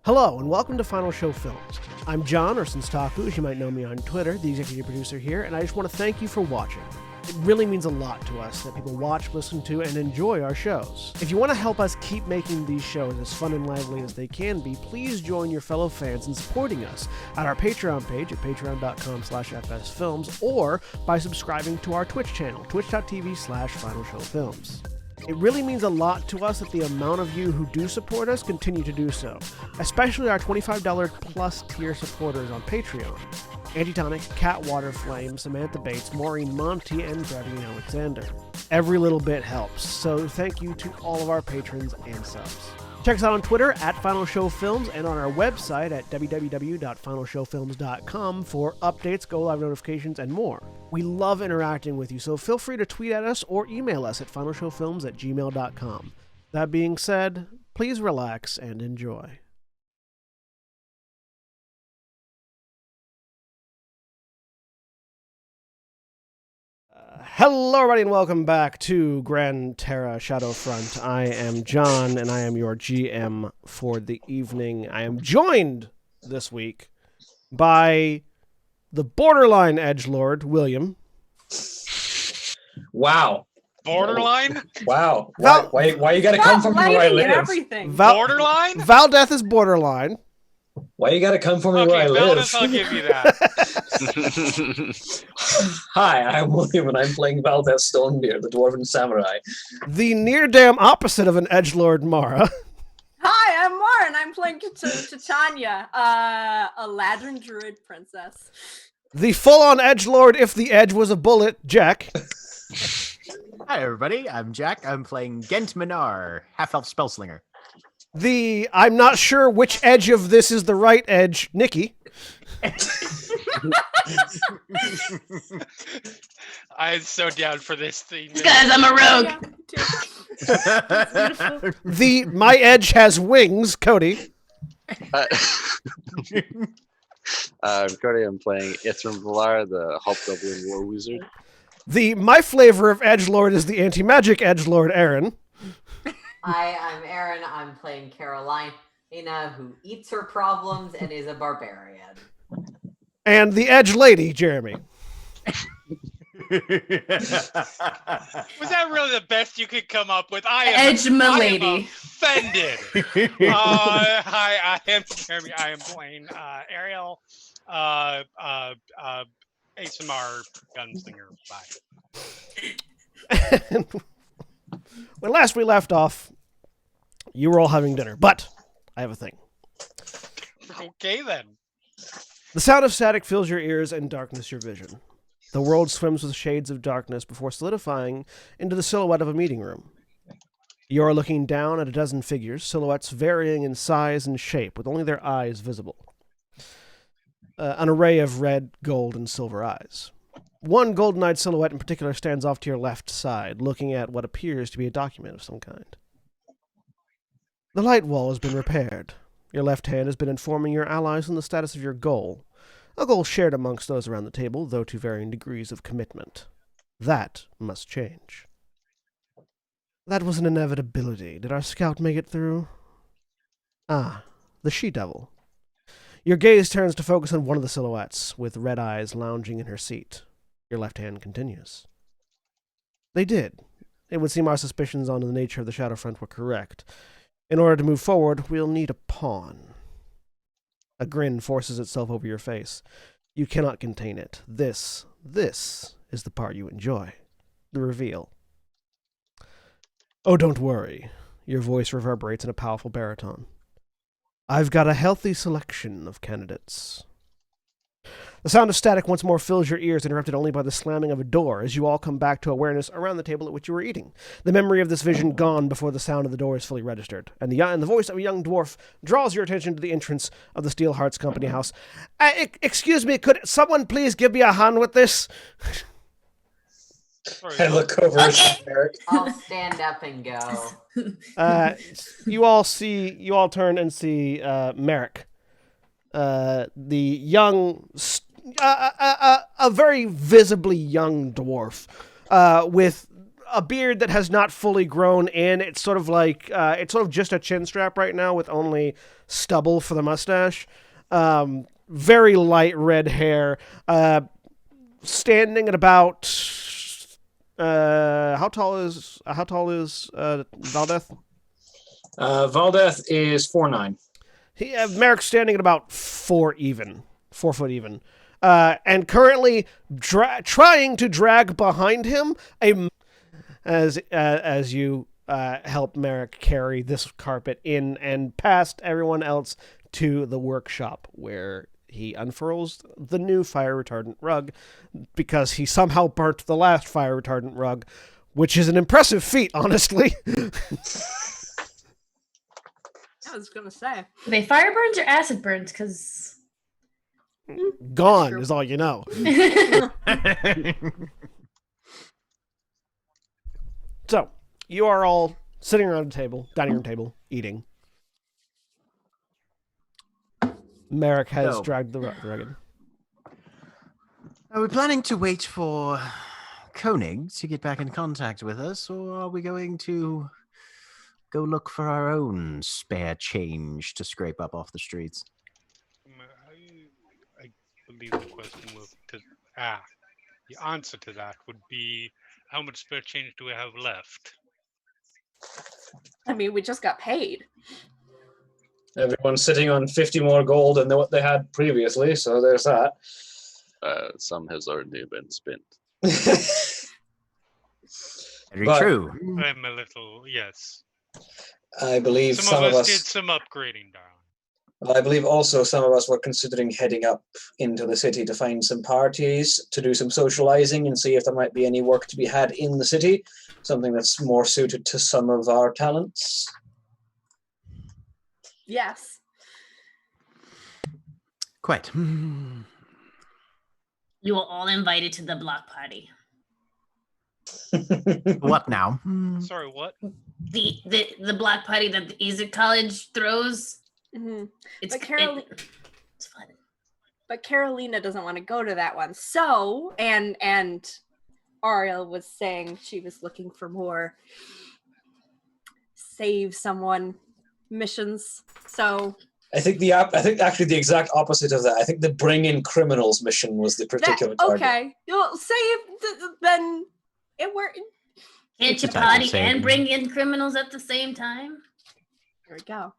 Hello, and welcome to Final Show Films. I'm John, or Senstaku, as you might know me on Twitter, the executive producer here, and I just want to thank you for watching. It really means a lot to us that people watch, listen to, and enjoy our shows. If you want to help us keep making these shows as fun and lively as they can be, please join your fellow fans in supporting us at our Patreon page at patreon.com/fsfilms or by subscribing to our Twitch channel, twitch.tv/finalshowfilms. It really means a lot to us that the amount of you who do support us continue to do so, especially our $25 plus tier supporters on Patreon. Antitonic, Cat Waterflame, Samantha Bates, Maureen Monty, and Bradley Alexander. Every little bit helps, so thank you to all of our patrons and subs. Check us out on Twitter at Final Show Films and on our website at www.finalshowfilms.com for updates, go-live notifications, and more. We love interacting with you, so feel free to tweet at us or email us at finalshowfilms@gmail.com. That being said, please relax and enjoy. Hello, everybody, and welcome back to Gran, Terra, Shadowfront. I am John, and I am your GM for the evening. I am joined this week by the borderline edgelord, William. Wow. Borderline? Wow. Why you gotta come from where I live? Everything. Borderline? Valdeth is borderline. Why you gotta come from where I live? Valdez, I'll give you that. Hi, I'm William, and I'm playing Valdez Stonebeard, the Dwarven Samurai. The near-damn opposite of an edgelord, Mara. Hi, I'm Mara, and I'm playing Titania, a Ladrin Druid princess. The full-on edgelord if the edge was a bullet, Jack. Hi, everybody. I'm Jack. I'm playing Gent Minar, half-elf spellslinger. The I'm not sure which edge of this is the right edge, Nikki. I'm so down for this thing. Guys, I'm a rogue. The my edge has wings, Cody. Cody, I'm playing Ithram Valar, the Hobgoblin War Wizard. The my flavor of edgelord is the anti-magic edgelord, Aaron. Hi, I'm Aaron. I'm playing Carolina, who eats her problems and is a barbarian. And the edge lady, Jeremy. Was that really the best you could come up with? Edge milady. Offended. Hi, I am Jeremy. I am playing Ariel, ASMR gunslinger. Bye. When last we left off, you were all having dinner, but I have a thing. Okay, then. The sound of static fills your ears and darkness your vision. The world swims with shades of darkness before solidifying into the silhouette of a meeting room. You are looking down at a dozen figures, silhouettes varying in size and shape, with only their eyes visible. An array of red, gold, and silver eyes. One golden-eyed silhouette in particular stands off to your left side, looking at what appears to be a document of some kind. The light wall has been repaired. Your left hand has been informing your allies on the status of your goal, a goal shared amongst those around the table, though to varying degrees of commitment. That must change. That was an inevitability. Did our scout make it through? Ah, the she-devil. Your gaze turns to focus on one of the silhouettes, with red eyes lounging in her seat. Your left hand continues. They did. It would seem our suspicions on the nature of the Shadowfront were correct. In order to move forward, we'll need a pawn. A grin forces itself over your face. You cannot contain it. This is the part you enjoy. The reveal. Oh, don't worry. Your voice reverberates in a powerful baritone. I've got a healthy selection of candidates. The sound of static once more fills your ears, interrupted only by the slamming of a door as you all come back to awareness around the table at which you were eating. The memory of this vision gone before the sound of the door is fully registered, and the voice of a young dwarf draws your attention to the entrance of the Steel Hearts Company house. Excuse me, could someone please give me a hand with this? I look over at Eric. I'll stand up and go. You all turn and see Merrick, the young, a very visibly young dwarf, with a beard that has not fully grown in. It's sort of like it's sort of just a chin strap right now with only stubble for the mustache. Very light red hair. Standing at about how tall is Valdeth? Valdeth is 4'9". Merrick's standing at about 4 foot even. And currently trying to drag behind him as you help Merrick carry this carpet in and past everyone else to the workshop where he unfurls the new fire retardant rug because he somehow burnt the last fire retardant rug, which is an impressive feat, honestly. I was gonna say. Are they fire burns or acid burns? Because Gone is all you know. So, you are all sitting around a table, dining room table, eating. Merrick has dragged the rug in. Are we planning to wait for Koenig to get back in contact with us, or are we going to go look for our own spare change to scrape up off the streets? I believe the question will, the answer to that would be, how much spare change do we have left? I mean, we just got paid. Everyone's sitting on 50 more gold than what they had previously, so there's that. Some has already been spent. Very But- true. I'm a little, yes. I believe Some of us did some upgrading down. I believe also some of us were considering heading up into the city to find some parties, to do some socializing and see if there might be any work to be had in the city, something that's more suited to some of our talents. Yes. Quite. you were all invited to the block party. What now? Sorry, what? The block party that the Easy College throws. Mm-hmm. It's But it's fun. But Carolina doesn't want to go to that one. So, and Ariel was saying she was looking for more save someone missions. So I think actually the exact opposite of that. I think the bring in criminals mission was the particular target. okay, you'll save. Then it worked. Can't you party and bring in criminals at the same time? There we go.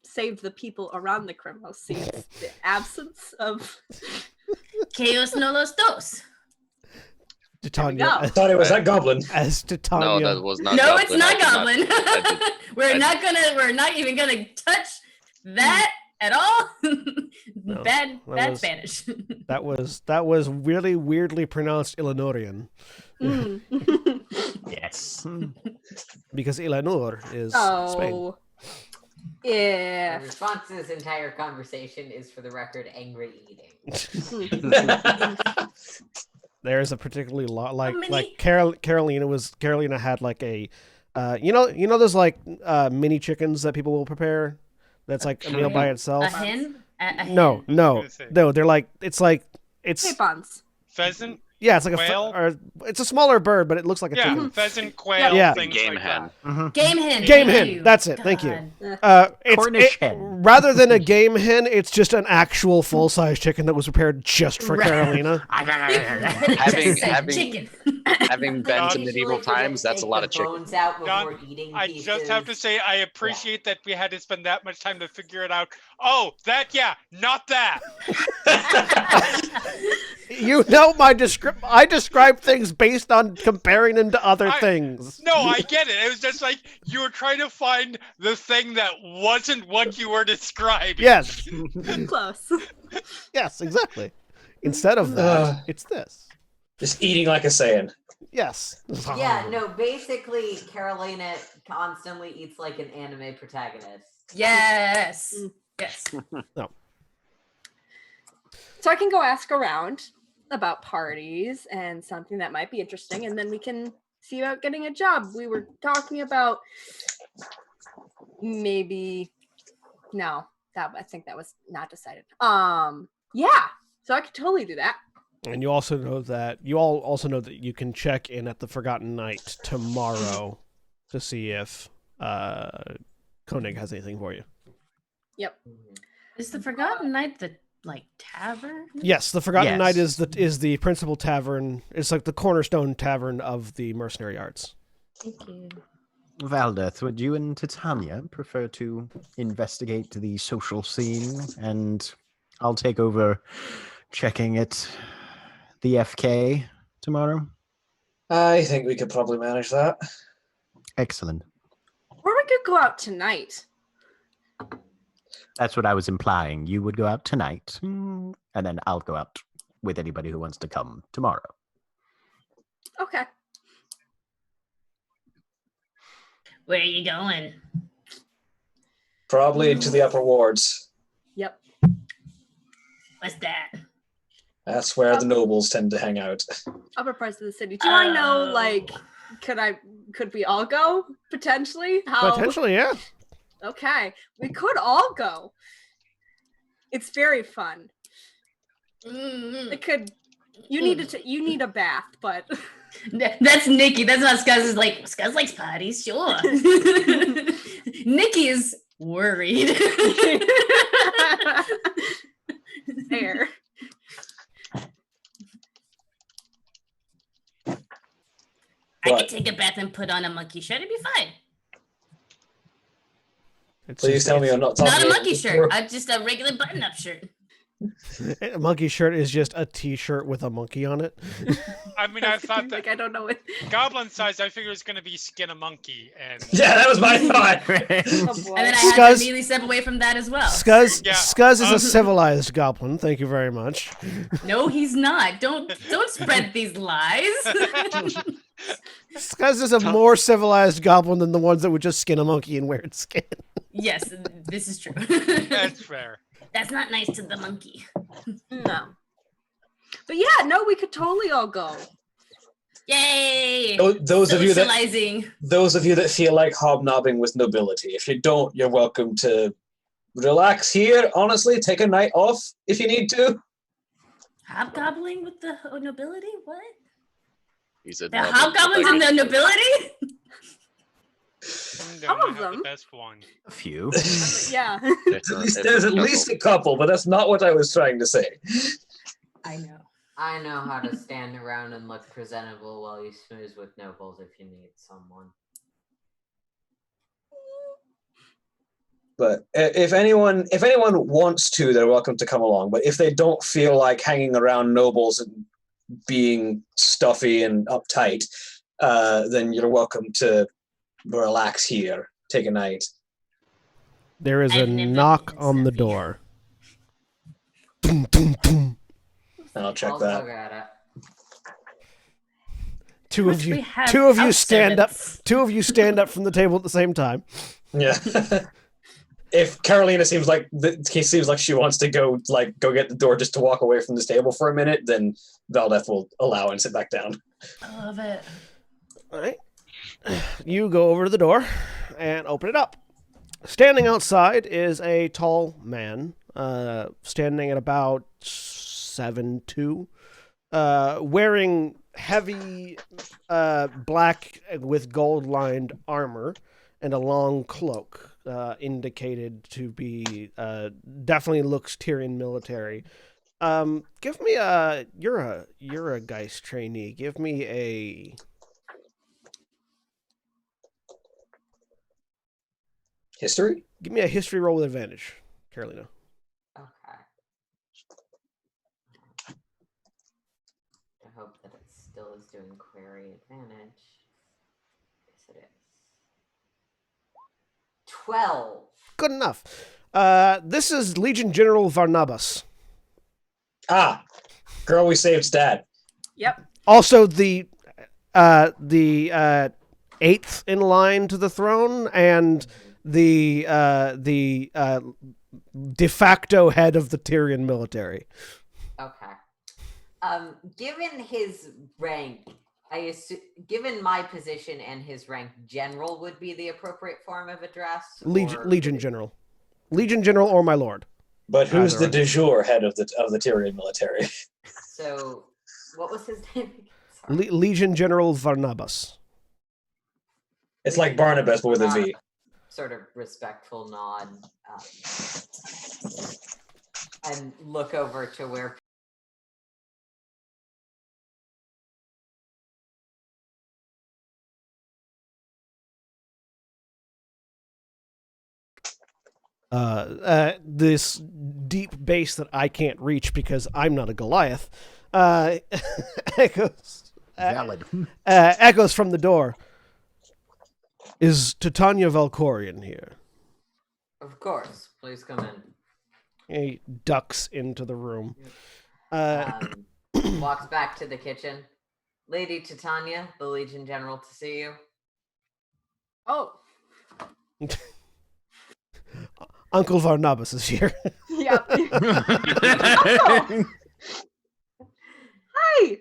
Save the people around the criminals. See the absence of Chaos no los dos. Titania. I thought it was that goblin. As Titania. No, that was not. No, Goblin. it's not I goblin. We're not even gonna touch that at all. Bad was- Spanish. That was really weirdly pronounced Illinoisian. Mm. Yes. Because Illinois is Spain. Oh. Yeah. The response to this entire conversation is, for the record, angry eating. There's a particularly like many- Carolina had like a you know those like mini chickens that people will prepare that's like a meal by itself. A hen? A hen? No, they're like it's Capons. Pheasant? yeah, it's like Quail? or it's a smaller bird, but it looks like a chicken. Pheasant, quail, Yeah. things Game like hen. that. Game hen. Game thank hen. you. That's it. Thank you. God. Cornish hen. Rather than a game hen, it's just an actual full-size chicken that was prepared just for Carolina. Having Chicken. having been to Don, medieval times, that's a lot of chicken. Bones out before Don, eating I pieces. just have to say, I appreciate that we had to spend that much time to figure it out. Oh, not that. You know my I describe things based on comparing them to other I- things. No, I get it. It was just like you were trying to find the thing that wasn't what you were describing. Yes. Close. Yes, exactly. Instead of that, it's this. Just eating like a Saiyan. Yes. Yeah, no, basically, Carolina constantly eats like an anime protagonist. Yes. Yes. So I can go ask around about parties and something that might be interesting, and then we can see about getting a job. We were talking about maybe I think that was not decided. Yeah. So I could totally do that. And you also know that you can check in at the Forgotten Knight tomorrow to see if Koenig has anything for you. Yep. Is the Forgotten Knight the tavern? Yes, the Forgotten Knight Yes. is the principal tavern. It's like the cornerstone tavern of the Mercenary Arts. Thank you. Valdeth, would you and Titania prefer to investigate the social scene, and I'll take over checking it, the FK tomorrow? I think we could probably manage that. Excellent. Or we could go out tonight. That's what I was implying. You would go out tonight, and then I'll go out with anybody who wants to come tomorrow. Okay. Where are you going? Probably to the upper wards. Yep. What's that? That's where the nobles tend to hang out. Upper parts of the city. Do I know, like, could we all go potentially? Potentially, yeah. Okay, we could all go. It's very fun. It could. You need a bath, but That's Nikki. That's not Scuzz. Is like Scuzz likes parties, sure. Nikki is worried. fair. I What? could take a bath and put on a monkey shirt. It'd be fine. Please tell me I'm not talking Not a about monkey this shirt. before. Just a regular button-up shirt. A monkey shirt is just a T-shirt with a monkey on it. I mean, I thought that Like, I don't know what. goblin size, I figured it was going to be skin a monkey. And Yeah, that was my thought. Oh boy. And then I had to Scuzz- immediately step away from that as well. Scuzz, Yeah. Scuzz is a civilized goblin. Thank you very much. No, he's not. Don't spread these lies. Scuzz is a more civilized goblin than the ones that would just skin a monkey and wear its skin. Yes, this is true. that's fair. That's not nice to the monkey. No. But yeah, no, we could totally all go. Yay! Those of you that Socializing. feel like hobnobbing with nobility. If you don't, you're welcome to relax here. Honestly, take a night off if you need to. Hobgobbling with the nobility? What? He said The hobgoblins and the nobility? Some of them. The best one. A few. Yeah. There's at least a couple, but that's not what I was trying to say. I know. I know how to stand around and look presentable while you snooze with nobles if you need someone. But if anyone wants to, they're welcome to come along. But if they don't feel like hanging around nobles and being stuffy and uptight, then you're welcome to relax here, take a night. There is a I've never knock been on the stuffy. door. Dum, dum, dum. I'll check I'll that. look at it. Two Which of you we have two of you house stand up servants. two of you stand up from the table at the same time. Yeah. If Carolina seems like she wants to go get the door just to walk away from this table for a minute, then Valdeth will allow and sit back down. I love it. All right. You go over to the door and open it up. Standing outside is a tall man, standing at about 7'2", wearing heavy black with gold-lined armor and a long cloak, indicated to be definitely looks Tyrian military. Give me you're a Geist trainee. Give me a History? Give me a history roll with advantage, Carolina. Okay. I hope that it still is doing query advantage. Yes, it is. 12. Good enough. This is Legion General Varnabas. Ah, girl we saved's dad. Yep. Also the eighth in line to the throne and the de facto head of the Tyrian military. Okay. Given his rank, given my position and his rank, general would be the appropriate form of address. Legion General or my lord. But who's Either the de jure head of the Tyrian military? So What was his name? Sorry. Legion General Varnabas. It's like Barnabas, but with a V. Sort of respectful nod, and look over to where. This deep bass that I can't reach because I'm not a Goliath, echoes Valid. echoes from the door. Is Titania Valkorian here? Of course, please come in. He ducks into the room. Walks back to the kitchen. Lady Titania, the Legion General, to see you. Oh, Uncle Varnabas is here. yep. Hi.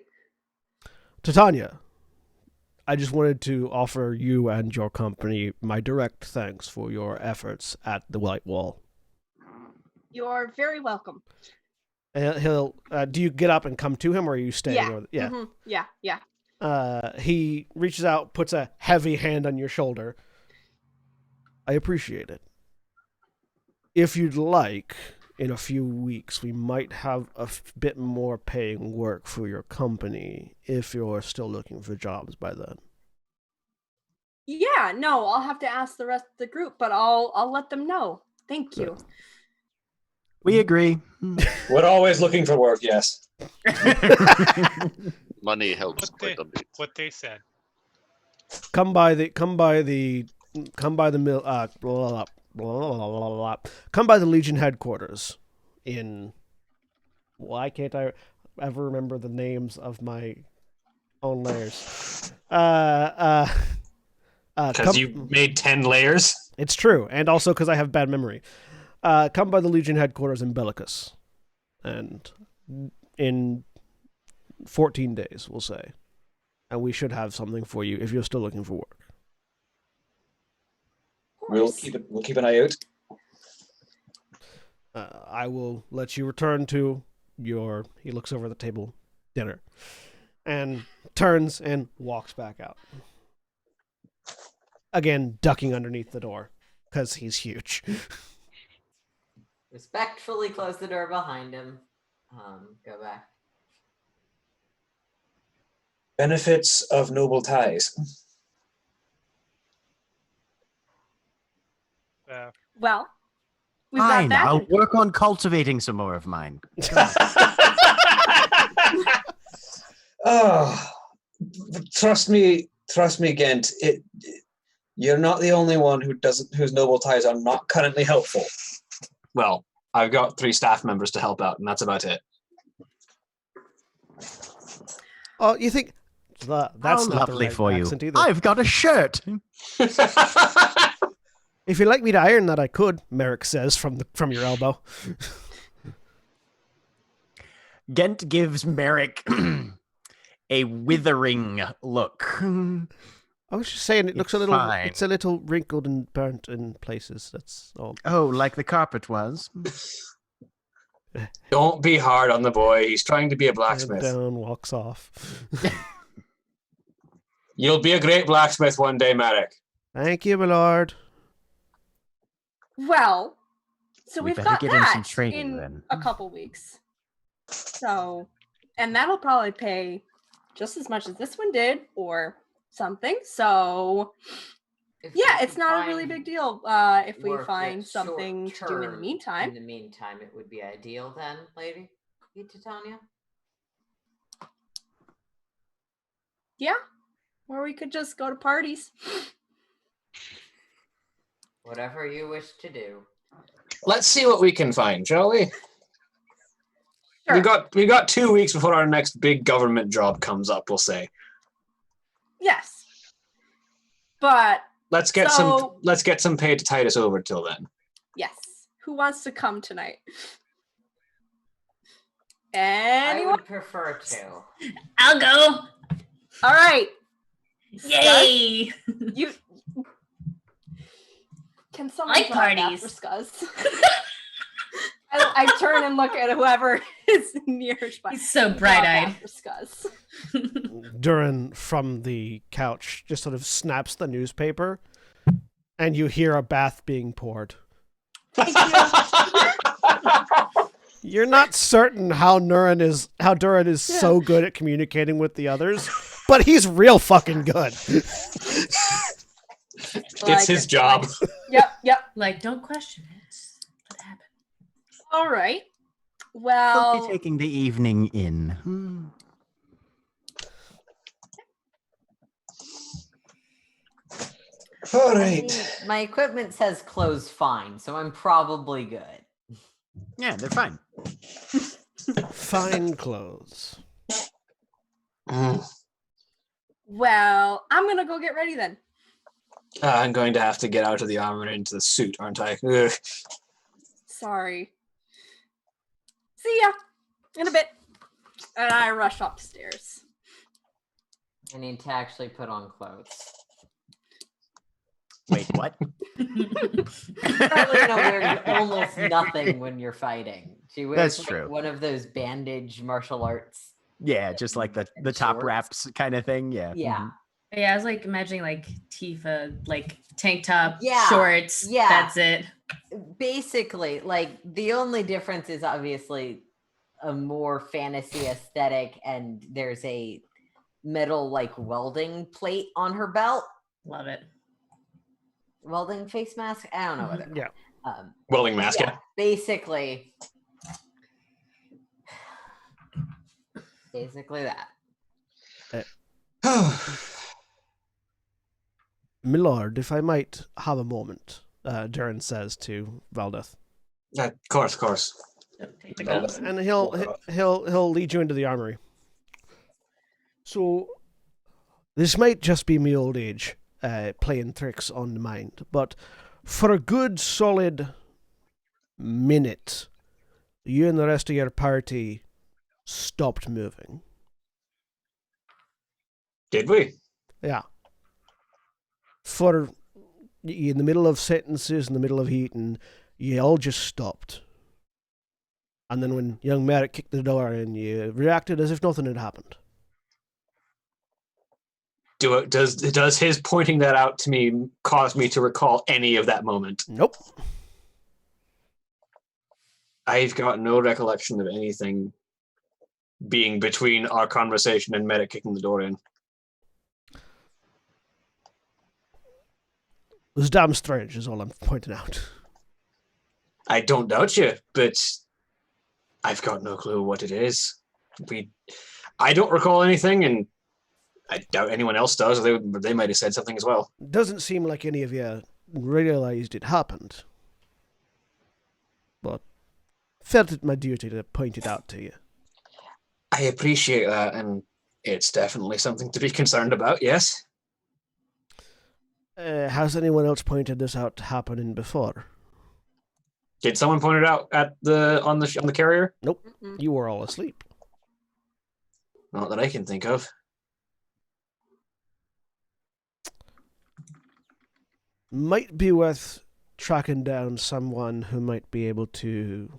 Titania, I just wanted to offer you and your company my direct thanks for your efforts at the White Wall. You're very welcome. He'll. Do you get up and come to him, or are you staying? Yeah. Or, yeah. Mhm. Yeah. He reaches out, puts a heavy hand on your shoulder. I appreciate it. If you'd like, in a few weeks, we might have a bit more paying work for your company if you're still looking for jobs by then. Yeah, no, I'll have to ask the rest of the group, but I'll let them know. Thank you. We agree. We're always looking for work, yes. Money helps What quite a bit. What they said. Come by the mill. Blah, blah, blah, blah. Come by the Legion headquarters. Why can't I ever remember the names of my own layers? Because you made 10 layers? It's true, and also because I have bad memory. Come by the Legion headquarters in Bellicus, and in 14 days, we'll say, and we should have something for you if you're still looking for work. We'll keep an eye out. I will let you return to your. He looks over the table, dinner, and turns and walks back out. Again, ducking underneath the door because he's huge. Respectfully close the door behind him. Go back. Benefits of noble ties. Well, we've Fine, got that. I'll work on cultivating some more of mine. Oh, trust me, Gent. You're not the only one whose noble ties are not currently helpful. Well, I've got 3 staff members to help out, and that's about it. Oh, you think that's How not lovely the right for you. accent either. I've got a shirt. If you'd like me to iron that, I could. Merrick says from your elbow. Gent gives Merrick a withering look. I was just saying it looks a little. Fine. It's a little wrinkled and burnt in places. That's all. Oh, like the carpet was. Don't be hard on the boy. He's trying to be a Head blacksmith. down, walks off. You'll be a great blacksmith one day, Merrick. Thank you, my lord. Well, so We we've better got get in some that training in then. a couple weeks. So, and that'll probably pay just as much as this one did, or something. So, If yeah, we it's can not a really find big deal if we work find that's something to do in the short-term meantime. In the meantime, it would be ideal then, Lady Titania. Yeah, or we could just go to parties. Whatever you wish to do. Let's see what we can find, shall we? Sure. We got 2 weeks before our next big government job comes up, we'll say. Yes, but Let's get So- some pay to tide us over till then. yes, who wants to come tonight? I Anyone? would prefer to. I'll go. All right. Yay! You can someone Like drive that parties. for Scuzz? I turn and look at whoever is near. He's so bright-eyed. Durin from the couch just sort of snaps the newspaper, and you hear a bath being poured. Thank you. You're not certain how Durin is so good at communicating with the others, but he's real fucking good. It's his job. Yep. Like, don't question it. What happened? All right. We'll Well, be taking the evening in. All I right. mean, my equipment says close fine, so I'm probably good. Yeah, they're fine. Fine clothes. well, I'm gonna go get ready then. I'm going to have to get out of the armor and into the suit, aren't I? Ugh. Sorry. See ya in a bit. And I rush upstairs. I need to actually put on clothes. Wait, what? Apparently, wears almost nothing when you're fighting. She wears That's true. one of those bandage martial arts. Yeah, just like the top Shorts. wraps kind of thing. Yeah. Yeah. Mhm. Yeah, I was like imagining like Tifa, like tank top, Yeah, shorts. yeah. That's it. Basically, like the only difference is obviously a more fantasy aesthetic, and there's a metal like welding plate on her belt. Love it. Welding face mask? I don't know what they're Yeah. called. Welding mask. Yeah, basically that. Milord, if I might have a moment, Durin says to Valdeth. Of course. Don't take the gun. And he'll lead you into the armory. So, this might just be me old age playing tricks on the mind, but for a good solid minute, you and the rest of your party stopped moving. Did we? Yeah. For in the middle of sentences, in the middle of eating, you all just stopped. And then when young Merrick kicked the door in, you reacted as if nothing had happened. Does his pointing that out to me cause me to recall any of that moment? Nope. I've got no recollection of anything being between our conversation and Merrick kicking the door in. It was damn strange, is all I'm pointing out. I don't doubt you, but I've got no clue what it is. I don't recall anything, and I doubt anyone else does. They might have said something as well. Doesn't seem like any of you realized it happened. But felt it my duty to point it out to you. I appreciate that, and it's definitely something to be concerned about, yes. Has anyone else pointed this out happening before? Did someone point it out on the carrier? Nope. Mm-mm. You were all asleep. Not that I can think of. Might be worth tracking down someone who might be able to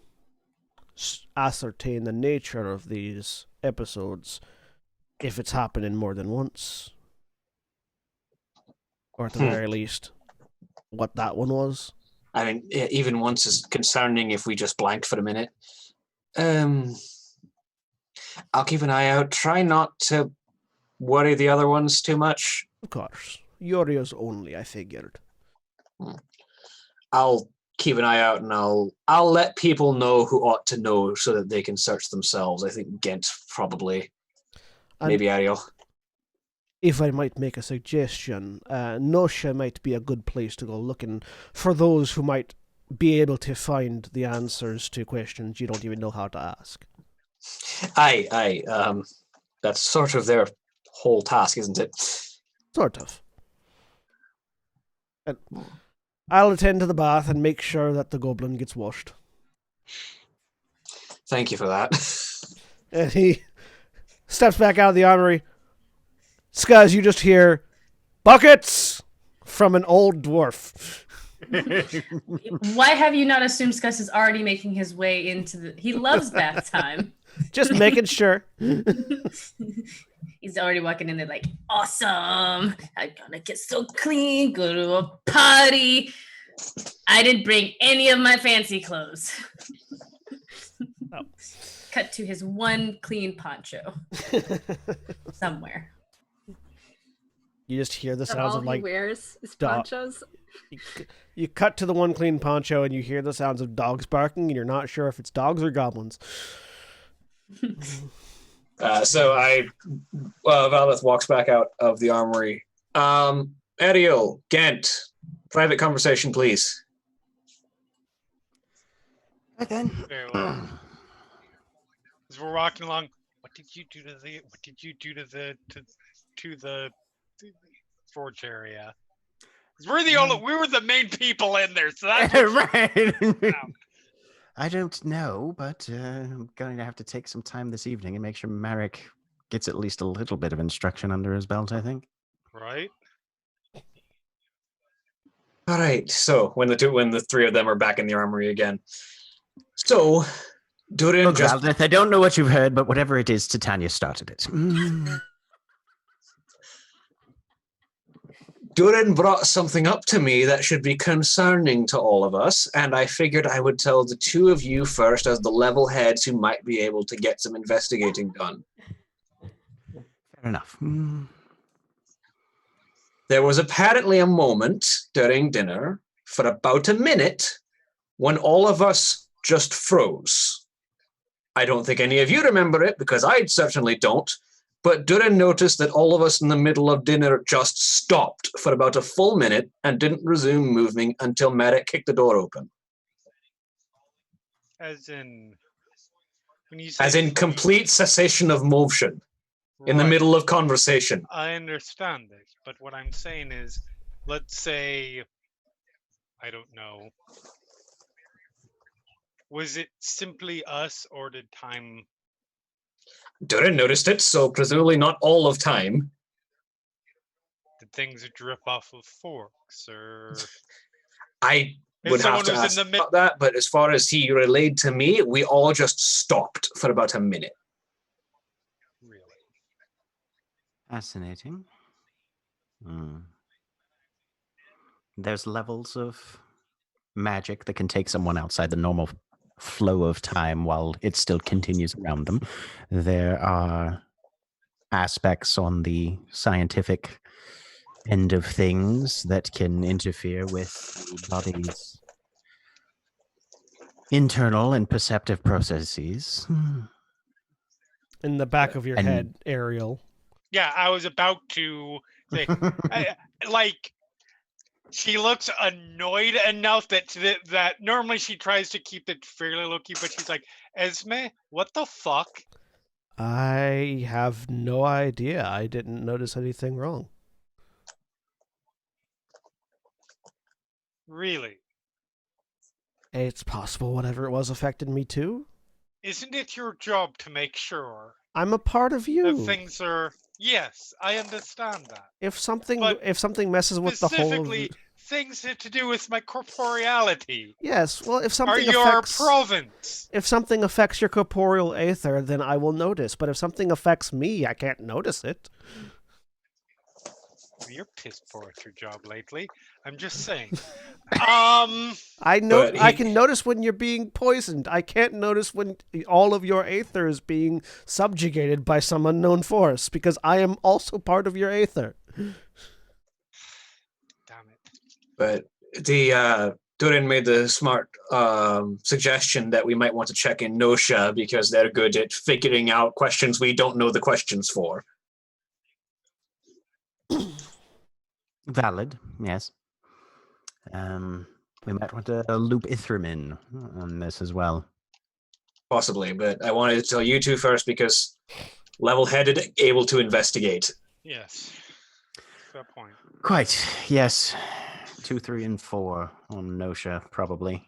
ascertain the nature of these episodes, if it's happening more than once. Or at the very least, what that one was. I mean, even once is concerning if we just blanked for a minute. I'll keep an eye out. Try not to worry the other ones too much. Of course. Yorios only, I figured. I'll keep an eye out, and I'll let people know who ought to know so that they can search themselves. I think Gent probably. And maybe Ariel. if I might make a suggestion, Nosha might be a good place to go looking for those who might be able to find the answers to questions you don't even know how to ask. Aye. That's sort of their whole task, isn't it? Sort of. And I'll attend to the bath and make sure that the goblin gets washed. Thank you for that. And he steps back out of the armory. Skuz, you just hear, "Buckets!" from an old dwarf. Why have you not assumed Scus is already making his way into the... He loves bath time. Just making sure. He's already walking in there like, awesome. I'm gonna get so clean, go to a party. I didn't bring any of my fancy clothes. Oh. Cut to his one clean poncho somewhere. You just hear the That sounds all of he like wears is dog- ponchos. you cut to the one clean poncho and you hear the sounds of dogs barking and you're not sure if it's dogs or goblins. So Valeth walks back out of the armory. Ariel, Ghent, private conversation, please. Right then. Very well. As we're walking along, what did you do to the forge area? 'Cause we were the main people in there, so that's Right. I don't know, but I'm going to have to take some time this evening and make sure Marek gets at least a little bit of instruction under his belt, I think. right. All right. So when the three of them are back in the armory again. So Durin Look, just Valdeth, I don't know what you've heard, but whatever it is, Titania started it. Durin brought something up to me that should be concerning to all of us, and I figured I would tell the two of you first as the level heads who might be able to get some investigating done. Fair enough. There was apparently a moment during dinner for about a minute when all of us just froze. I don't think any of you remember it because I certainly don't, but Durin noticed that all of us in the middle of dinner just stopped for about a full minute and didn't resume moving until Merrick kicked the door open. As in, when you say As in complete cessation of motion in the right, middle of conversation. I understand this, but what I'm saying is, let's say, I don't know, was it simply us, or did time? Durin noticed it, so presumably not all of time. Did things drip off of forks, or I if would someone have to was ask in the mid? about that, but as far as he relayed to me, we all just stopped for about a minute. Really? Fascinating. There's levels of magic that can take someone outside the normal flow of time while it still continues around them. There are aspects on the scientific end of things that can interfere with the body's internal and perceptive processes. In the back of your And- head, Ariel. Yeah, I was about to say, like, she looks annoyed enough that normally she tries to keep it fairly low key, but she's like, Esme, what the fuck? I have no idea. I didn't notice anything wrong. Really? It's possible whatever it was affected me too. Isn't it your job to make sure I'm a part of that you. things are? Yes, I understand that. If something But messes with the whole of specifically, things to do with my corporeality yes, well, if are something your affects province. if something affects your corporeal aether, then I will notice. But if something affects me, I can't notice it. You're piss poor at your job lately. I'm just saying. I know But I he- can notice when you're being poisoned. I can't notice when all of your aether is being subjugated by some unknown force because I am also part of your aether. Damn it. But Durin made the smart suggestion that we might want to check in Nosha because they're good at figuring out questions we don't know the questions for. Valid, yes. We might want to loop Ithram in on this as well. Possibly, but I wanted to tell you two first because level-headed, able to investigate. Yes. Fair point. Quite, yes. 2, 3, and 4 on Nosha, probably.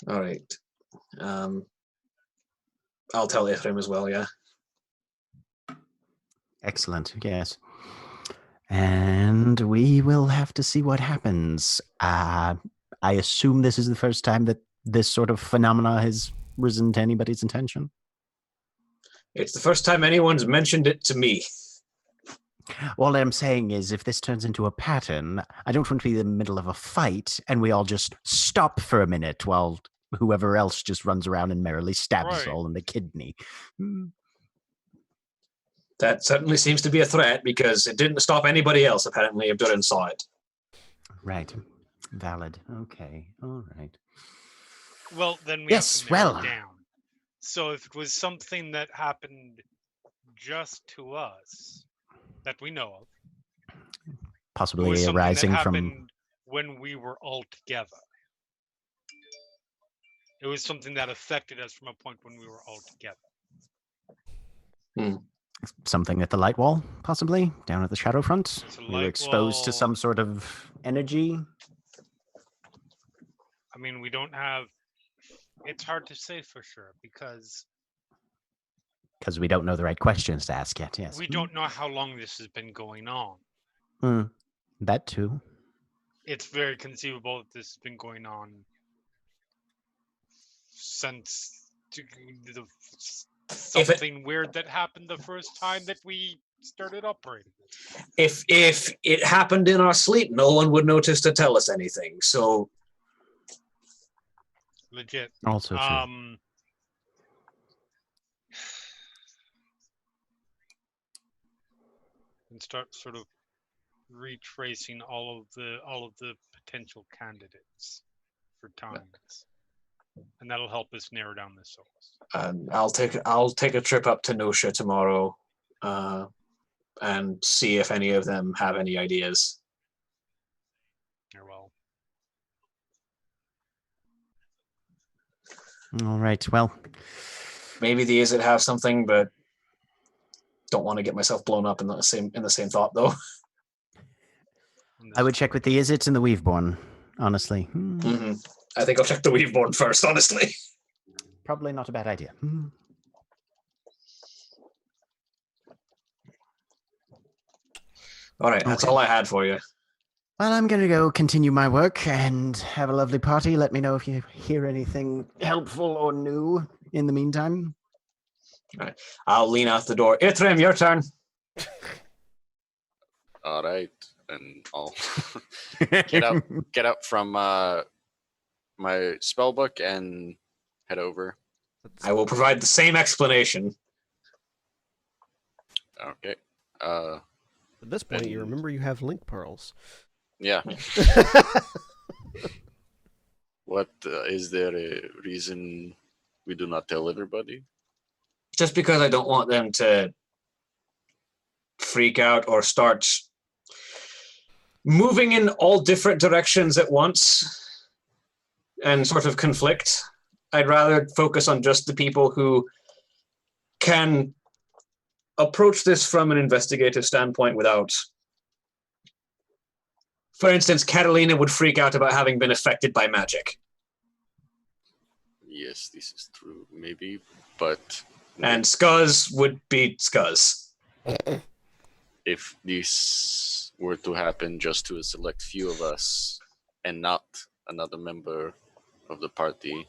All right. I'll tell Ithram as well, yeah. Excellent, yes. And we will have to see what happens. I assume this is the first time that this sort of phenomena has risen to anybody's attention. It's the first time anyone's mentioned it to me. All I'm saying is, if this turns into a pattern, I don't want to be in the middle of a fight and we all just stop for a minute while whoever else just runs around and merrily stabs us Right. all in the kidney. That certainly seems to be a threat because it didn't stop anybody else, apparently, if Durin saw it. Right. Valid. Okay. All right. Well, then we Yes, have to narrow well. it down. So if it was something that happened just to us that we know of, it was Possibly something arising that from. happened when we were all together. It was something that affected us from a point when we were all together. Something at the light wall, possibly down at the Shadowfront. There's a We were light exposed to wall. some sort of energy. I mean, we don't have. It's hard to say for sure because We don't know the right questions to ask yet. Yes. we don't know how long this has been going on. That too. It's very conceivable that this has been going on since something weird that happened the first time that we started operating. If it happened in our sleep, no one would notice to tell us anything. So Legit. Also true. And start sort of retracing all of the potential candidates for times, and that'll help us narrow down the souls. I'll take a trip up to Nosha tomorrow, and see if any of them have any ideas. Well. All right. Well, maybe the Izzet have something, but don't want to get myself blown up in the same thought though. I would check with the Izzet and the Weaveborn, honestly. Mm-hmm. I think I'll check the Weaveborn first, honestly. Probably not a bad idea. All right, that's all I had for you. Well, I'm going to go continue my work and have a lovely party. Let me know if you hear anything helpful or new in the meantime. All right, I'll lean out the door. Ithrim, your turn. All right, and I'll get up from my spell book and head over. I will provide the same explanation. Okay. At this point, you remember you have link pearls. Yeah. What is there a reason we do not tell everybody? Just because I don't want them to freak out or start moving in all different directions at once and sort of conflict. I'd rather focus on just the people who can approach this from an investigative standpoint without... For instance, Catalina would freak out about having been affected by magic. Yes, this is true, maybe, but... And Scuzz would be Scuzz. If this were to happen just to a select few of us and not another member of the party,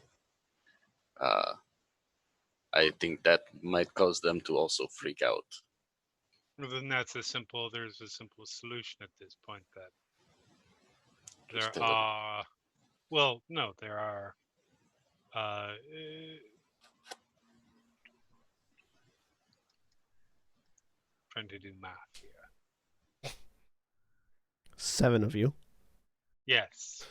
I think that might cause them to also freak out. Well, then there's a simple solution at this point that there are, well, no, there are, trying to do math here. 7 of you. Yes.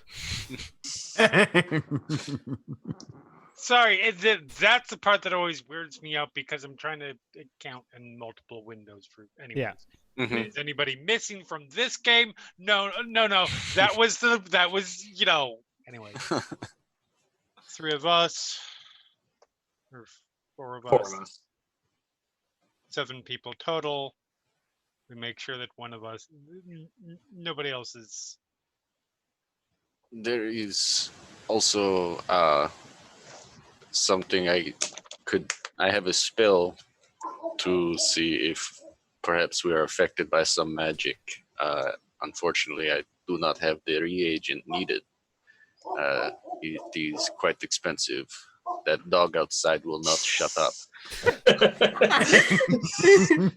Sorry, that's the part that always weirds me out because I'm trying to count in multiple windows for anyways. Yeah. Mm-hmm. Is anybody missing from this game? No. That was anyway. 3 of us. Or 4 of us. 7 people total. We make sure that one of us, nobody else is. There is also something I have a spell to see if perhaps we are affected by some magic Unfortunately, I do not have the reagent needed. It is quite expensive. That dog outside will not shut up.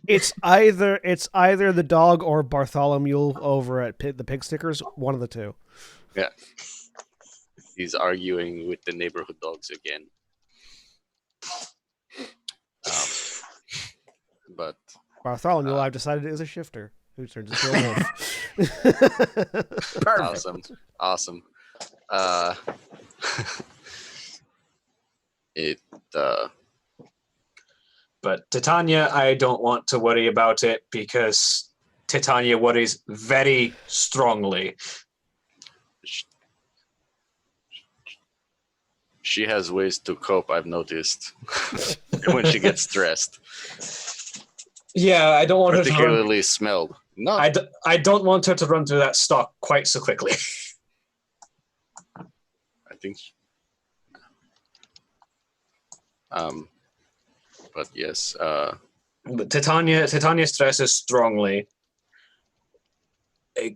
It's either the dog or Bartholomew over at the Pig Stickers. One of the two. Yeah. He's arguing with the neighborhood dogs again. But Bartholomew, I've decided, is a shifter who turns into a wolf. Awesome. But Titania, I don't want to worry about it because Titania worries very strongly. She has ways to cope, I've noticed, when she gets stressed. Yeah, I don't want her to particularly smelled. No, I don't want her to run through that stock quite so quickly. I think. But yes. But Titania stresses strongly.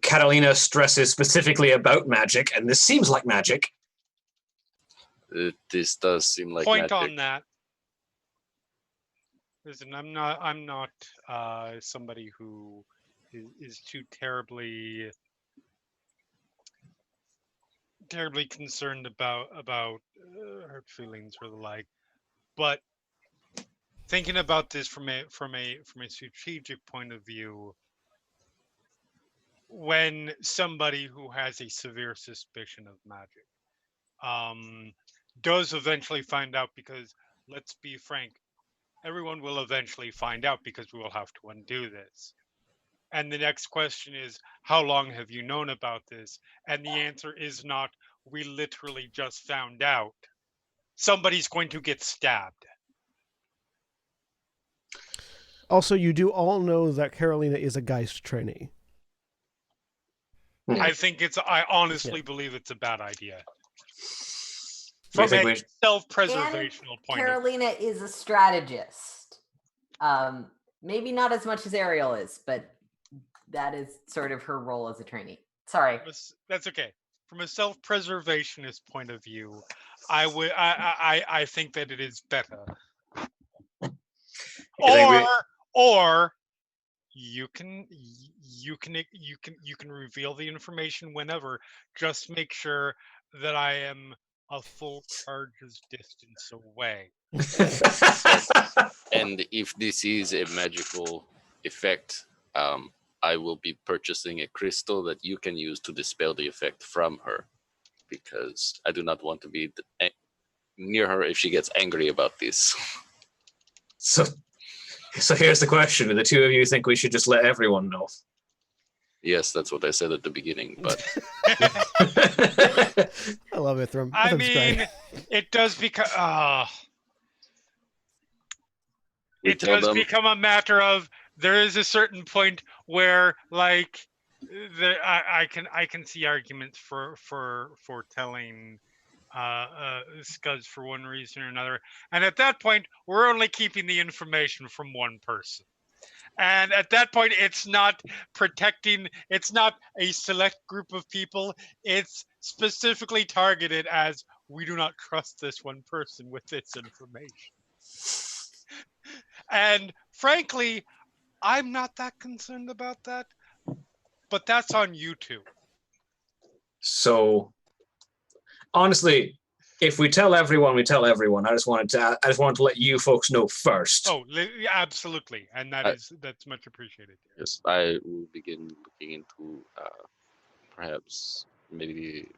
Carolina stresses specifically about magic, and this seems like magic. This does seem like Point magic. on that. Listen, I'm not somebody who is too terribly concerned about hurt feelings or the like, but thinking about this from a strategic point of view, when somebody who has a severe suspicion of magic does eventually find out, because let's be frank, everyone will eventually find out because we will have to undo this. And the next question is, how long have you known about this? And the answer is not, we literally just found out. Somebody's going to get stabbed. Also, you do all know that Carolina is a Geist trainee. I honestly believe it's a bad idea. From a self-preservational point Carolina is a strategist. Maybe not as much as Ariel is, but that is sort of her role as a trainee. Sorry. That's okay. From a self-preservationist point of view, I think that it is better. Or you can reveal the information whenever. Just make sure that I am a full charge's distance away. And if this is a magical effect, I will be purchasing a crystal that you can use to dispel the effect from her, because I do not want to be near her if she gets angry about this. So here's the question. Do the two of you think we should just let everyone know? Yes, that's what I said at the beginning, but... I love Ithram. I mean, it does become... it does become a matter of, there is a certain point where, like, I can see arguments for telling Scuzz for one reason or another, and at that point we're only keeping the information from one person, and at that point it's not protecting, it's not a select group of people, it's specifically targeted as, we do not trust this one person with this information. And frankly, I'm not that concerned about that, but that's on you two. So honestly, if we tell everyone, we tell everyone. I just wanted to let you folks know first. Oh, absolutely, and that's much appreciated. Yes, I will begin looking into perhaps maybe.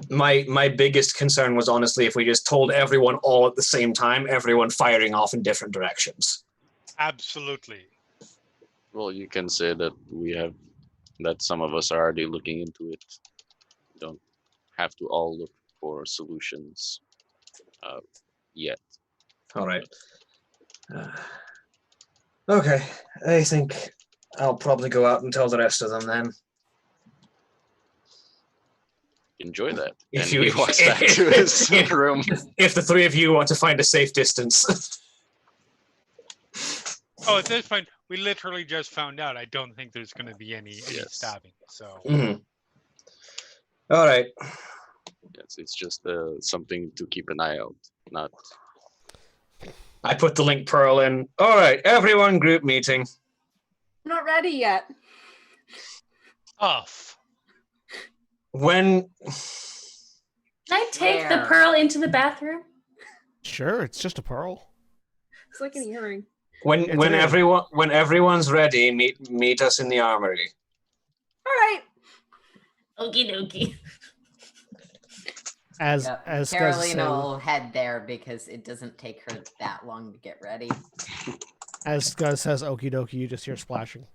My biggest concern was honestly if we just told everyone all at the same time, everyone firing off in different directions. Absolutely. Well, you can say that some of us are already looking into it. We don't have to all look for solutions yet. All right. Okay, I think I'll probably go out and tell the rest of them then. Enjoy that. If and he walks back to his room. If the three of you want to find a safe distance. Oh, at this point, we literally just found out. I don't think there's going to be any Yes. stabbing. So Mhm. All right. Yes, it's just something to keep an eye out. Not I put the link Pearl in. All right, everyone, group meeting. I'm not ready yet. tough. When Can I take the Where? pearl into the bathroom? Sure, it's just a pearl. It's like an earring. when It's when an when everyone's ready, meet us in the armory. All right. Okie dokie. As Yep. as Scuzz is Carolina saying, will head there because it doesn't take her that long to get ready. as Scuzz says, "Okie dokie," you just hear splashing.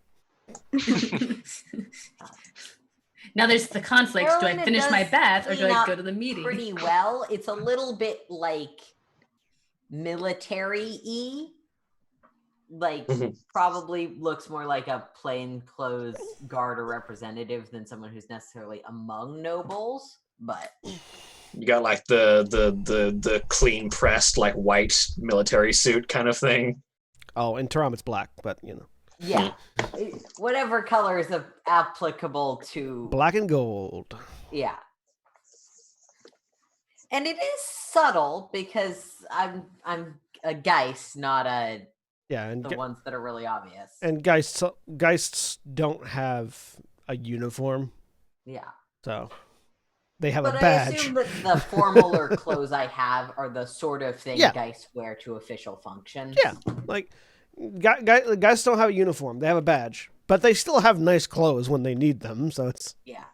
Now there's the conflict. Do I Carolina finish my does bath or do clean I up go to the meeting? Pretty well. It's a little bit like military-y. Like Mhm. probably looks more like a plainclothes guard or representative than someone who's necessarily among nobles. But You got like the clean pressed like white military suit kind of thing. Oh, in Terra it's black, but you know, yeah, whatever color is applicable to black and gold. yeah. And it is subtle because I'm a Geist, not Yeah, and the ones that are really obvious. and Geists don't have a uniform, Yeah. so they have But a I badge. assume that the formaler clothes I have are the sort of thing Yeah. Geist wear to official functions. Yeah, like guys don't have a uniform; they have a badge, but they still have nice clothes when they need them. So it's Yeah.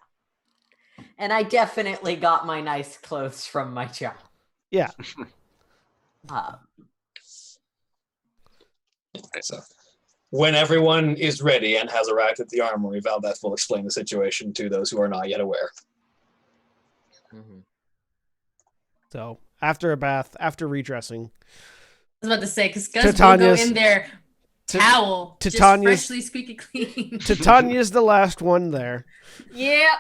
And I definitely got my nice clothes from my job. yeah. Okay, so when everyone is ready and has arrived at the armory, Valbeth will explain the situation to those who are not yet aware. Mm-hmm. So after a bath, after redressing, I was about to say, because Gus will go Titania's- in there, towel, just Titania's- freshly squeaky clean. Titania's the last one there, Yep.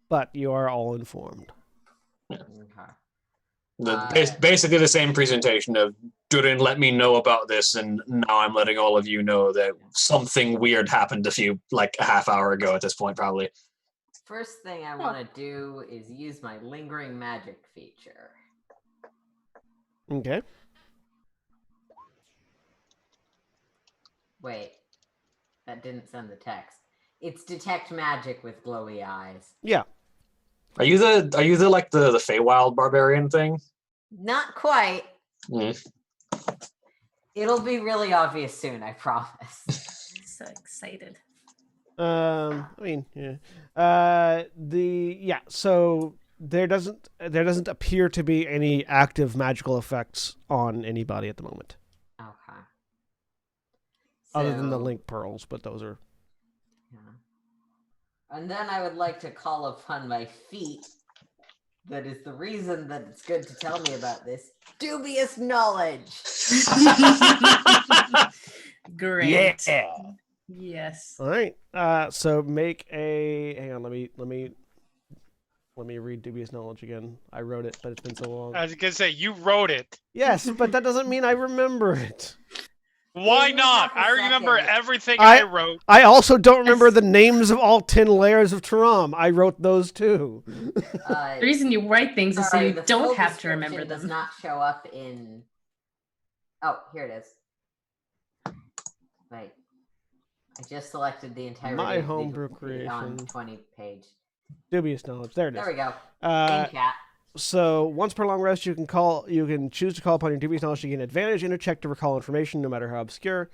but you are all informed. Basically the same presentation of Durin let me know about this, and now I'm letting all of you know that something weird happened a half hour ago at this point, probably. First thing I want to do is use my lingering magic feature. Okay. Wait, that didn't send the text. It's detect magic with glowy eyes. Yeah. Are you the Feywild barbarian thing? Not quite. Mm. It'll be really obvious soon, I promise. So excited. I mean, yeah. So there doesn't appear to be any active magical effects on anybody at the moment, Okay. other than the So- link pearls, but those are. Yeah. And then I would like to call upon my feet. That is the reason that it's good to tell me about this. Dubious knowledge. Great. Yes. All right. So make a. Hang on. Let me read dubious knowledge again. I wrote it, but it's been so long. I was gonna say you wrote it. Yes, but that doesn't mean I remember it. Why Give me not? half a I remember second. everything I wrote. I also don't remember the names of all 10 layers of Taram. I wrote those too. The reason you write things is so Sorry, you the don't full have to remember description does them. not show up in. Oh, here it is. Wait, I just selected the entirety. My of the homebrew on creation. 20 page. Dubious knowledge. There it is. There we go. Uh, In chat. So once per long rest, you can choose to call upon your dubious knowledge to gain advantage in a check to recall information, no matter how obscure.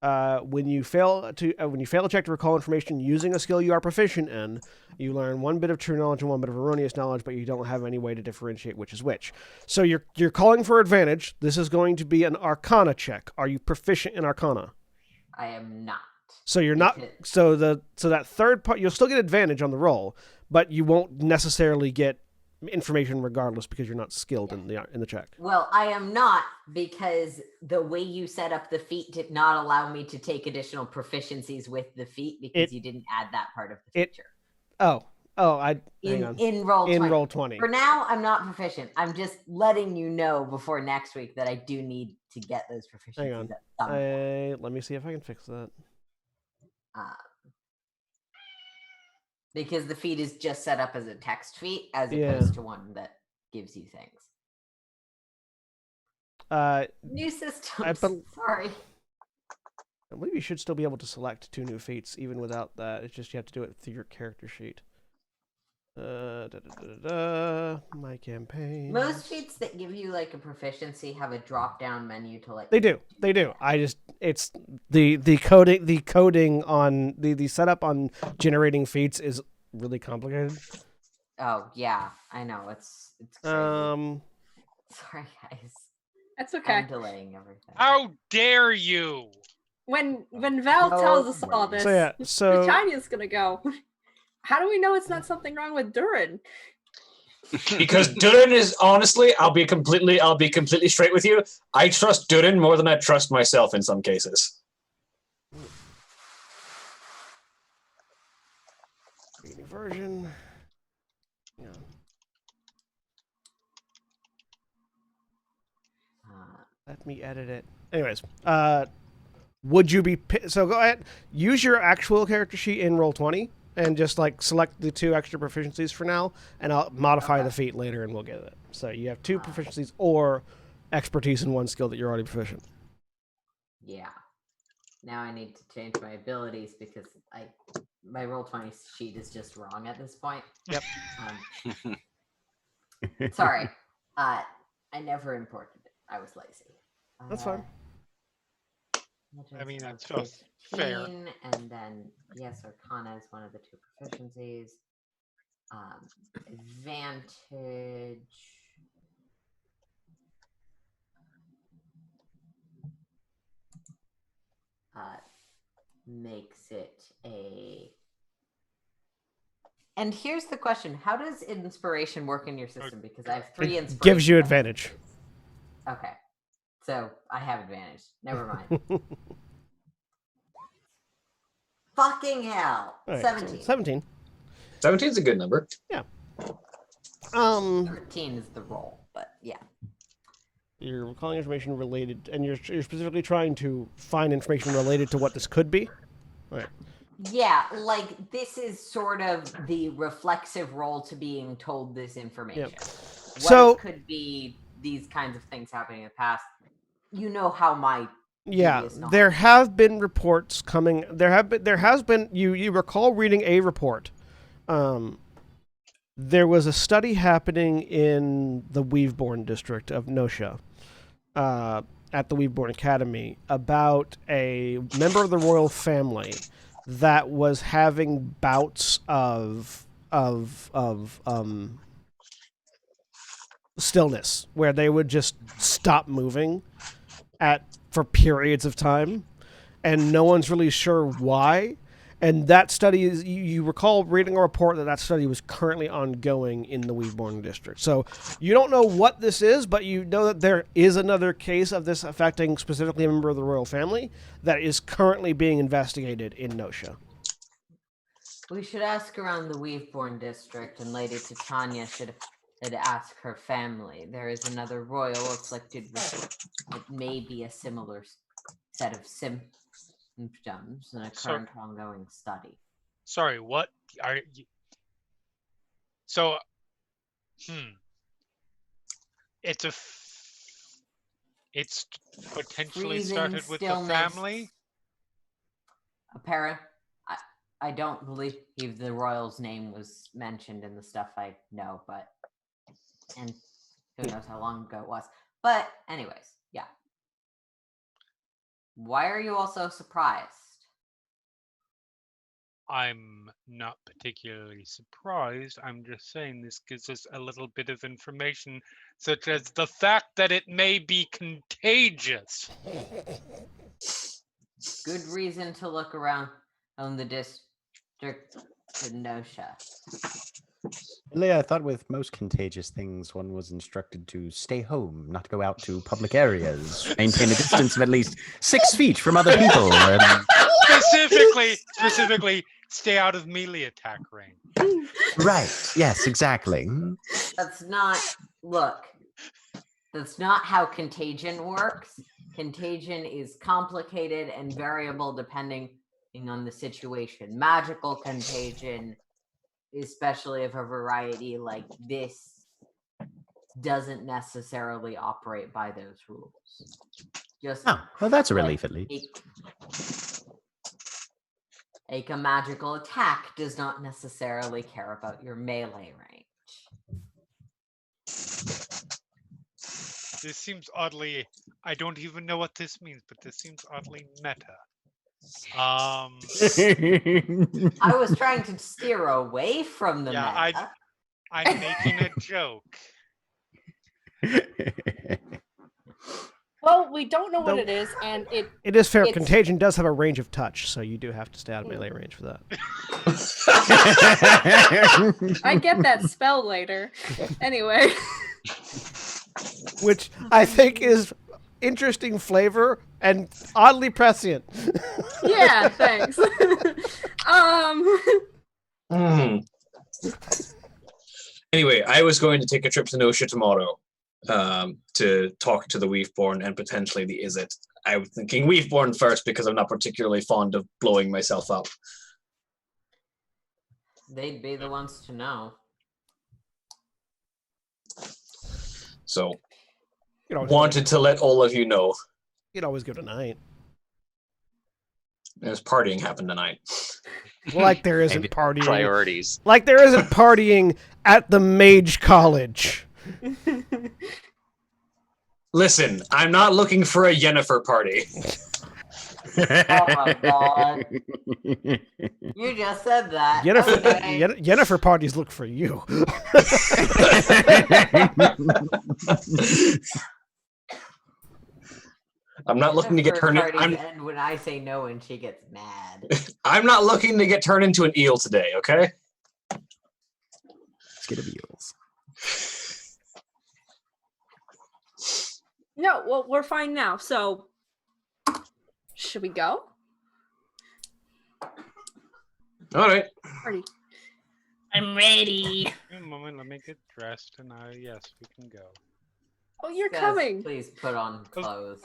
When you fail a check to recall information using a skill you are proficient in, you learn one bit of true knowledge and one bit of erroneous knowledge, but you don't have any way to differentiate which is which. So you're calling for advantage. This is going to be an Arcana check. Are you proficient in Arcana? I am not. So you're not. Because- So that third part, you'll still get advantage on the roll, but you won't necessarily get information regardless because you're not skilled in the check. Well, I am not because the way you set up the feat did not allow me to take additional proficiencies with the feat because you didn't add that part of the feature. Hang on. In roll 20. In roll 20. For now, I'm not proficient. I'm just letting you know before next week that I do need to get those Hang proficiencies on. at some point. Let me see if I can fix that. Because the feed is just set up as a text feed as Yeah. opposed to one that gives you things. New systems. Sorry. I believe you should still be able to select 2 new feats even without that. It's just you have to do it through your character sheet. My campaign. Most feats that give you like a proficiency have a drop down menu to let They you do. It's the coding on the setup on generating feats is really complicated. Oh yeah, I know. It's crazy. Sorry guys. That's okay. I'm delaying everything. How dare you? When Val tells us all this, Tanya's gonna go. How do we know it's not something wrong with Durin? Because Durin is honestly, I'll be completely straight with you. I trust Durin more than I trust myself in some cases. Reading version. Yeah. Let me edit it. Anyways, would you be so? Go ahead, use your actual character sheet in Roll20 and just like select the 2 extra proficiencies for now, and I'll modify the feat later, and we'll get it. So you have 2 proficiencies or expertise in 1 skill that you're already proficient. Yeah. Now I need to change my abilities because my Roll20 sheet is just wrong at this point. Yep. Sorry. I never imported it. I was lazy. That's fine. I mean, that's fair. And then, yes, Arcana is one of the 2 proficiencies. Advantage. Makes it a. And here's the question: how does inspiration work in your system? Because I have 3 inspiration. Gives you advantage. Okay, so I have advantage. Never mind. Fucking hell! Right, 17. 17. 17 is a good number. Yeah. 13 is the roll, but yeah. You're recalling information related, and you're specifically trying to find information related to what this could be. Right. Yeah, like this is sort of the reflexive role to being told this information. Yep. What could be these kinds of things happening in the past. You know how my there have been reports coming. There has been. You recall reading a report. There was a study happening in the Weaveborn district of Nosha, at the Weaveborn Academy, about a member of the royal family that was having bouts of stillness, where they would just stop moving for periods of time, and no one's really sure why. And that study is, you recall reading a report that study was currently ongoing in the Weaveborn district. So you don't know what this is, but you know that there is another case of this affecting specifically a member of the royal family that is currently being investigated in Nosha. We should ask around the Weaveborn district, and Lady Titania should ask her family. There is another royal afflicted with it may be a similar set of symptoms in a current ongoing study. Sorry, what are you? So, it's potentially started with the family. I don't believe the royal's name was mentioned in the stuff I know, and who knows how long ago it was. But anyways, yeah. Why are you all so surprised? I'm not particularly surprised. I'm just saying this gives us a little bit of information, such as the fact that it may be contagious. Good reason to look around on the district in Nosha. I thought with most contagious things, one was instructed to stay home, not go out to public areas, maintain a distance of at least 6 feet from other people. And... Specifically, stay out of melee attack range. Right. Yes, exactly. That's not how contagion works. Contagion is complicated and variable depending on the situation. Magical contagion, especially of a variety like this, doesn't necessarily operate by those rules. Just Oh, well, that's a like relief at least. a magical attack does not necessarily care about your melee range. This seems oddly. I don't even know what this means, but this seems oddly meta. I was trying to steer away from the Yeah, meta. I'm making a joke. Well, we don't know what Nope. it is, and it It is fair. It's- Contagion does have a range of touch, so you do have to stay out of melee range for that. I get that spell later. Anyway. Which I think is interesting flavor and oddly prescient. Yeah, thanks. Anyway, I was going to take a trip to Nosha tomorrow to talk to the Weaveborn and potentially the Izzet. I was thinking Weaveborn first because I'm not particularly fond of blowing myself up. They'd be the ones to know. So, You know, wanted to let all of you know. you'd always go tonight. There's partying happened tonight. Like there isn't Maybe partying. Priorities. Like there isn't partying at the Mage College. Listen, I'm not looking for a Yennefer party. Oh my god. You just said that. Yennefer, Okay. Yennefer parties look for you. I'm not looking to get Jennifer turned. parties I'm end when I say no and she gets mad. I'm not looking to get turned into an eel today. Okay. Let's get a eels. No, well, we're fine now. So, should we go? All right. Party. I'm ready. A moment, let me get dressed, and yes, we can go. Oh, you're Guys, coming. Please put on clothes.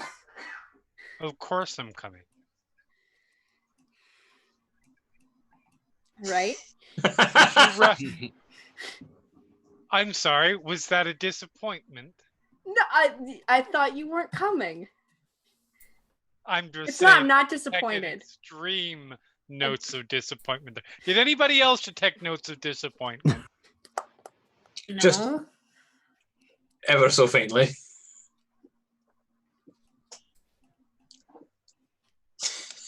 Of course, I'm coming. Right? I'm sorry. Was that a disappointment? No, I thought you weren't coming. I'm just It's saying. not. I'm not detect disappointed. Extreme notes of disappointment. Did anybody else detect notes of disappointment? No. Just- Ever so faintly.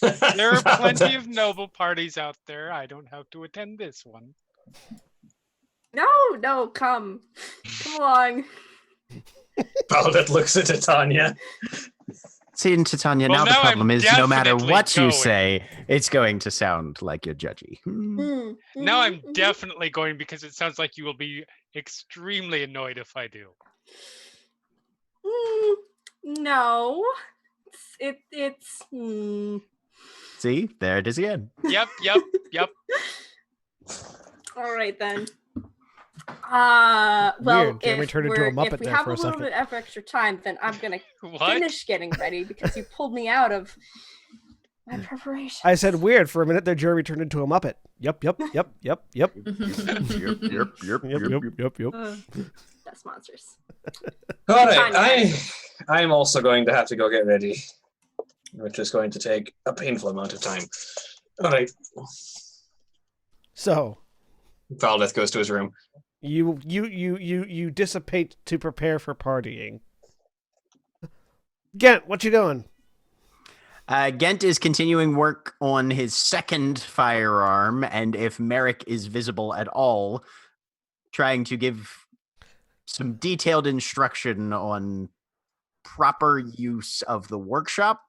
There are plenty of noble parties out there. I don't have to attend this one. No, come along. Paladin looks at Titania. See, and Titania, Well, now the now I'm problem is no matter definitely what you going. say, it's going to sound like you're judgy. Now I'm Mhm. definitely going because it sounds like you will be extremely annoyed if I do. No, it's. See, there it is again. Yep. All right then. Well, Weird, Jeremy if turned into a we're- Muppet if we there have for a a little second. bit of extra time, then I'm gonna What? finish getting ready because you pulled me out of my preparation. I said weird for a minute there. Jeremy turned into a Muppet. Yep. That's monsters. All right, Tanya. I'm also going to have to go get ready, which is going to take a painful amount of time. All right, So Valdeth goes to his room. you dissipate to prepare for partying. Gent, what you doing? Gent is continuing work on his second firearm, and if Merrick is visible at all, trying to give some detailed instruction on proper use of the workshop,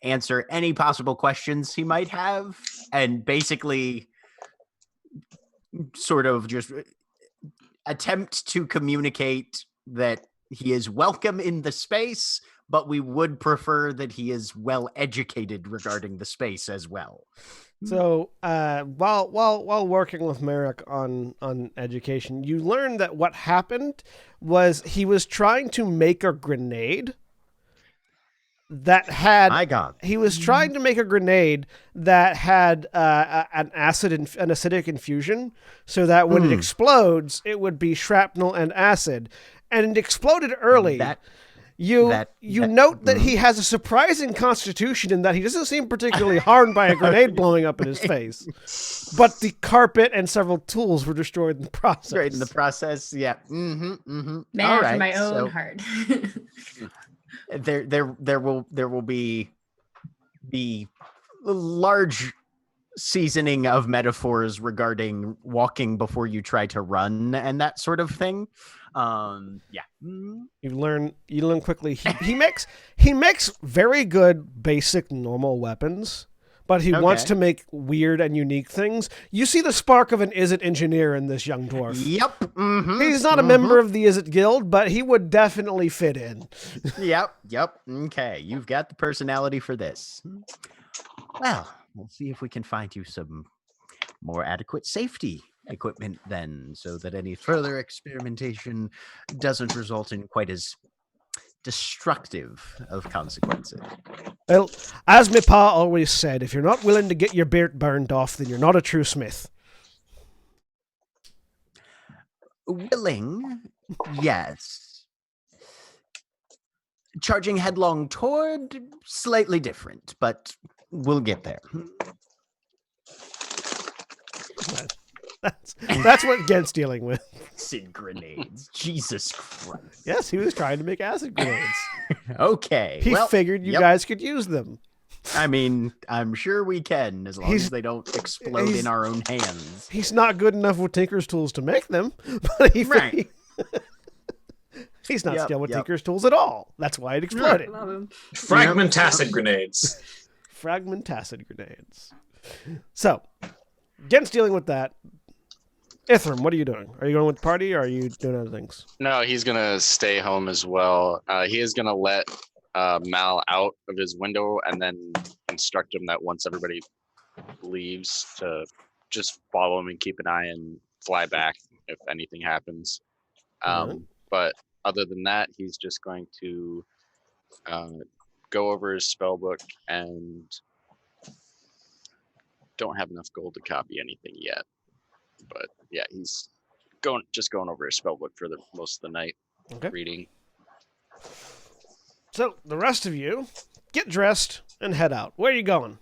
answer any possible questions he might have, and basically sort of just attempt to communicate that he is welcome in the space, but we would prefer that he is well educated regarding the space as well. So, while working with Merrick on education, you learned that what happened was he was trying to make a grenade that had. My God. He was trying to make a grenade that had an acidic infusion, so that when it explodes, it would be shrapnel and acid, and it exploded early. You note that he has a surprising constitution in that he doesn't seem particularly harmed by a grenade blowing up in his face, but the carpet and several tools were destroyed in the process. Right in the process, yeah. Mm-hmm. Mm-hmm. Man All after right, my own so heart. there will be the large seasoning of metaphors regarding walking before you try to run and that sort of thing. Yeah. You learn quickly. He makes very good basic normal weapons, but he wants to make weird and unique things. You see the spark of an Izzet engineer in this young dwarf. Yep. Mm-hmm. He's not a member of the Izzet Guild, but he would definitely fit in. Yep. Okay, you've got the personality for this. Well, we'll see if we can find you some more adequate safety equipment then, so that any further experimentation doesn't result in quite as destructive of consequences. Well, as my pa always said, if you're not willing to get your beard burned off, then you're not a true smith. Willing, yes. Charging headlong toward, slightly different, but we'll get there. That's what Gent's dealing with. Acid grenades. Jesus Christ. Yes, he was trying to make acid grenades. Okay. He figured you guys could use them. I mean, I'm sure we can, as long as they don't explode in our own hands. He's not good enough with Tinker's tools to make them, but he's not skilled with Tinker's tools at all. That's why it exploded. Fragmentacid grenades. Fragmentacid grenades. So, Gent's dealing with that. Ithram, what are you doing? Are you going with the party, or are you doing other things? No, he's gonna stay home as well. He is gonna let Mal out of his window and then instruct him that once everybody leaves to just follow him and keep an eye and fly back if anything happens. But other than that, he's just going to go over his spell book and don't have enough gold to copy anything yet. But yeah, he's going over his spellbook for the most of the night, reading. So the rest of you get dressed and head out. Where are you going?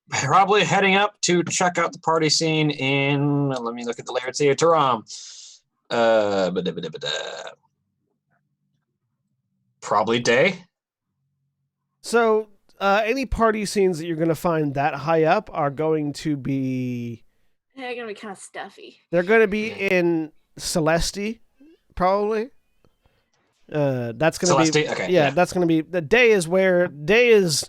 Probably heading up to check out the party scene in. Let me look at the layers here. Terra. Probably day. So. Any party scenes that you're going to find that high up are going to be... They're going to be kind of stuffy. They're going to be in Celeste, probably. That's going to be... Okay, yeah, that's going to be... The day is where... Day is...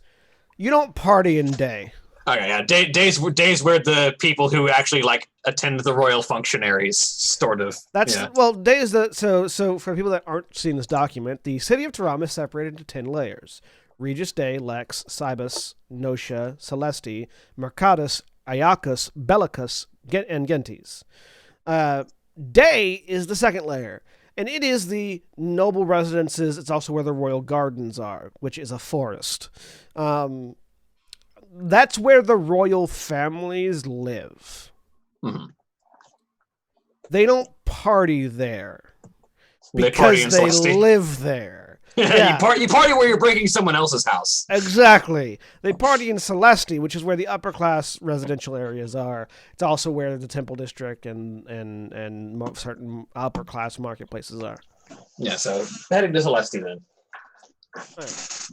You don't party in day. Okay, yeah. Days where the people who actually attend the royal functionaries sort of. Well, day is the... So for people that aren't seeing this document, the city of Terra is separated into 10 layers. Regis Day, Lex, Cybus, Notia, Celeste, Mercatus, Iacus, Bellicus, and Gentes. Day is the second layer, and it is the noble residences. It's also where the royal gardens are, which is a forest. That's where the royal families live. Mm-hmm. They don't party there because they live there. Yeah. You party where you're breaking someone else's house. Exactly. They party in Celeste, which is where the upper class residential areas are. It's also where the Temple District and certain upper class marketplaces are. Yeah, so heading to Celeste then. Right.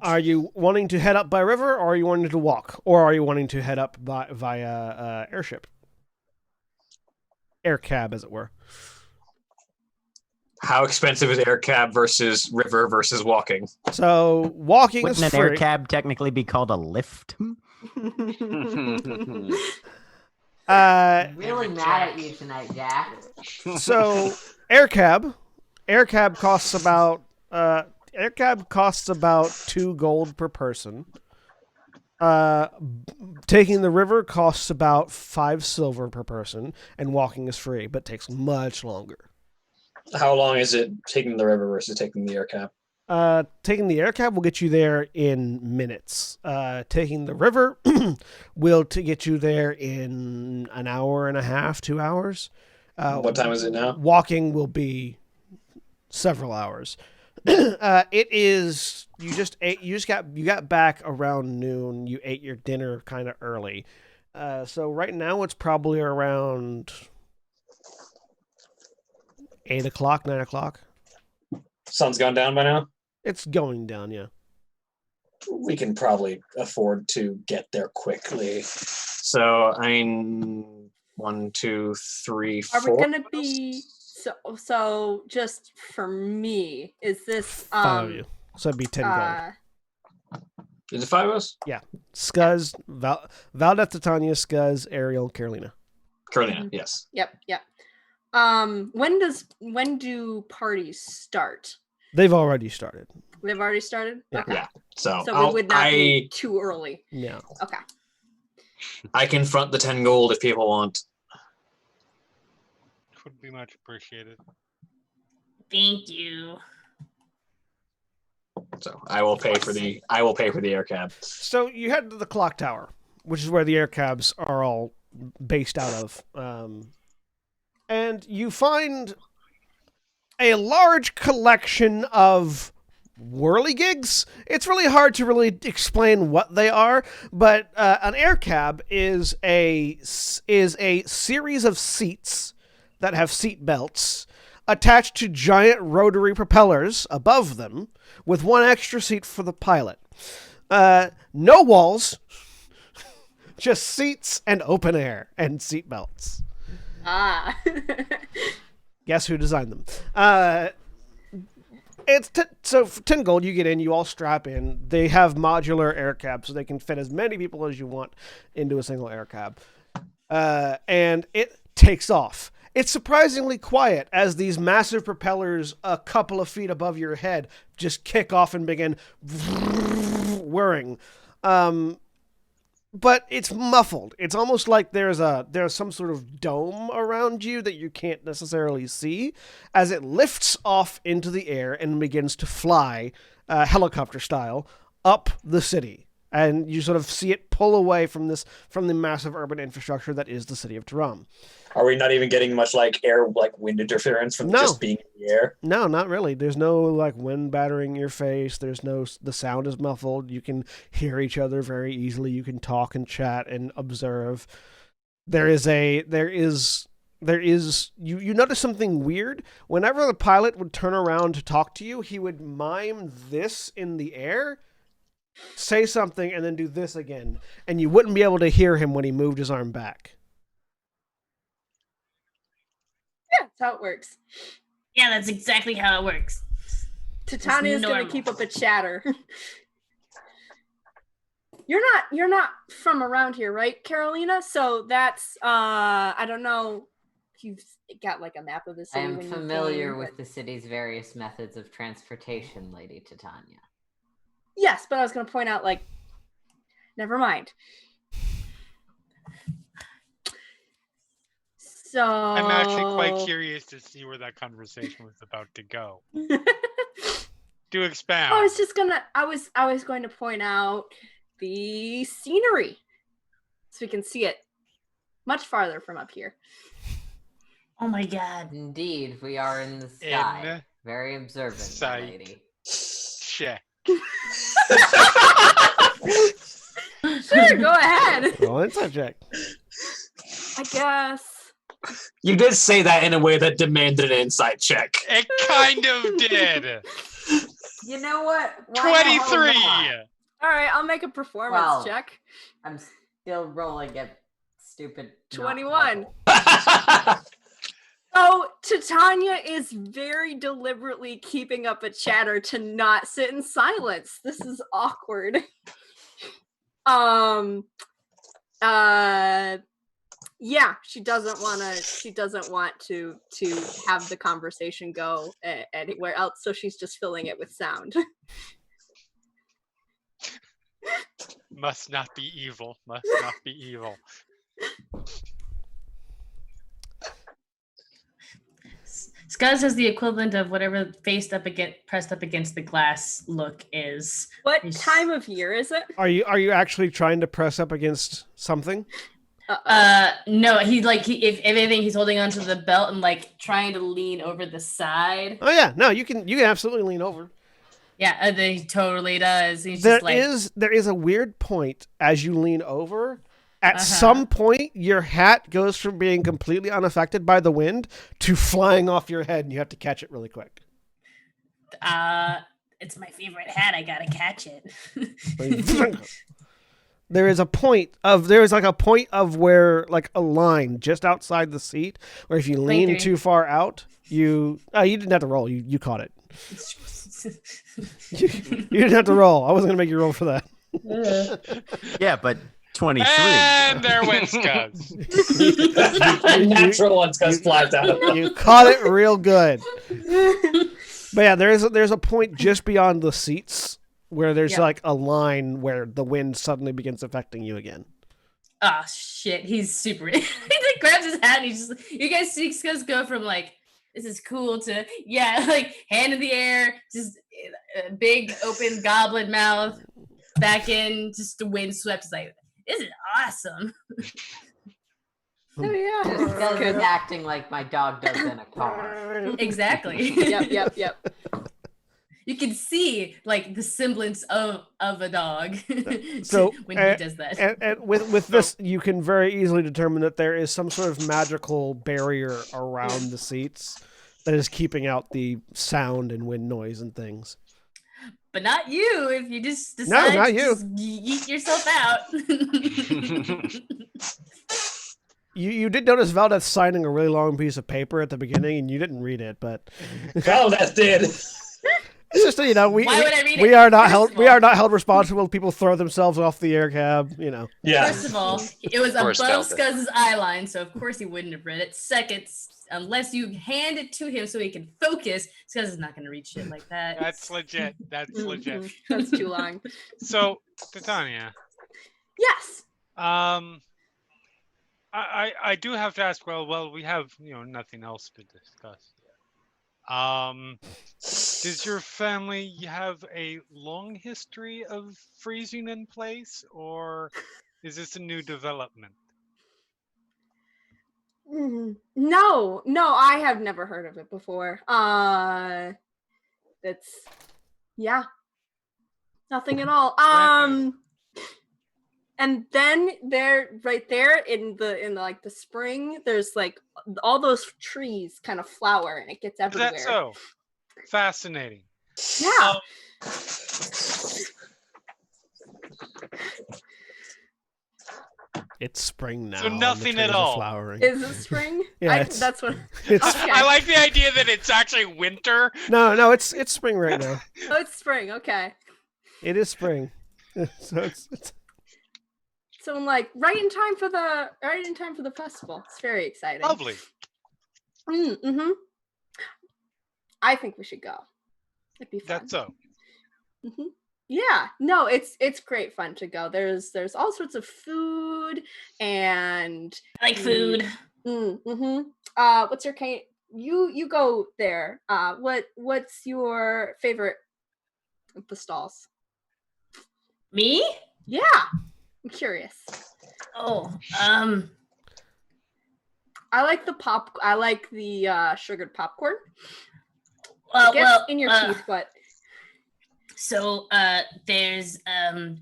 Are you wanting to head up by river, or are you wanting to walk, or are you wanting to head up via airship? Air cab, as it were. How expensive is air cab versus river versus walking? So walking Wouldn't is an free. air cab technically be called a lift? Really mad at you tonight, Jack. So air cab costs about 2 gold per person. Taking the river costs about 5 silver per person, and walking is free, but takes much longer. How long is it taking the river versus taking the air cab? Taking the air cab will get you there in minutes. Taking the river will get you there in an hour and a half, 2 hours. What time is it now? Walking will be several hours. It is you got back around noon. You ate your dinner kind of early. So right now it's probably around 8 o'clock, 9 o'clock. Sun's gone down by now? It's going down, yeah. We can probably afford to get there quickly. So, I mean, 1, 2, 3, 4. Are we gonna be so? Just for me, is this 5 of you. So it'd be 10 gold. Is it 5 of us? Yeah. Scuzz, Valdeth, Titania, Scuzz, Ariel, Carolina. Carolina, yes. Yep. When do parties start? They've already started. They've already started? Yeah. Okay. Yeah. So we would not be too early. No. Okay. I can front the 10 gold if people want. Would be much appreciated. Thank you. So I will pay for the air cab. So you head to the clock tower, which is where the air cabs are all based out of. And you find a large collection of whirligigs. It's really hard to really explain what they are, but an air cab is a series of seats that have seat belts attached to giant rotary propellers above them, with one extra seat for the pilot. No walls, just seats and open air and seat belts. Ah. Guess who designed them? So for 10 gold, you get in, you all strap in. They have modular air cabs, so they can fit as many people as you want into a single air cab. And it takes off. It's surprisingly quiet as these massive propellers a couple of feet above your head just kick off and begin whirring. But it's muffled. It's almost like there's some sort of dome around you that you can't necessarily see as it lifts off into the air and begins to fly, helicopter style, up the city. And you sort of see it pull away from the massive urban infrastructure that is the city of Taram. Are we not even getting much wind interference from just being in the air? No, not really. There's no wind battering your face. The sound is muffled. You can hear each other very easily. You can talk and chat and observe. You notice something weird. Whenever the pilot would turn around to talk to you, he would mime this in the air, say something, and then do this again. And you wouldn't be able to hear him when he moved his arm back. Yeah, that's how it works. Yeah, that's exactly how it works. Titania is going to keep up a chatter. You're not from around here, right, Carolina? So that's I don't know if you've got a map of the city. I am familiar with the city's various methods of transportation, Lady Titania. Yes, but I was going to point out never mind. So I'm actually quite curious to see where that conversation was about to go. Do expound. I was going to point out the scenery so we can see it much farther from up here. Oh my god. Indeed, we are in the sky. Very observant, my lady. Check. Sure, go ahead. Roll an insight check. I guess. You did say that in a way that demanded an insight check. It kind of did. You know what? 23. All right, I'll make a performance check. I'm still rolling a stupid 21. So Titania is very deliberately keeping up a chatter to not sit in silence. This is awkward. Yeah, she doesn't want to have the conversation go anywhere else, so she's just filling it with sound. Must not be evil. Must not be evil. Scuzz has the equivalent of whatever pressed up against the glass look is. What He's- time of year is it? Are you actually trying to press up against something? No, if anything, he's holding onto the belt and like trying to lean over the side. Oh yeah, no, you can absolutely lean over. Yeah, he totally does. He's There just like is a weird point as you lean over. At some point, your hat goes from being completely unaffected by the wind to flying off your head, and you have to catch it really quick. it's my favorite hat. I gotta catch it. There is a point of where like a line just outside the seat where if you lean 23. too far out, you didn't have to roll. You caught it. You didn't have to roll. I wasn't gonna make you roll for that. Yeah, but 23. And there went Scuzz. Natural ones goes flat out. You caught it real good. But yeah, there's a point just beyond the seats where there's like a line where the wind suddenly begins affecting you again. Oh shit, he's super. He like grabs his hat and he's just. You guys see Scuzz go from like this is cool to like hand in the air, just a big open goblin mouth, back in, just the wind swept. It's like this is awesome. Oh yeah. Just Gus is acting like my dog does in a car. Exactly. Yep. You can see like the semblance of a dog So when he does that. And with this, you can very easily determine that there is some sort of magical barrier around the seats that is keeping out the sound and wind noise and things. But not you if you just decide not to you. just yeet yourself out. You did notice Valdez signing a really long piece of paper at the beginning, and you didn't read it, but Valdez did. it's just we Why would I read we it? are not First held of we all- are not held responsible. People throw themselves off the air cab, Yeah. First of all, it was course, above Valdez. Scuzz's eye line, so of course he wouldn't have read it. Second, unless you hand it to him so he can focus, Scuzz is not going to read shit like that. That's legit. That's legit. Mhm. That's too long. So, Titania, Yes. I do have to ask. Well, we have nothing else to discuss. Does your family have a long history of freezing in place, or is this a new development? No, I have never heard of it before. That's nothing at all. And then right there in the spring, there's like all those trees kind of flower and it gets Is everywhere. that so? Fascinating. Yeah. It's spring now. So and the nothing at trees are all. Flowering. Is it spring? Yeah, it's- That's what. It's Okay. I like the idea that it's actually winter. no, it's spring right now. Oh, it's spring. Okay. It is spring. So it's So I'm like right in time for the festival. It's very exciting. Lovely. Mm-hmm. I think we should go. It'd be fun. That's so. Hmm. Yeah, no, it's great fun to go. There's all sorts of food and I like food. mm-hmm. What's your kind? You go there. What's your favorite of the stalls? Me? Yeah, I'm curious. Oh, I like the sugared popcorn. well, It gets well, in your teeth, but So there's a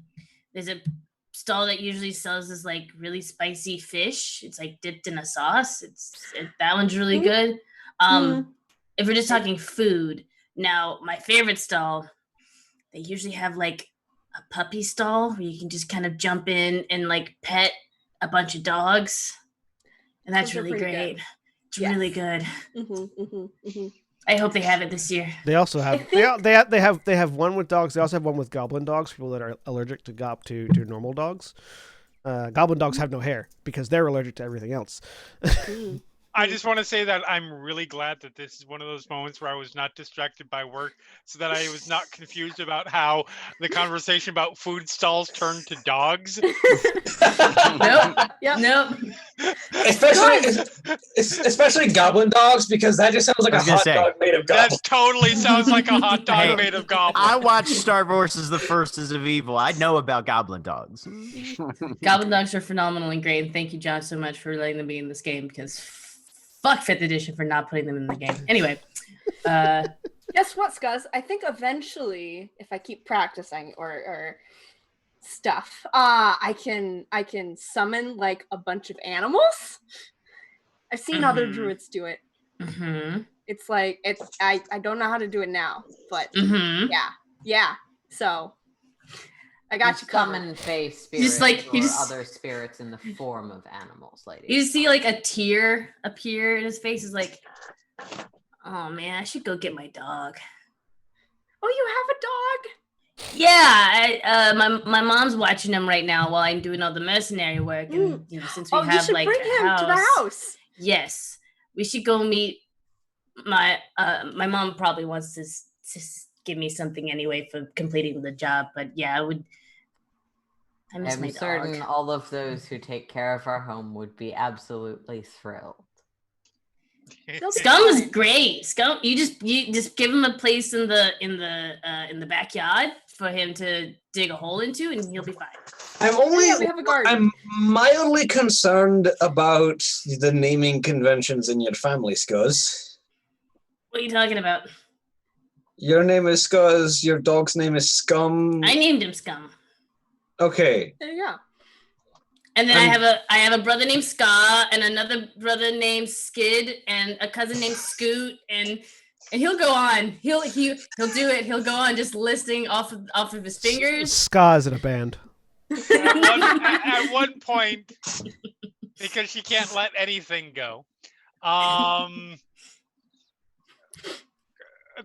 stall that usually sells this like really spicy fish. It's like dipped in a sauce. That one's really good. If we're just talking food, now my favorite stall, they usually have like a puppy stall where you can just kind of jump in and like pet a bunch of dogs, and that's Those are really pretty great. good. It's Yes. really good. Mm-hmm. I hope they have it this year. They also have they have one with dogs. They also have one with goblin dogs. People that are allergic to normal dogs. Goblin dogs have no hair because they're allergic to everything else. I just want to say that I'm really glad that this is one of those moments where I was not distracted by work, so that I was not confused about how the conversation about food stalls turned to dogs. Nope. Yep. Nope. Especially goblin dogs, because that just sounds like I a was gonna hot say, dog made of That goblins. totally sounds like a hot dog Hey, made of goblin. I watched Star Wars as the first is of evil. I know about goblin dogs. Goblin dogs are phenomenal and great. And thank you, John, so much for letting them be in this game because fuck 5th edition for not putting them in the game. Anyway, Guess what, Scuzz? I think eventually, if I keep practicing or stuff, I can summon like a bunch of animals. I've seen other Mhm. druids do it. mm-hmm, It's like I don't know how to do it now, but mm-hmm. yeah. So I got you covered. Summon fey spirits Just like- or you just- other spirits in the form of animals, lady. You see like a tear appear in his face. Is like, oh man, I should go get my dog. Oh, you have a dog? Yeah, my mom's watching him right now while I'm doing all the mercenary work, and since we Oh, you have should like bring a him to the house. Yes, we should go meet my mom. Probably wants to give me something anyway for completing the job, but yeah, I would. I miss my I'm certain dog. all of those who take care of our home would be absolutely thrilled. They'll be Scum is fine. great. Scum, you just give him a place in the backyard for him to dig a hole into, and he'll be fine. We have a garden. I'm mildly concerned about the naming conventions in your family, Scuzz. What are you talking about? Your name is Scuzz, your dog's name is Scum. I named him Scum. Okay. There you go. And then I have a brother named Ska, and another brother named Skid, and a cousin named Scoot, and he'll go on. He'll do it. He'll go on just listing off of his fingers. Ska's in a band. At one point, because she can't let anything go. A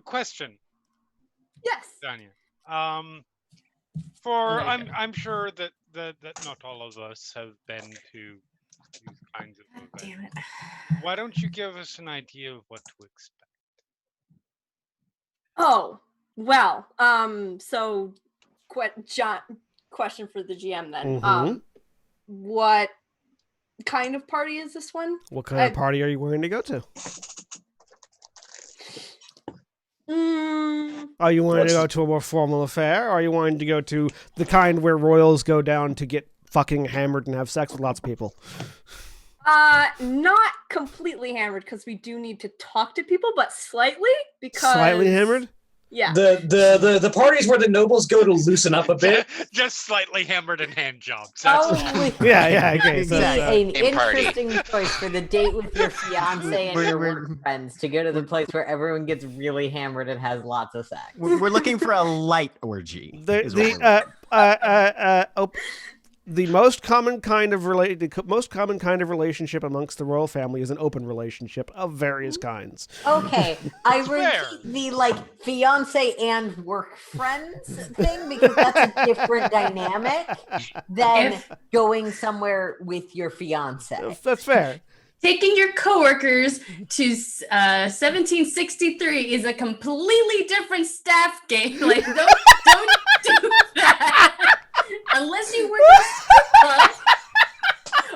question, Yes. Danya. For Oh my God. I'm sure that not all of us have been to these kinds of God events. damn it. Why don't you give us an idea of what to expect? Oh, well, so John, question for the GM then. Mhm. What kind of party is this one? What kind of party are you willing to go to? Are you wanting to go to a more formal affair? Or are you wanting to go to the kind where royals go down to get fucking hammered and have sex with lots of people? Not completely hammered because we do need to talk to people, but slightly because Slightly hammered? Yeah. The parties where the nobles go to loosen up a bit. Just slightly hammered and hand jobs. That's Probably Yeah, okay. would So, be an Game party. interesting choice for the date with your fiance and your work friends to go to the place where everyone gets really hammered and has lots of sex. We're looking for a light orgy. is what we're the most common kind of relationship amongst the royal family is an open relationship of various kinds. Okay, I fair. repeat the like fiance and work friends thing because that's a different dynamic than going somewhere with your fiance. That's fair. Taking your coworkers to 1763 is a completely different staff game. Like, don't do that unless you work at a strip club.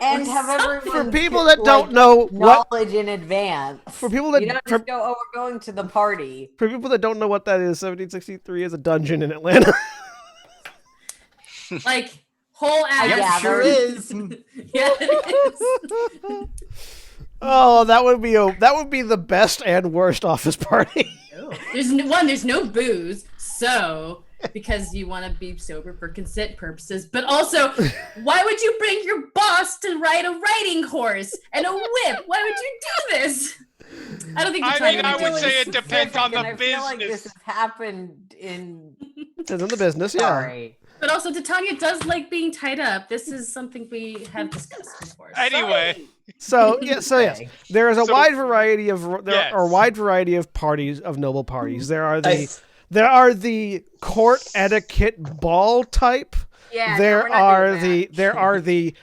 And have everyone For people get, that don't like, know what knowledge in advance. for people that You don't just go, oh, we're going to the party. for people that don't know what that is, 1763 is a dungeon in Atlanta. Like, whole ass. Yep, Yep, sure is. Yeah, it is. Oh, that would be the best and worst office party. There's no booze, so because you want to be sober for consent purposes, but also, why would you bring your boss to ride a riding horse and a whip? Why would you do this? I don't think. I would say it depends on the And I feel like this business. has happened in. It's in the business, yeah. Sorry. But also, Titania does like being tied up. This is something we have discussed before. Anyway, So yes, Okay. there is a So- wide variety of Yes. are a wide variety of parties of noble parties. There are the court etiquette ball type. Yeah. no, there we're not are doing that. there are the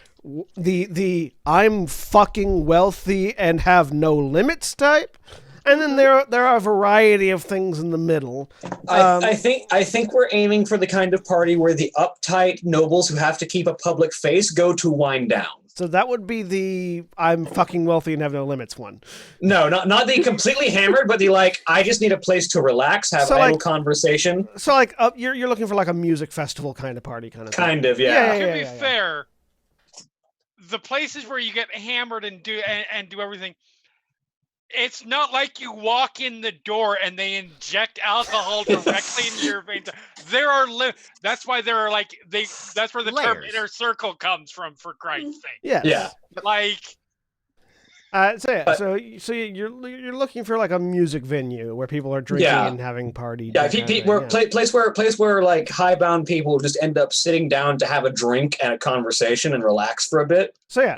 the I'm fucking wealthy and have no limits type, and then there are a variety of things in the middle. I think we're aiming for the kind of party where the uptight nobles who have to keep a public face go to wind down. So that would be the I'm fucking wealthy and have no limits one. No, not the completely hammered, but the like I just need a place to relax, have idle conversation. So like you're looking for like a music festival kind of party kind of thing. Kind of, yeah. To be fair, the places where you get hammered and do everything, it's not like you walk in the door and they inject alcohol directly into your veins. There are that's why there are like that's where the term inner circle comes from, for Christ's sake. Yeah. Like so you're looking for like a music venue where people are drinking and having party. Yeah, place where like highbound people just end up sitting down to have a drink and a conversation and relax for a bit. Some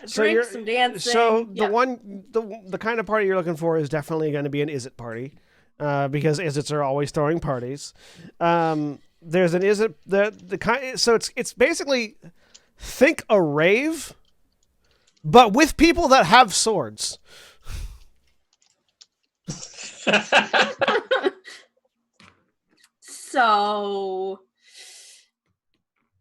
dancing. So the kind of party you're looking for is definitely going to be an Is It party, because Is-Its are always throwing parties. There's an Is It the kind. So it's basically think a rave, but with people that have swords. So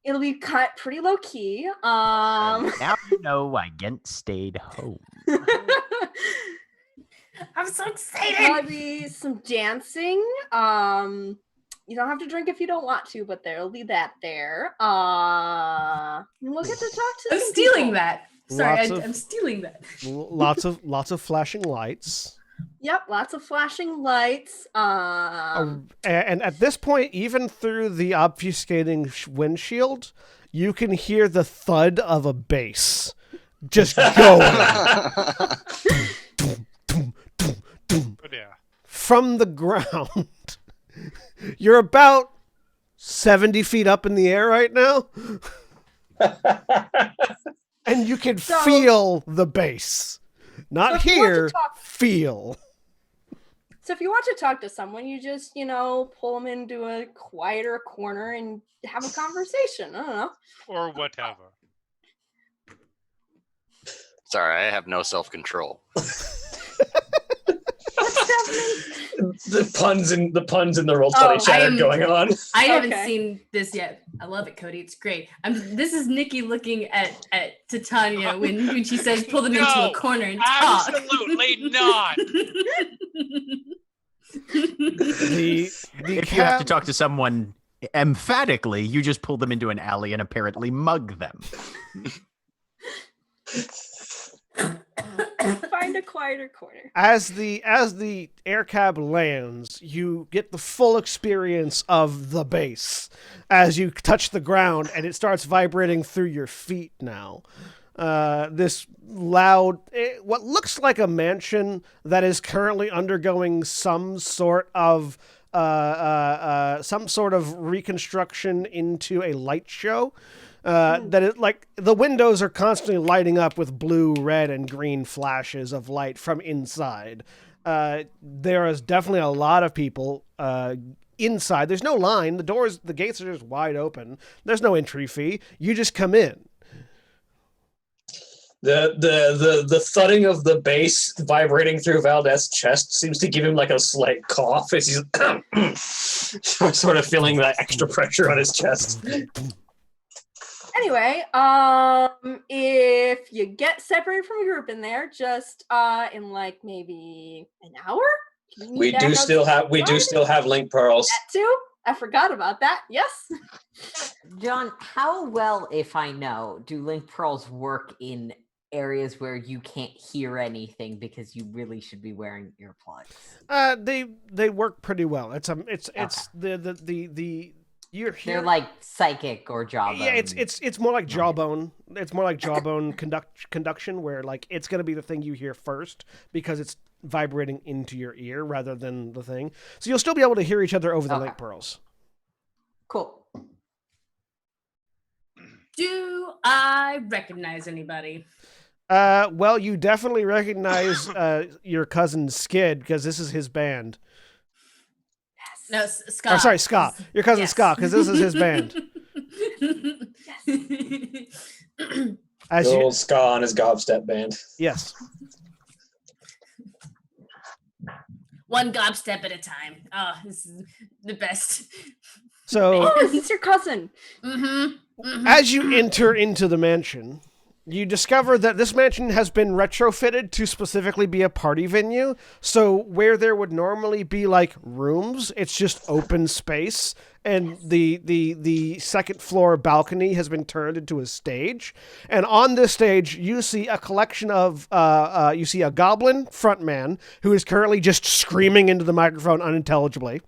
it'll be cut pretty low key. Now you know why Gent stayed home. I'm so excited. There'll be some dancing. You don't have to drink if you don't want to, but there'll be that there. And we'll get to talk to. I'm some stealing people. that. Sorry, I'm stealing that. Lots of flashing lights. Yep, lots of flashing lights. And at this point, even through the obfuscating windshield, you can hear the thud of a bass just going. From the ground. You're about 70 feet up in the air right now. And you can feel the bass. Not hear, feel. So if you want to talk to someone, you just, pull them into a quieter corner and have a conversation. I don't know. Or whatever. Sorry, I have no self-control. The puns in the Roll20 chat are going on. I haven't seen this yet. I love it, Cody. It's great. This is Nikki looking at Titania when she says pull them into a corner and talk. Absolutely not. If you have to talk to someone emphatically, you just pull them into an alley and apparently mug them. Find a quieter corner. As the air cab lands, you get the full experience of the bass as you touch the ground, and it starts vibrating through your feet now. This loud, what looks like a mansion that is currently undergoing some sort of reconstruction into a light show. That it like the windows are constantly lighting up with blue, red, and green flashes of light from inside. There is definitely a lot of people inside. There's no line. The gates are just wide open. There's no entry fee. You just come in. The thudding of the bass vibrating through Valdez's chest seems to give him like a slight cough as he's sort of feeling that extra pressure on his chest. Anyway, if you get separated from a group in there, just in like maybe an hour, we do still have link pearls. That too. I forgot about that. Yes. John, how well, if I know, do link pearls work in areas where you can't hear anything because you really should be wearing earplugs? They work pretty well. It's They're like psychic or jawbone. Yeah, it's more like jawbone. It's more like jawbone conduction, where like it's gonna be the thing you hear first because it's vibrating into your ear rather than the thing. So you'll still be able to hear each other over the link pearls. Cool. Do I recognize anybody? Well, you definitely recognize your cousin Skid because this is his band. No, Scott. Oh, sorry, Scott. Your cousin Scott, because this is his band. As The you, old ska on his gobstep band. yes. One gobstep at a time. Oh, this is the best. So Oh, is this your cousin? as you enter into the mansion, you discover that this mansion has been retrofitted to specifically be a party venue. So where there would normally be like rooms, it's just open space, and the second floor balcony has been turned into a stage. And on this stage, you see a collection of you see a goblin frontman who is currently just screaming into the microphone unintelligibly.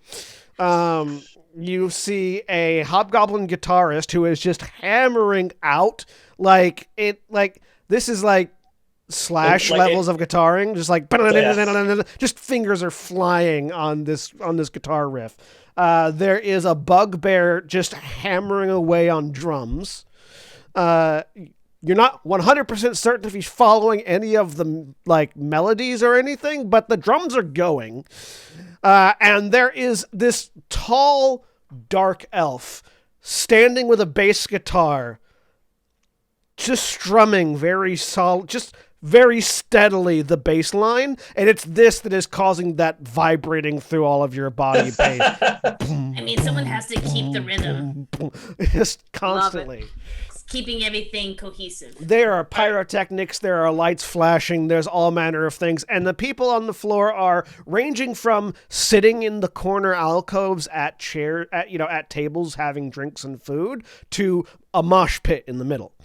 You see a hobgoblin guitarist who is just hammering out this is like Slash levels of guitaring, just like just fingers are flying on this guitar riff. There is a bugbear just hammering away on drums. You're not 100% certain if he's following any of the like melodies or anything, but the drums are going. And there is this tall, dark elf standing with a bass guitar, just strumming very steadily the bass line, and it's this that is causing that vibrating through all of your body pain. I mean, someone has to keep the rhythm. Just constantly. It's keeping everything cohesive. There are pyrotechnics, there are lights flashing, there's all manner of things, and the people on the floor are ranging from sitting in the corner alcoves at tables having drinks and food to a mosh pit in the middle.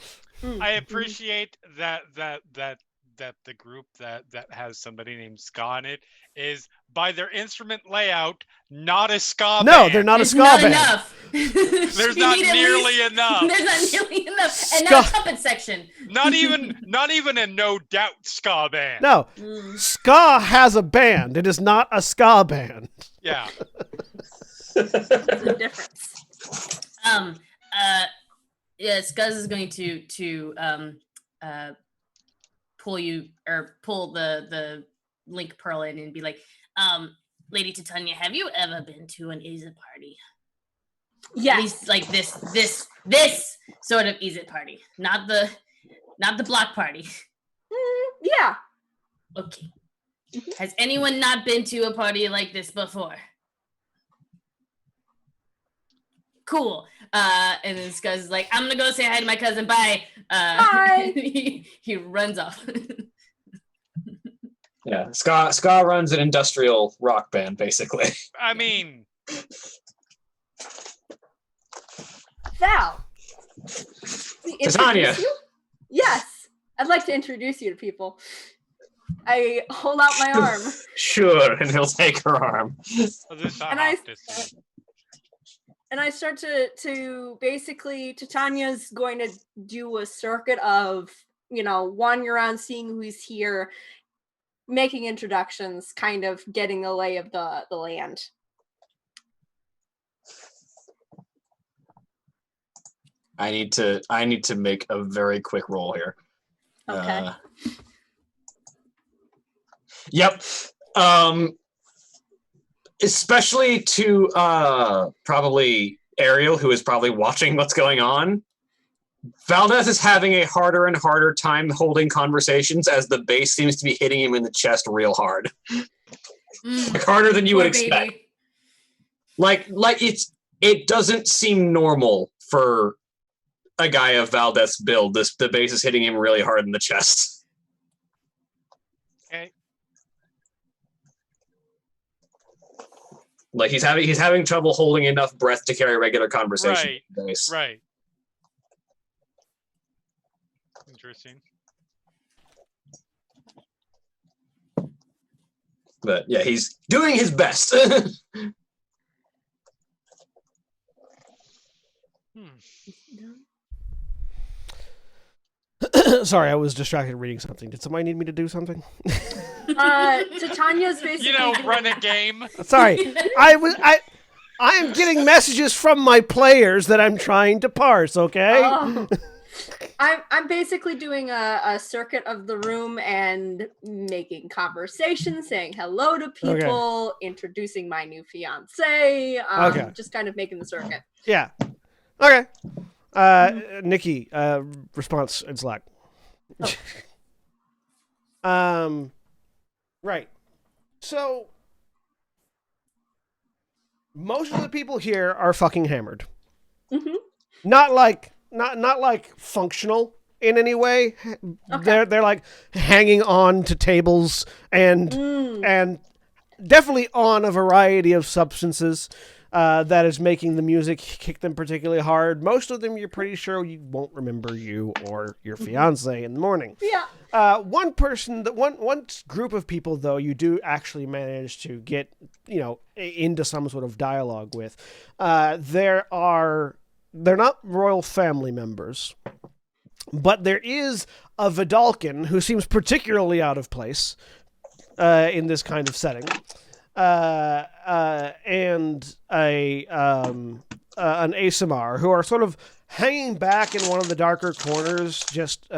I appreciate that the group that has somebody named Ska in it is, by their instrument layout, not a ska band. No, they're not a ska not band. Enough. There's not nearly enough. There's not nearly enough, and not a trumpet section. Not even a no doubt ska band. No, ska has a band. It is not a ska band. Yeah. There's a difference. Yeah, Scuzz is going to pull the link pearl in and be like, Lady Titania, have you ever been to an Izit party? Yes. At least like this sort of Izit party, not the block party. Yeah. Okay. Has anyone not been to a party like this before? Cool. And then Scuzz is like, I'm gonna go say hi to my cousin. Bye. Bye. he runs off. Yeah, ska runs an industrial rock band, basically. I mean, Val. Titania. Yes. I'd like to introduce you to people. I hold out my arm. Sure, and he'll take her arm. And I start to basically, Titania's going to do a circuit of, wandering around, seeing who's here, making introductions, kind of getting the lay of the land. I need to make a very quick roll here. Okay. Yep. Especially to probably Ariel, who is probably watching what's going on. Valdez is having a harder and harder time holding conversations as the bass seems to be hitting him in the chest real hard. Like harder than you would expect. Baby. Like it doesn't seem normal for a guy of Valdez's build. The bass is hitting him really hard in the chest. okay. Like he's having trouble holding enough breath to carry a regular conversation. Right. Interesting. But yeah, he's doing his best. Sorry, I was distracted reading something. Did somebody need me to do something? Titania's basically Run a game. Sorry, I am getting messages from my players that I'm trying to parse. Okay. Oh. I'm basically doing a circuit of the room and making conversation, saying hello to people, introducing my new fiance. Just kind of making the circuit. Yeah. Okay. Nikki, response in Slack. Right. So most of the people here are fucking hammered. Mm-hmm. Not like functional in any way. Okay. They're like hanging on to tables and Mm. definitely on a variety of substances that is making the music kick them particularly hard. Most of them, you're pretty sure you won't remember you or your fiance in the morning. Yeah. One person, one group of people, though, you do actually manage to get, into some sort of dialogue with. They're not royal family members, but there is a Vidalcan who seems particularly out of place in this kind of setting, and an Asamar who are sort of hanging back in one of the darker corners, just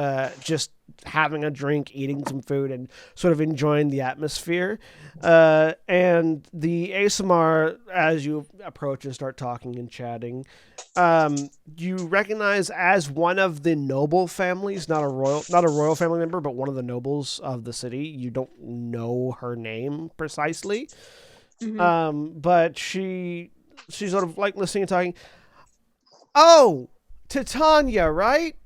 having a drink, eating some food, and sort of enjoying the atmosphere. And the Asamar, as you approach and start talking and chatting, you recognize as one of the noble families, not a royal family member, but one of the nobles of the city. You don't know her name precisely, but she's sort of like listening and talking. Oh, Titania, right?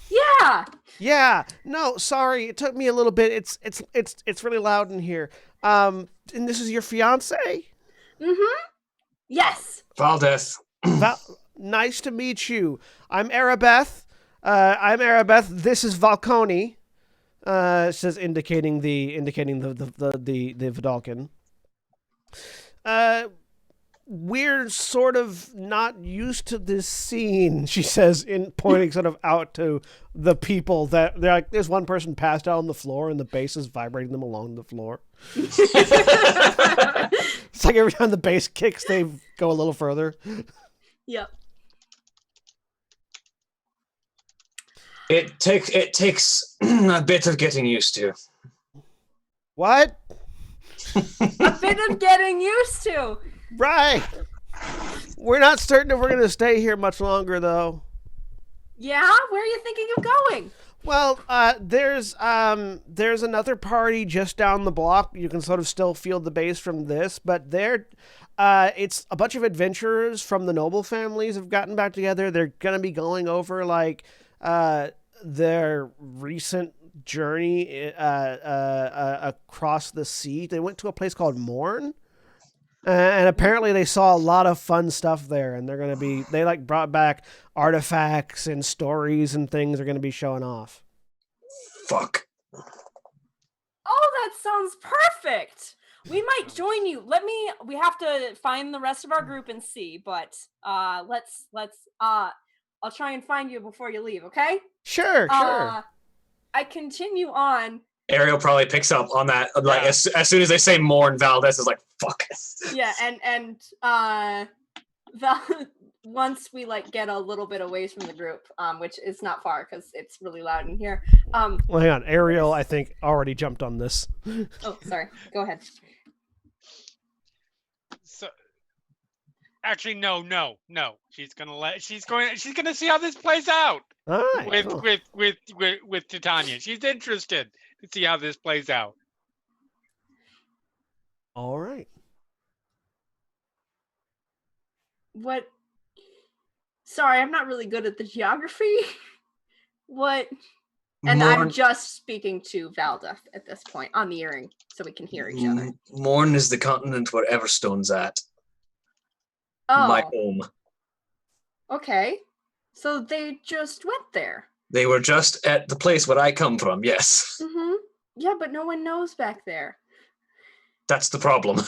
Yeah. Yeah. No, sorry, it took me a little bit. It's really loud in here. And this is your fiance? Mm-hmm. Yes. Valdez. Nice to meet you. I'm Arabeth. This is Valconi. Says indicating the Vidalcan. We're sort of not used to this scene, she says, in pointing sort of out to the people that they're like, there's one person passed out on the floor and the bass is vibrating them along the floor. It's like every time the bass kicks, they go a little further. Yep. It takes a bit of getting used to. What? A bit of getting used to. Right. We're not certain if we're going to stay here much longer, though. Yeah? Where are you thinking of going? Well, there's another party just down the block. You can sort of still feel the bass from this, but it's a bunch of adventurers from the noble families have gotten back together. They're going to be going over like their recent journey across the sea. They went to a place called Morn. And apparently they saw a lot of fun stuff there, and they like brought back artifacts and stories and things they're going to be showing off. Fuck. Oh, that sounds perfect. We might join you. We have to find the rest of our group and see, but I'll try and find you before you leave, okay? Sure. I continue on. Ariel probably picks up on that. Like as soon as they say more, and Valdez is like, "Fuck." Yeah, and once we like get a little bit away from the group, which is not far because it's really loud in here. Well, hang on. Ariel, I think, already jumped on this. Oh, sorry. Go ahead. So, actually, no. She's gonna see how this plays out. All right. With Titania. She's interested to see how this plays out. All right. What? Sorry, I'm not really good at the geography. What? And I'm just speaking to Valdeth at this point on the earring, so we can hear each other. Morn is the continent where Everstone's at. Oh. My home. Okay. So they just went there. They were just at the place where I come from, yes. Mm-hmm. Yeah, but no one knows back there. That's the problem.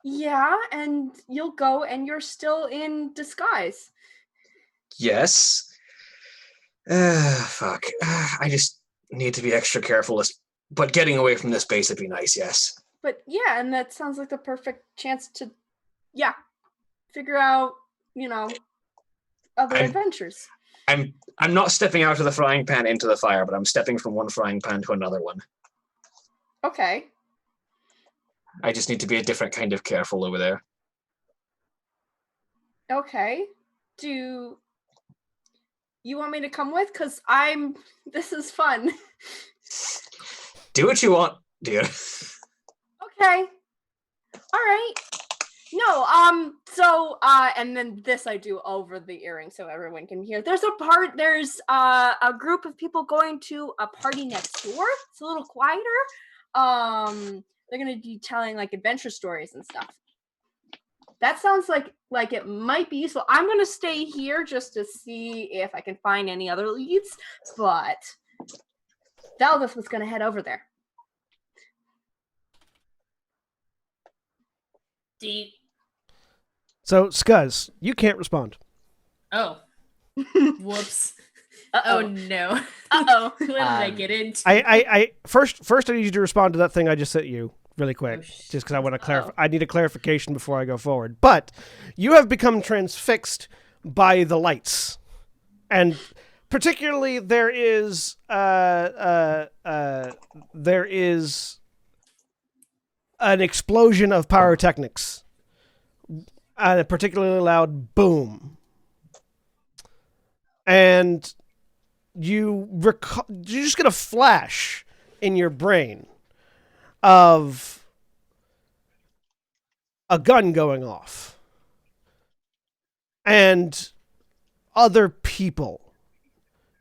Yeah, and you'll go and you're still in disguise. Yes. Fuck. I just need to be extra careful. But getting away from this base would be nice, yes. But yeah, and that sounds like the perfect chance to, figure out, other adventures. I'm not stepping out of the frying pan into the fire, but I'm stepping from one frying pan to another one. Okay. I just need to be a different kind of careful over there. you want me to come with? Because this is fun. Do what you want, dear. Okay. All right. No, and then this I do over the earring so everyone can hear. There's a group of people going to a party next door. It's a little quieter. They're gonna be telling like adventure stories and stuff. That sounds like it might be useful. I'm gonna stay here just to see if I can find any other leads, but Valdeth was gonna head over there. Deep. So, Scuzz, you can't respond. Oh. Whoops. Uh-oh. Oh no. Uh-oh. What did I get into? I first I need you to respond to that thing I just sent you really quick, Oh, just because I want to clarify. uh-oh. I need a clarification before I go forward. But you have become transfixed by the lights, and particularly there is an explosion of pyrotechnics, and a particularly loud boom, and you just get a flash in your brain of a gun going off and other people.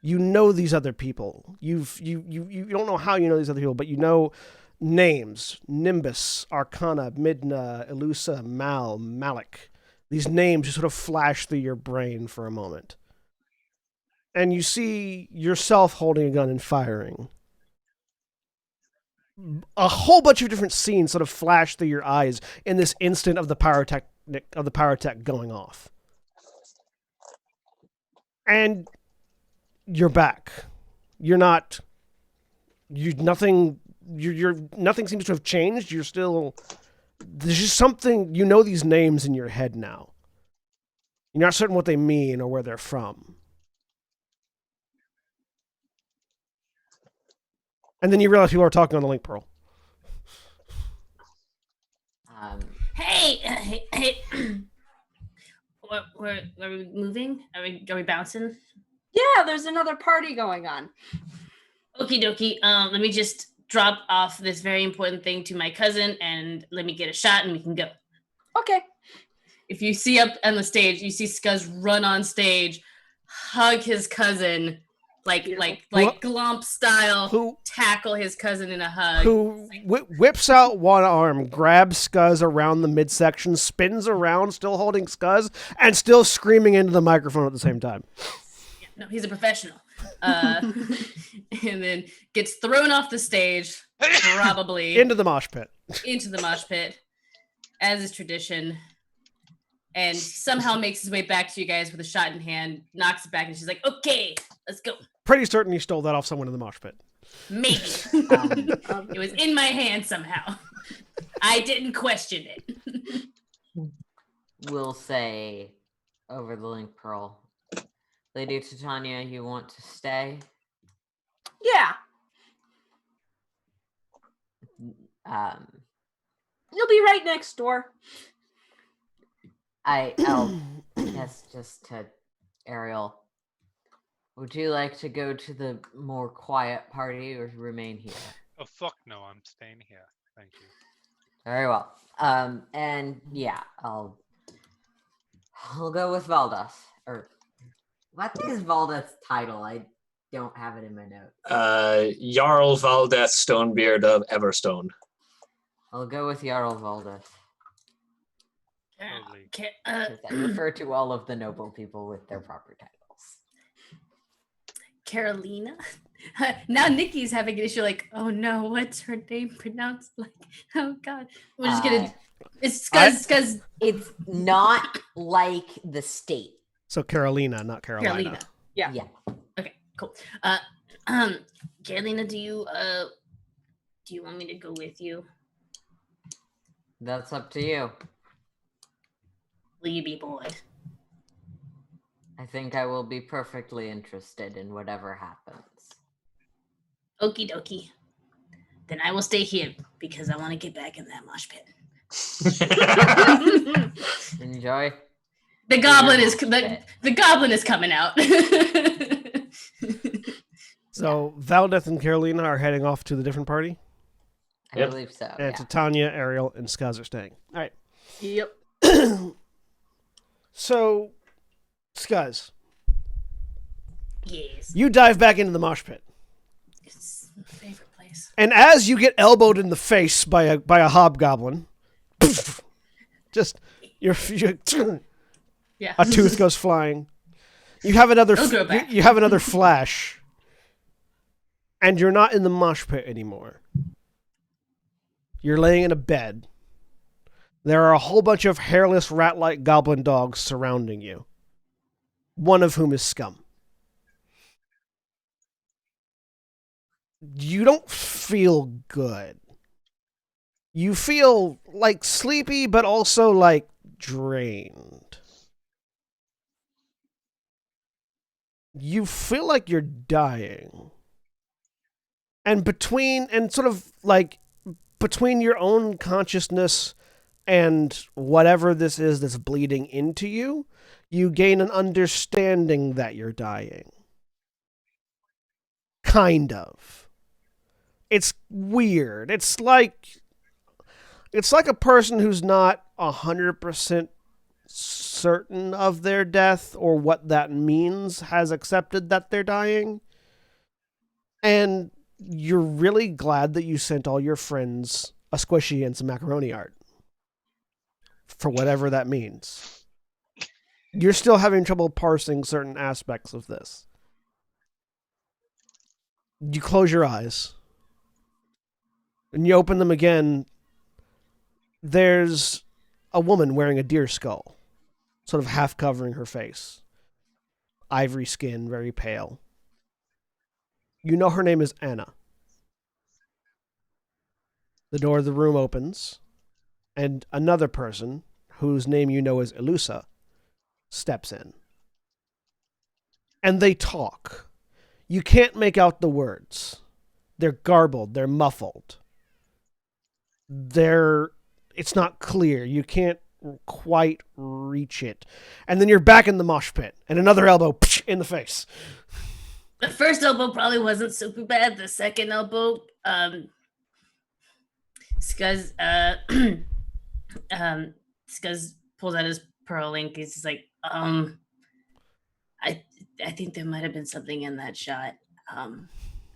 You know these other people. You don't know how you know these other people, but you know names: Nimbus, Arcana, Midna, Elusa, Mal, Malik. These names just sort of flash through your brain for a moment. And you see yourself holding a gun and firing. A whole bunch of different scenes sort of flash through your eyes in this instant of the pyrotech going off. And you're back. Nothing seems to have changed. You're still, there's just something, you know these names in your head now. You're not certain what they mean or where they're from. And then you realize people are talking on the link, Pearl. Hey. Are we moving? Are we bouncing? Yeah, there's another party going on. Okie dokie. Let me just drop off this very important thing to my cousin and let me get a shot and we can go. Okay. If you see up on the stage, you see Scuzz run on stage, hug his cousin, like Glomp style, tackle his cousin in a hug. Who whips out one arm, grabs Scuzz around the midsection, spins around, still holding Scuzz, and still screaming into the microphone at the same time. Yeah, no, he's a professional. And then gets thrown off the stage, probably. Into the mosh pit. Into the mosh pit, as is tradition. And somehow makes his way back to you guys with a shot in hand, knocks it back, and she's like, okay, let's go. Pretty certain you stole that off someone in the mosh pit. Maybe. It was in my hand somehow. I didn't question it. We'll say over the link, Pearl. Lady Titania, you want to stay? Yeah. You'll be right next door. I'll guess just to Ariel. Would you like to go to the more quiet party or remain here? Oh, fuck no, I'm staying here. Thank you. Very well. And yeah, I'll go with Valdeth. Or what is Valdeth's title? I don't have it in my notes. Jarl Valdeth Stonebeard of Everstone. I'll go with Jarl Valdeth. Totally. I refer to all of the noble people with their proper titles. Carolina? Now Nikki's having an issue like, oh no, what's her name pronounced like? Oh god. We're just gonna it's because it's not like the state. So Carolina, not Carolina. Carolina. Yeah. Okay, cool. Carolina, do you want me to go with you? That's up to you. Will you be bored? I think I will be perfectly interested in whatever happens. Okie dokie. Then I will stay here because I want to get back in that mosh pit. Enjoy. The goblin is the goblin is coming out. So Valdeth and Carolina are heading off to the different party, I Yep. believe so. and Yeah. Titania, Ariel, and Skuz are staying. All right. Yep. So, Skuz, Yes. you dive back into the mosh pit, It's my favorite place. and as you get elbowed in the face by a hobgoblin, just Yeah. a tooth goes flying. You have another It'll grow back. you have another flash, and you're not in the mosh pit anymore. You're laying in a bed. There are a whole bunch of hairless rat-like goblin dogs surrounding you, one of whom is Scum. You don't feel good. You feel like sleepy, but also like drained. You feel like you're dying. And between your own consciousness and whatever this is that's bleeding into you, you gain an understanding that you're dying. Kind of. It's weird. It's like a person who's not 100% certain of their death or what that means has accepted that they're dying. And you're really glad that you sent all your friends a squishy and some macaroni art. For whatever that means. You're still having trouble parsing certain aspects of this. You close your eyes. And you open them again. There's a woman wearing a deer skull, sort of half covering her face. Ivory skin, very pale. You know her name is Anna. The door of the room opens, and another person, whose name you know is Elusa, steps in. And they talk. You can't make out the words. They're garbled, they're muffled. It's not clear. You can't quite reach it. And then you're back in the mosh pit, and another elbow in the face. The first elbow probably wasn't super bad. The second elbow, Skuz, Skuz pulls out his pearl link. He's just like, I think there might have been something in that shot. I'm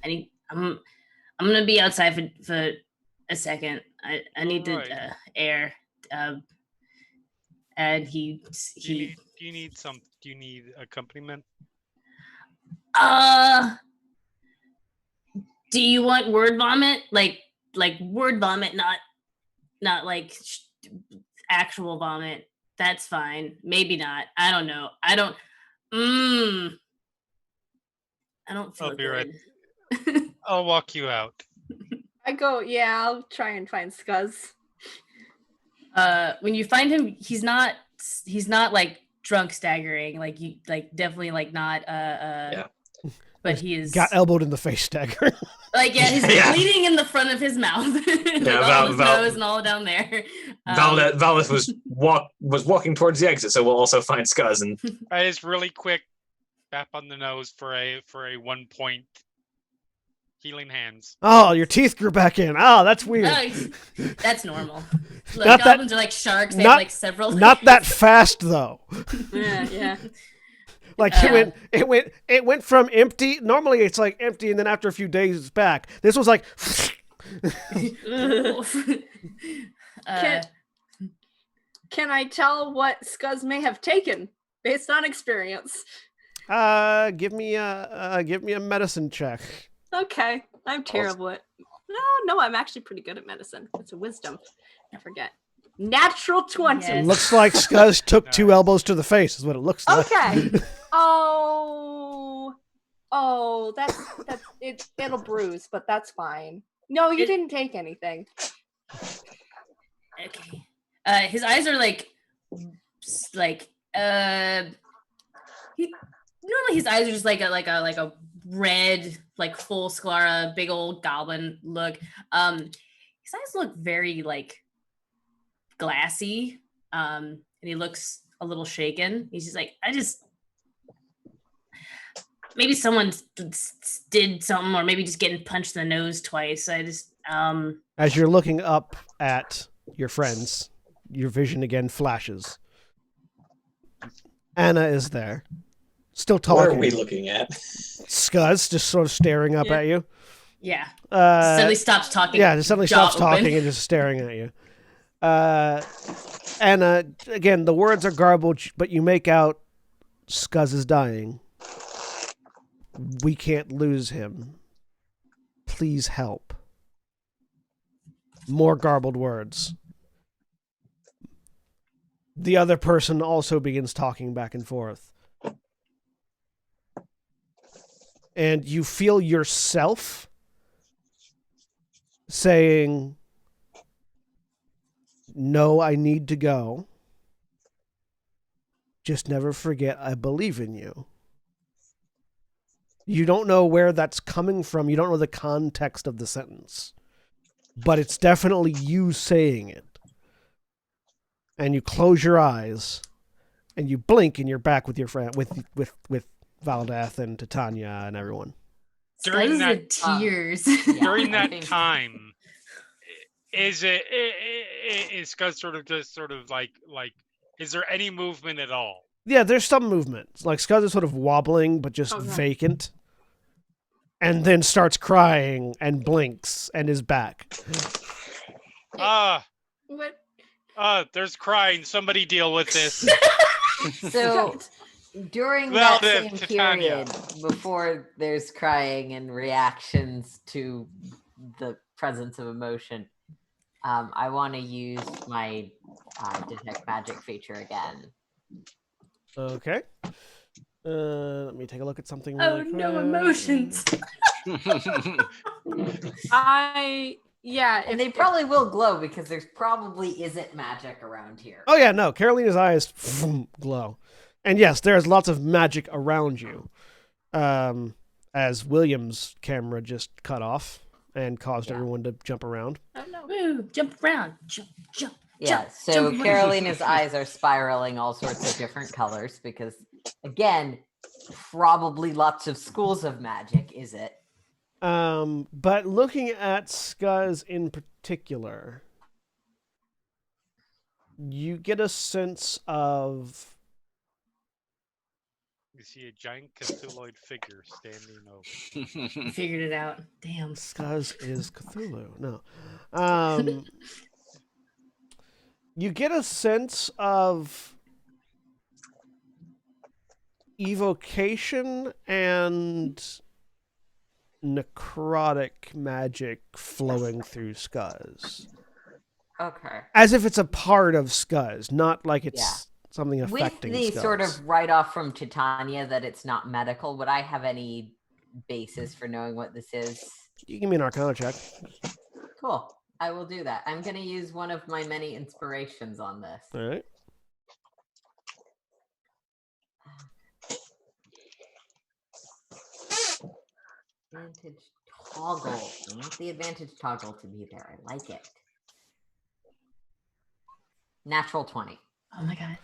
gonna be outside for a second. I need Right. to air. And Do you need accompaniment? Do you want word vomit? Like word vomit, not like actual vomit. That's fine. Maybe not. I don't know. I don't feel I'll be good. right. I'll walk you out. I'll try and find Skuz. When you find him, he's not like drunk staggering, definitely not but he is Got elbowed in the face stagger. he's Yeah. bleeding in the front of his mouth. All his nose and all down there. Valdeth was walking towards the exit, so we'll also find Skuz and I just really quick tap on the nose for a 1 point healing hands. Oh, your teeth grew back in. Oh, that's weird. That's normal. Look, Not that- goblins are like sharks. They not- have several. Not that fast though. Yeah. Like it went from empty. Normally it's like empty, and then after a few days it's back. This was like. Can I tell what Skuz may have taken based on experience? Give me a medicine check. Okay, I'm terrible at. No, I'm actually pretty good at medicine. It's a wisdom. I forget. Natural 20. Yes. Looks like Skuz took 2 elbows to the face. Is what it looks like. Okay. Oh, that's it'll bruise, but that's fine. No, you didn't take anything. Okay. His eyes are normally his eyes are just like a red, like full sclera, big old goblin look. His eyes look very glassy. And he looks a little shaken. He's just like, maybe someone did something, or maybe just getting punched in the nose twice. As you're looking up at your friends, your vision again flashes. Anna is there, still talking. What are we looking at? Scuzz just sort of staring up at you. Yeah. Suddenly stops talking. Yeah, just suddenly jaw stops open. talking and just staring at you. Anna, again, the words are garbled, but you make out Scuzz is dying. We can't lose him. Please help. More garbled words. The other person also begins talking back and forth. And you feel yourself saying, "No, I need to go. Just never forget I believe in you." You don't know where that's coming from. You don't know the context of the sentence. But it's definitely you saying it. And you close your eyes and you blink and you're back with your friend, with Valdath and Titania and everyone. During Those are that tears. during I that think- time, is Scuzz sort of like is there any movement at all? Yeah, there's some movement. Like Scuzz is sort of wobbling, but just vacant. And then starts crying and blinks and is back. What? There's crying. Somebody deal with this. So during Well, that same Titania. period, before there's crying and reactions to the presence of emotion, I want to use my detect magic feature again. Okay. Let me take a look at something. Oh, Really no quick. emotions. And they probably will glow because there's probably isn't magic around here. Oh yeah, no. Carolina's eyes glow, and yes, there is lots of magic around you. As William's camera just cut off and caused everyone to jump around. Oh no! Woo, jump around, jump. Yeah, jump, so jump around. Carolina's eyes are spiraling all sorts of different colors because, again, probably lots of schools of magic, is it? But looking at Scuzz in particular, you get a sense of You see a giant Cthulhuid figure standing over. Figured it out. Damn. Scuzz is Cthulhu. No. You get a sense of evocation and necrotic magic flowing through Scuzz. Okay. As if it's a part of Scuzz, not like it's Yeah. something With affecting the Scuzz. sort of write-off from Titania that it's not medical, would I have any basis for knowing what this is? You give me an Arcana check. Cool. I will do that. I'm going to use one of my many inspirations on this. All right. Advantage toggle. I want the advantage toggle to be there. I like it. Natural 20. Oh my god.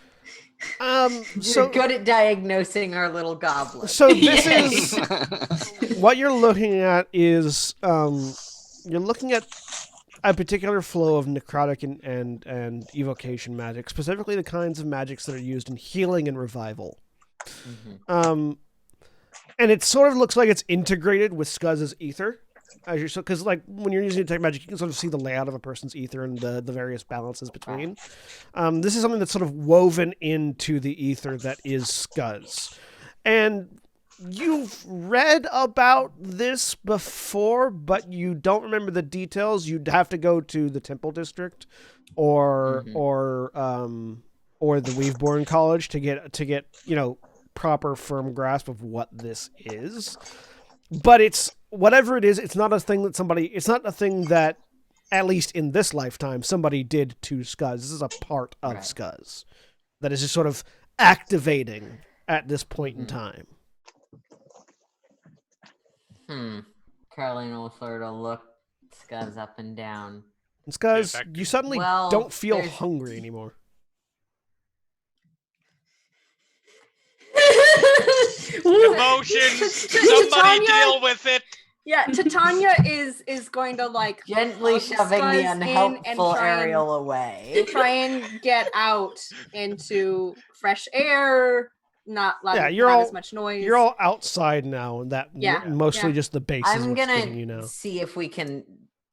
You're So good at diagnosing our little goblin. So this Yay. is what you're looking at is you're looking at a particular flow of necrotic and evocation magic, specifically the kinds of magics that are used in healing and revival. Mhm. And it sort of looks like it's integrated with Scuzz's ether, as you're because like when you're using detect magic, you can sort of see the layout of a person's ether and the various balances between. This is something that's sort of woven into the ether that is Scuzz, and you've read about this before, but you don't remember the details. You'd have to go to the Temple District, or the Weaveborn College to get proper firm grasp of what this is. But it's whatever it is, it's not a thing that at least in this lifetime somebody did to Scuzz. This is a part of Scuzz that is just sort of activating at this point in time. Carolina will sort of look Scuzz up and down. And Scuzz, you suddenly Well, don't feel there's- hungry anymore. Emotions. Somebody Titania- deal with it. Yeah, Titania is going to like Gently hug shoving Scuzz the in and unhelpful try and- Ariel away. try and get out into fresh air, not Yeah, as much noise. You're all outside now, and that Yeah, mostly yeah. just the base is I'm what's gonna getting you now. see if we can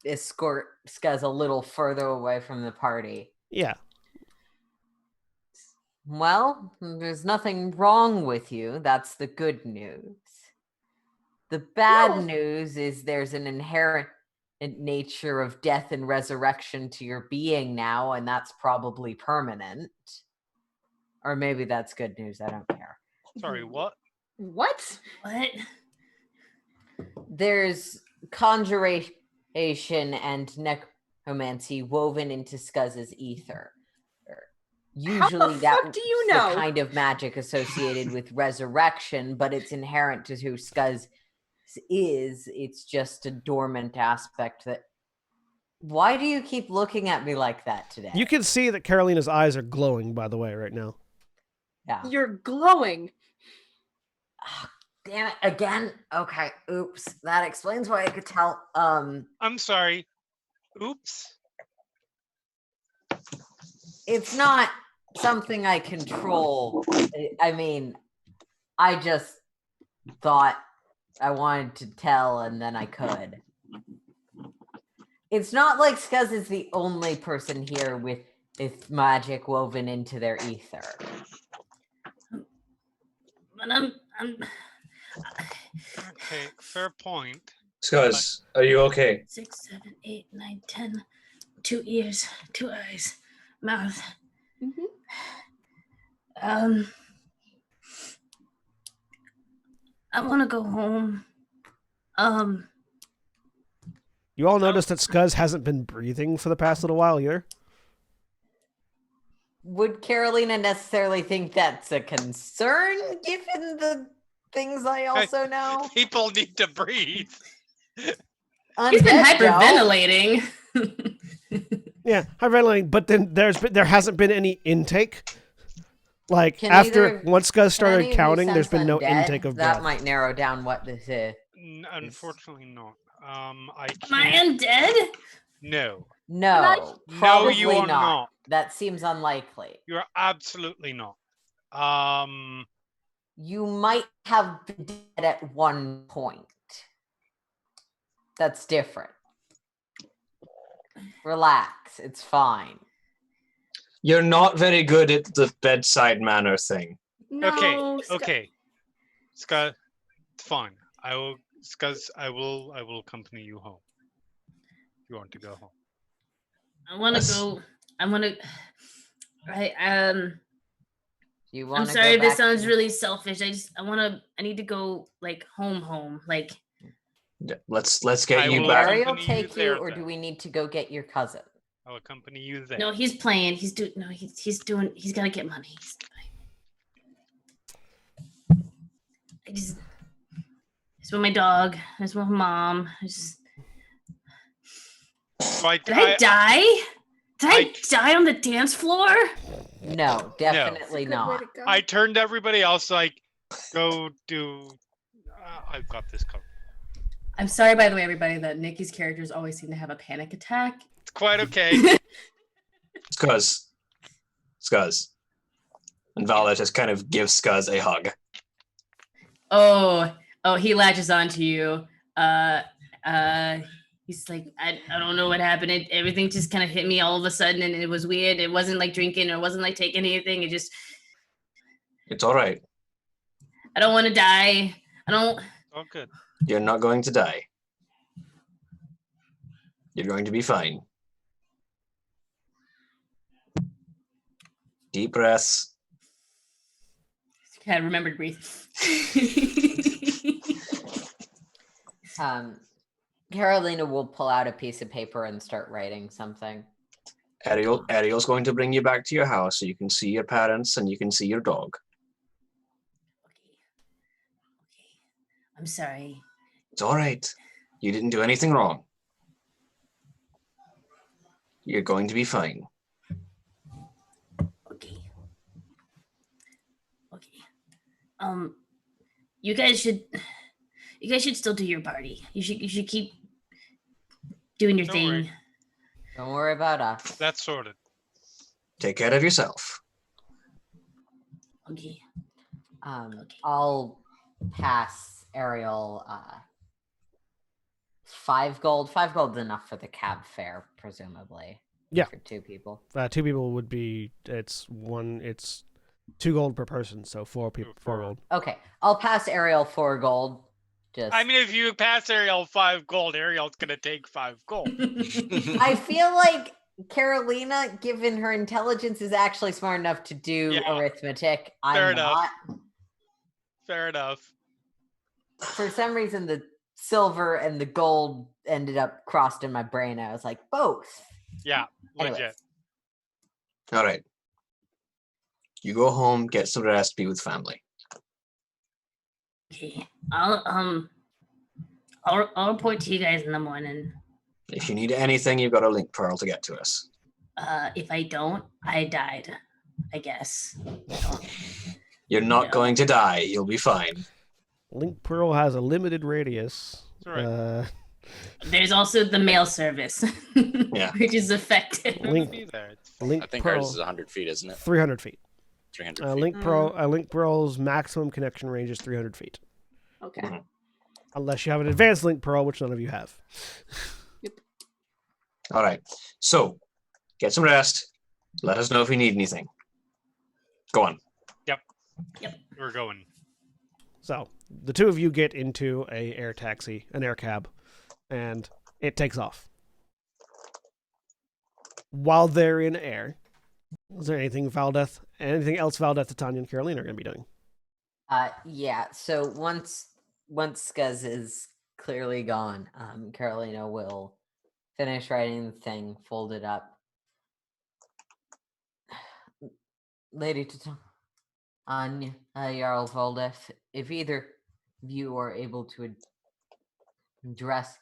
escort Scuzz a little further away from the party. Yeah. Well, there's nothing wrong with you. That's the good news. The bad No. news is there's an inherent nature of death and resurrection to your being now, and that's probably permanent. Or maybe that's good news. I don't care. Sorry, what? What? What? There's conjuration and necromancy woven into Scuzz's ether. Usually fuck do you know? the kind of magic associated with resurrection, but it's inherent to who Scuzz is. It's just a dormant aspect that... Why do you keep looking at me like that today? You can see that Carolina's eyes are glowing, by the way, right now. Yeah. You're glowing. Damn it, again? Okay, oops. That explains why I could tell. I'm sorry. Oops. It's not something I control. I mean, I just thought I wanted to tell and then I could. It's not like Scuzz is the only person here with magic woven into their ether. But I'm Okay, fair point. Scuzz, are you okay? 6, 7, 8, 9, 10. 2 ears, 2 eyes, mouth. Mhm. I want to go home. You all notice that Scuzz hasn't been breathing for the past little while either. Would Carolina necessarily think that's a concern given the things I also know? People need to breathe. He's been Undead don't. hyperventilating. Yeah, hyperventilating, but then there hasn't been any intake. Like Can after either- once Scuzz Can any started of you counting, there's sense been no undead? intake of That breath. might narrow down what this is. Unfortunately not. I Am I can't. undead? No. No, No, probably you are not. not. That seems unlikely. You're absolutely not. You might have been dead at one point. That's different. Relax, it's fine. You're not very good at the bedside manner thing. No, Okay. Scuzz, it's fine. I will accompany you home. If you want to go home. I want to That's- go. I want to. Right. You I'm want to sorry. go This back sounds to- really selfish. I need to go like home. Like Yeah, let's get I you will back. accompany Ariel you take you, there or then. do we need to go get your cousin? I'll accompany you there. no, he's playing. He's doing. No, he's doing. He's gotta get money. I just with my dog. I just with my mom. So Did I die? Did I die on the dance floor? No, definitely Good way not. to go. I turned to everybody else like, go do. I've got this covered. I'm sorry, by the way, everybody, that Nikki's characters always seem to have a panic attack. It's quite okay. Scuzz. And Violet just kind of gives Scuzz a hug. Oh, he latches onto you. He's like, I don't know what happened. Everything just kind of hit me all of a sudden, and it was weird. It wasn't like drinking, or it wasn't like taking anything. It's all right. I don't want to die. I don't. All good. You're not going to die. You're going to be fine. Deep breaths. I remember to breathe. Carolina will pull out a piece of paper and start writing something. Ariel's going to bring you back to your house so you can see your parents and you can see your dog. Okay. I'm sorry. It's all right. You didn't do anything wrong. You're going to be fine. Okay. You guys should still do your party. You should keep doing your Don't thing. worry. Don't worry about us. That's sorted. Take care of yourself. Okay. Okay. I'll pass Ariel 5 gold. 5 gold's enough for the cab fare, presumably. Yeah. For 2 people. 2 people would be it's 2 gold per person, so 4 people 4 gold. Okay. I'll pass Ariel 4 gold. Just I mean, if you pass Ariel 5 gold, Ariel's gonna take 5 gold. I feel like Carolina, given her intelligence, is actually smart enough to do Yeah. arithmetic. Fair I'm enough. not. Fair enough. For some reason, the silver and the gold ended up crossed in my brain. I was like, both. Yeah, Anyways. legit. All right. You go home, get some rest, be with family. Okay. I'll report to you guys in the morning. If you need anything, you've got a link pearl to get to us. If I don't, I died. I guess. You're not Yeah. going to die. You'll be fine. Link Pearl has a limited radius. That's There's also the mail service, Yeah. which is effective. Link- Be there. It's Link I think Pearl, ours is 100 feet, isn't it? 300 feet. 300 feet. Link Pearl's maximum connection range is 300 feet. Okay. Unless you have an advanced Link Pearl, which none of you have. All right. So, get some rest. Let us know if you need anything. Go on. We're going. So, the 2 of you get into an air cab, and it takes off. While they're in air, is there anything else Valdeth, Tanya, and Carolina are going to be doing? Yeah. So once Scuzz is clearly gone, Carolina will finish writing the thing, fold it up. Lady Anya, Jarl Voldef, if either of you are able to address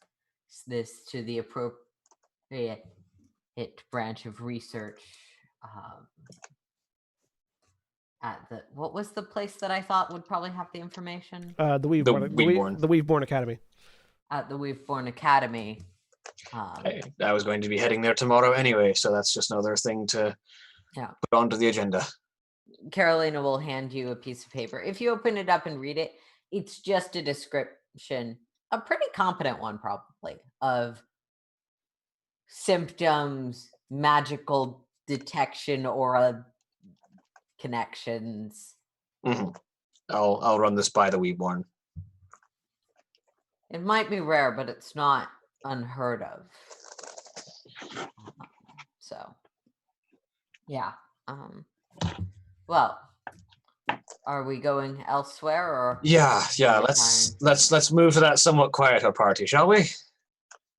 this to the appropriate branch of research, at what was the place that I thought would probably have the information? The Weaveborn Academy. At the Weaveborn Academy. I was going to be heading there tomorrow anyway, so that's just another thing to put onto the agenda. Carolina will hand you a piece of paper. If you open it up and read it, it's just a description, a pretty competent one probably, of symptoms, magical detection, aura connections. Mm-hmm. I'll run this by the Weeborn. It might be rare, but it's not unheard of. So, yeah. Well, are we going elsewhere, or? Yeah. Let's move to that somewhat quieter party, shall we?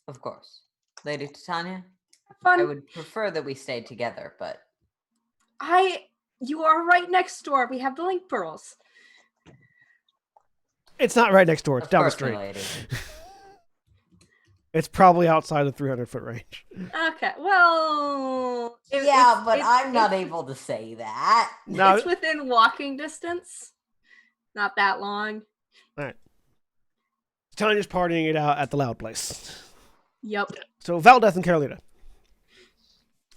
Of course, Lady Titania. Fun. I would prefer that we stayed together, but You are right next door. We have the link pearls. It's not right next door. It's of down the course, street. my lady. It's probably outside the 300-foot range. Okay. Well. But I'm not able to say that. No, It's within walking distance. Not that long. Tanya's partying it out at the loud place. Yep. So Valdeth and Carolina,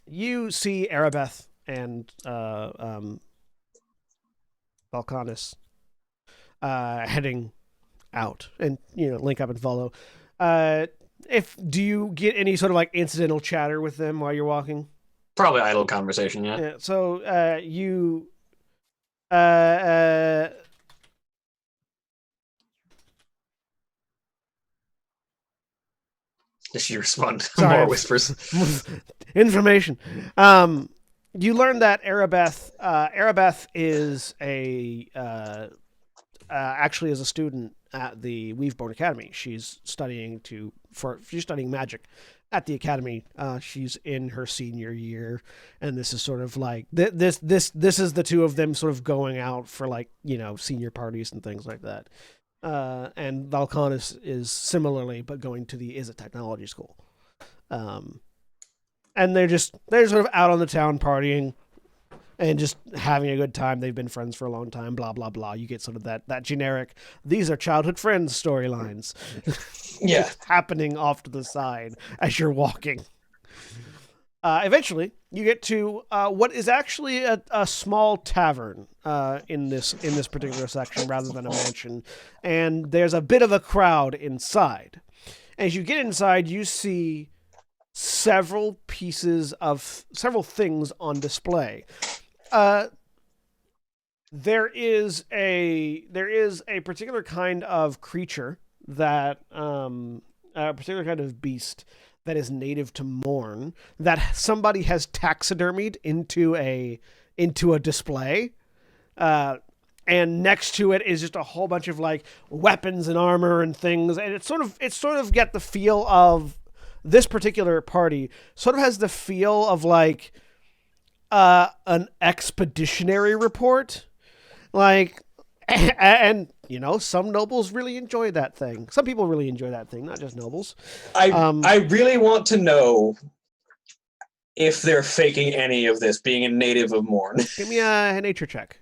you see Arabeth and Valkanis heading out, and link up and follow. Do you get any sort of like incidental chatter with them while you're walking? Probably idle conversation, yeah. Yeah. So you Does she respond? Sorry. More whispers. information. You learn that Arabeth is actually is a student at the Weaveborn Academy. She's studying magic at the academy. She's in her senior year, and this is sort of like this is the 2 of them sort of going out for senior parties and things like that. And Valkanis is similarly, but going to the Izzet Technology School. And they're sort of out on the town partying, and just having a good time. They've been friends for a long time, blah, blah, blah. You get sort of that generic, these are childhood friends storylines. Yeah. happening off to the side as you're walking. Eventually, you get to what is actually a small tavern in this particular section rather than a mansion, and there's a bit of a crowd inside. As you get inside, you see several things on display. There is a particular kind of creature that a particular kind of beast that is native to Morn that somebody has taxidermied into a display. And next to it is just a whole bunch of like weapons and armor and things, and it's sort of get the feel of this particular party sort of has the feel of like an expeditionary report, like, and you know, some nobles really enjoy that thing. Some people really enjoy that thing, not just nobles. I really want to know if they're faking any of this, being a native of Morn. Give me a nature check.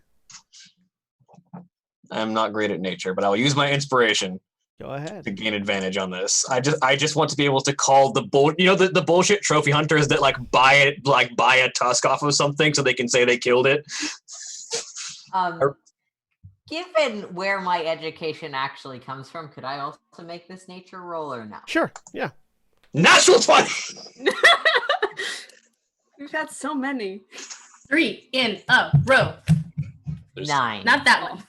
I'm not great at nature, but I'll use my inspiration Go ahead. to gain advantage on this. I just want to be able to call the the bullshit trophy hunters that buy a tusk off of something so they can say they killed it. Given where my education actually comes from, could I also make this nature roll or not? Sure. Yeah. Natural 20. We've had so many. 3 in a row. There's 9. Not that one.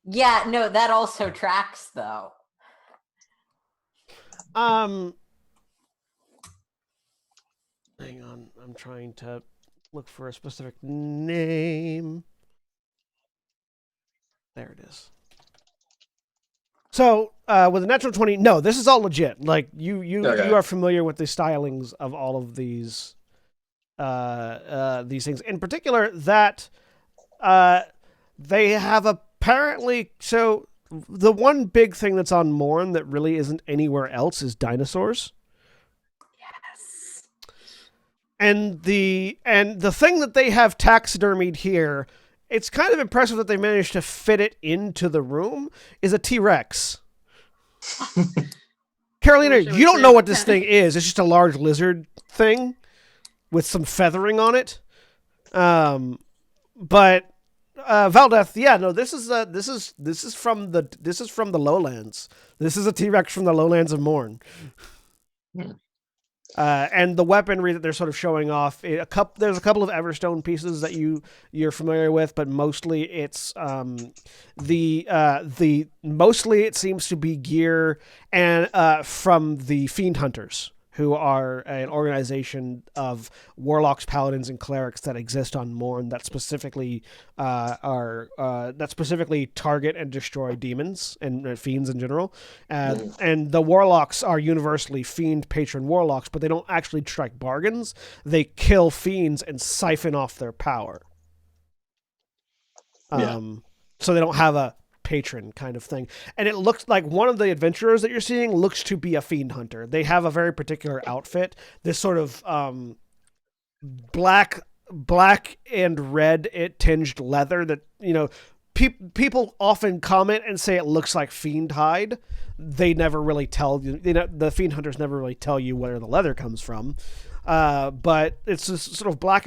Yeah, no, that also tracks though. Hang on. I'm trying to look for a specific name. There it is. So, with a natural 20, no, this is all legit. Like you Okay. are familiar with the stylings of all of these things. In particular, that they have apparently, so the one big thing that's on Morn that really isn't anywhere else is dinosaurs. Yes. And the thing that they have taxidermied here, it's kind of impressive that they managed to fit it into the room, is a T-Rex. Carolina, I wish it you was don't know what real. this thing is. It's just a large lizard thing with some feathering on it. But Valdeth, yeah, no, this is from the lowlands. This is a T-Rex from the lowlands of Morn. And the weaponry that they're sort of showing off, there's a couple of Everstone pieces that you're familiar with, but mostly it's mostly it seems to be gear and from the Fiend Hunters, who are an organization of warlocks, paladins, and clerics that exist on Morn that specifically target and destroy demons and fiends in general. And the warlocks are universally fiend patron warlocks, but they don't actually strike bargains. They kill fiends and siphon off their power. So they don't have a patron kind of thing. And it looks like one of the adventurers that you're seeing looks to be a fiend hunter. They have a very particular outfit, this sort of black and red tinged leather that, you know, people often comment and say it looks like fiend hide. They never really tell you, the fiend hunters never really tell you where the leather comes from. But it's this sort of black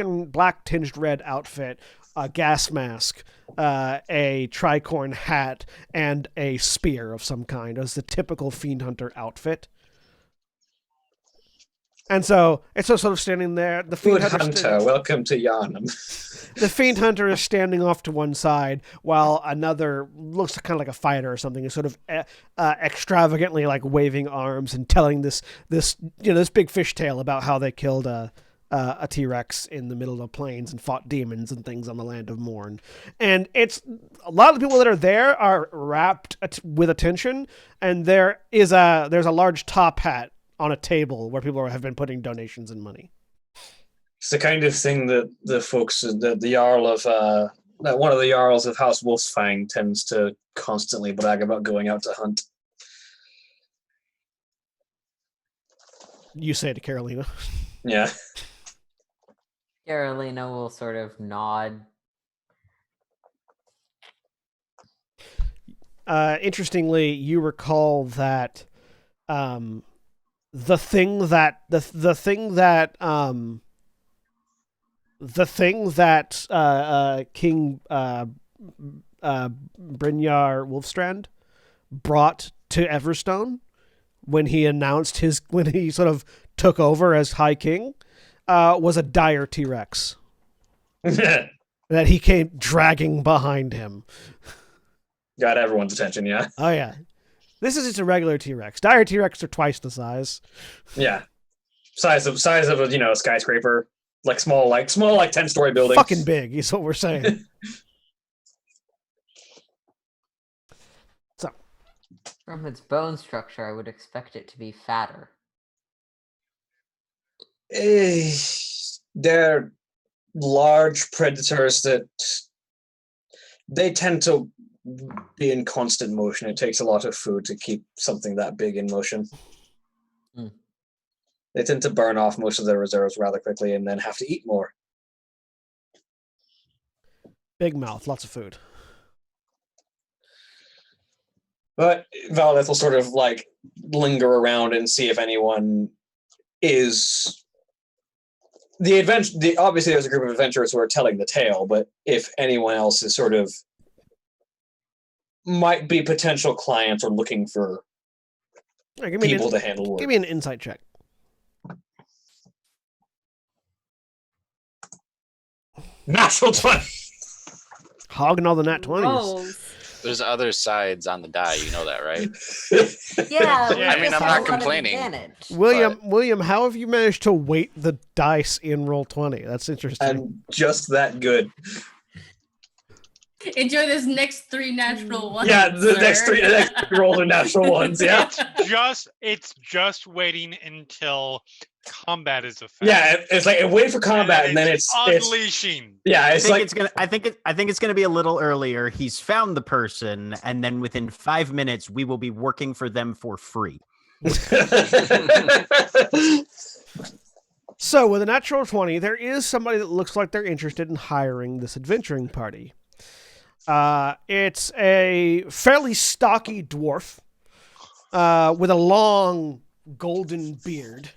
tinged red outfit, a gas mask, a tricorn hat, and a spear of some kind as the typical fiend hunter outfit. And so it's sort of standing there. The fiend Good hunter, welcome to Yarnum. The fiend hunter is standing off to one side, while another looks kind of like a fighter or something is sort of extravagantly like waving arms and telling this big fish tale about how they killed a T-Rex in the middle of the plains and fought demons and things on the land of Morn. And it's a lot of the people that are there are rapt with attention, and there's a large top hat on a table where people have been putting donations and money. It's the kind of thing that the folks, the Jarl of, one of the Jarls of House Wolfsfang tends to constantly brag about going out to hunt. You say to Carolina. Yeah. Carolina will sort of nod. Interestingly, you recall that the thing that King Brynjar Wolfstrand brought to Everstone when he sort of took over as High King was a dire T-Rex that he came dragging behind him. Got everyone's attention, yeah. Oh yeah, this is just a regular T-Rex. Dire T-Rex are twice the size. Yeah. Size of a skyscraper. Small 10-story building. Fucking big is what we're saying. From its bone structure, I would expect it to be fatter. They're large predators that they tend to be in constant motion. It takes a lot of food to keep something that big in motion. They tend to burn off most of their reserves rather quickly and then have to eat more. Big mouth, lots of food. But Valdeth will sort of linger around and see if anyone is obviously there's a group of adventurers who are telling the tale, but if anyone else is sort of might be potential clients or looking for people to handle work. Give me an insight check. Natural 20. Hogging all the nat 20s. Rolls. There's other sides on the die, you know that, right? Yeah, I mean, we I'm just not have complaining. an advantage. William, how have you managed to weight the dice in roll 20? That's interesting. I'm just that good. Enjoy this next 3 natural ones. Yeah, the next sir. three rolls are natural ones. Yeah, It's just waiting until combat is effective. yeah. It's wait for combat, and then it's unleashing. yeah. I It's think it's gonna be a little earlier. He's found the person, and then within 5 minutes, we will be working for them for free. So, with a natural 20, there is somebody that looks like they're interested in hiring this adventuring party. It's a fairly stocky dwarf with a long golden beard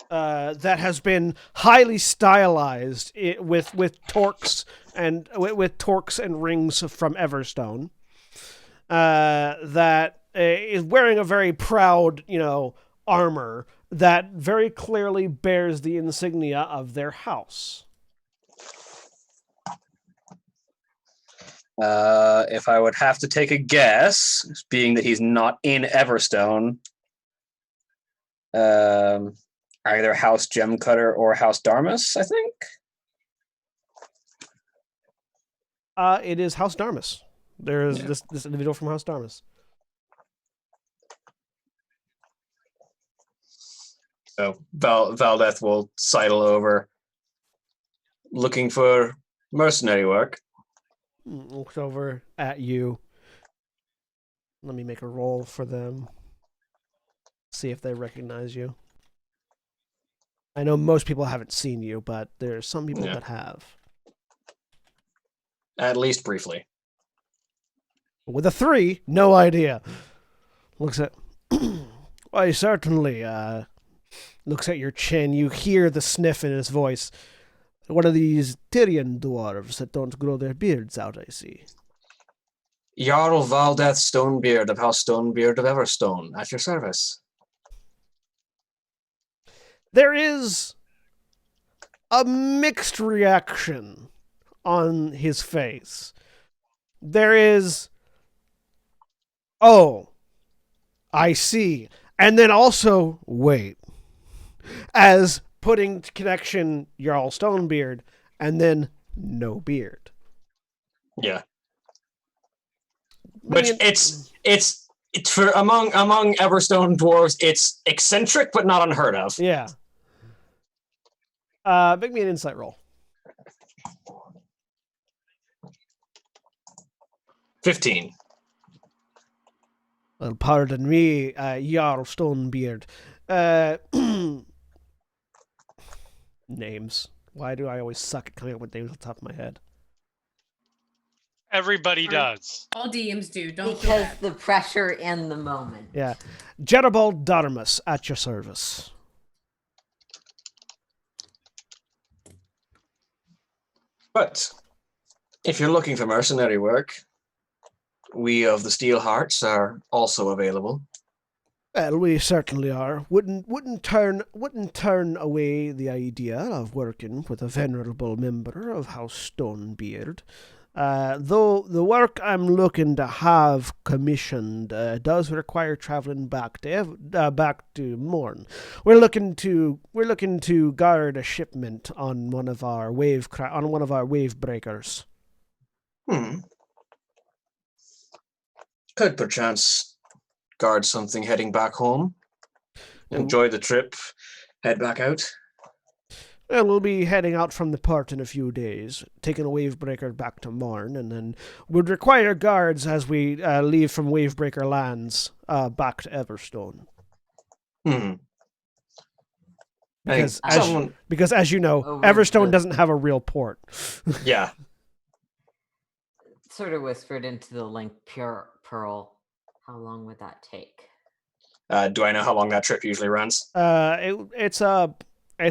that has been highly stylized with torques and rings from Everstone. That is wearing a very proud, armor that very clearly bears the insignia of their house. If I would have to take a guess, being that he's not in Everstone, either House Gemcutter or House Darmus, I think. It is House Darmus. There is this individual from House Darmus. So Valdeth will sidle over, looking for mercenary work. Looks over at you. Let me make a roll for them. See if they recognize you. I know most people haven't seen you, but there's some people that have. At least briefly. With a 3, no idea. Looks at... Why, certainly. Looks at your chin. You hear the sniff in his voice. One of these Tyrian dwarves that don't grow their beards out, I see. Jarl Valdeth Stonebeard of House Stonebeard of Everstone, at your service. There is a mixed reaction on his face. There is, oh, I see. And then also, wait. As putting connection Jarl Stonebeard, and then no beard. Yeah. Which it's for among Everstone dwarves, it's eccentric but not unheard of. Yeah. Make me an insight roll. 15. Well, pardon me, Jarl Stonebeard. Names. Why do I always suck at coming up with names on the top of my head? Everybody does. All DMs do. Don't feel Because bad. the pressure in the moment. Yeah. Jedabal Darmus, at your service. But if you're looking for mercenary work, we of the Steel Hearts are also available. Well, we certainly are. Wouldn't turn away the idea of working with a venerable member of House Stonebeard. Though the work I'm looking to have commissioned does require traveling back to Morn. We're looking to guard a shipment on one of our wave breakers. Could perchance guard something heading back home. Enjoy the trip. Head back out. Well, we'll be heading out from the port in a few days, taking a wavebreaker back to Morn, and then would require guards as we leave from wavebreaker lands back to Everstone. Because as you know, Everstone doesn't have a real port. Yeah. Sort of whispered into the link pearl. How long would that take? Do I know how long that trip usually runs? It's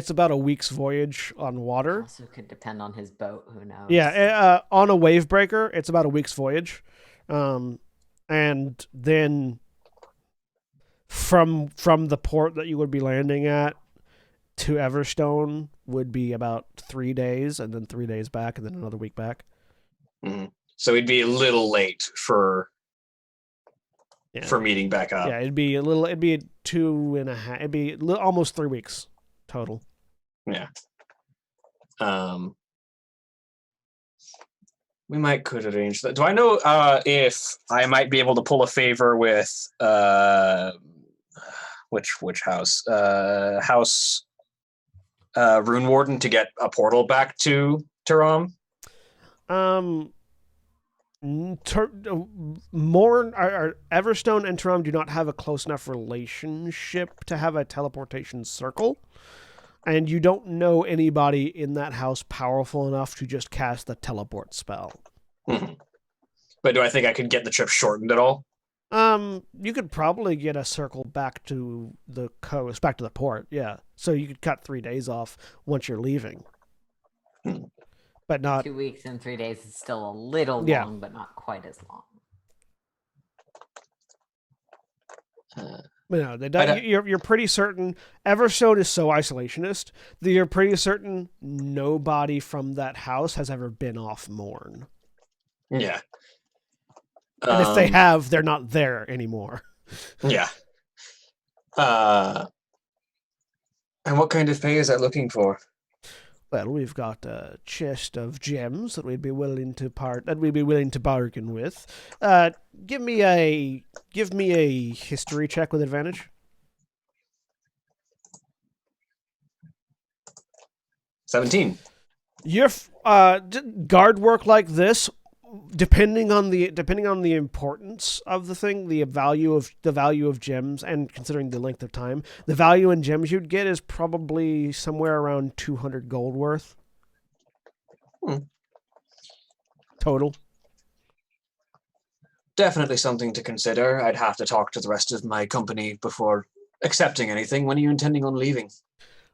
about a week's voyage on water. Also could depend on his boat. Who knows? Yeah, on a wavebreaker, it's about a week's voyage, and then from the port that you would be landing at to Everstone would be about 3 days, and then 3 days back, and then another week back. Mm-hmm. So we'd be a little late for meeting back up. Yeah, it'd be 2.5. It'd be almost 3 weeks total. Yeah. We could arrange that. Do I know if I might be able to pull a favor with which house? House Rune Warden to get a portal back to Terra? Everstone and Terra do not have a close enough relationship to have a teleportation circle, and you don't know anybody in that house powerful enough to just cast the teleport spell. Mm-hmm. But do I think I could get the trip shortened at all? You could probably get a circle back to the coast, back to the port, yeah. So you could cut 3 days off once you're leaving. But not 2 weeks and 3 days is still a little long, but not quite as long. No, you're pretty certain Everstone is so isolationist that you're pretty certain nobody from that house has ever been off Morn. Yeah. And if they have, they're not there anymore. Yeah. And what kind of pay is that looking for? Well, we've got a chest of gems that we'd be willing to bargain with. Give me a history check with advantage. 17. Your guard work like this, depending on the importance of the thing, the value of gems, and considering the length of time, the value in gems you'd get is probably somewhere around 200 gold worth. Total. Definitely something to consider. I'd have to talk to the rest of my company before accepting anything. When are you intending on leaving?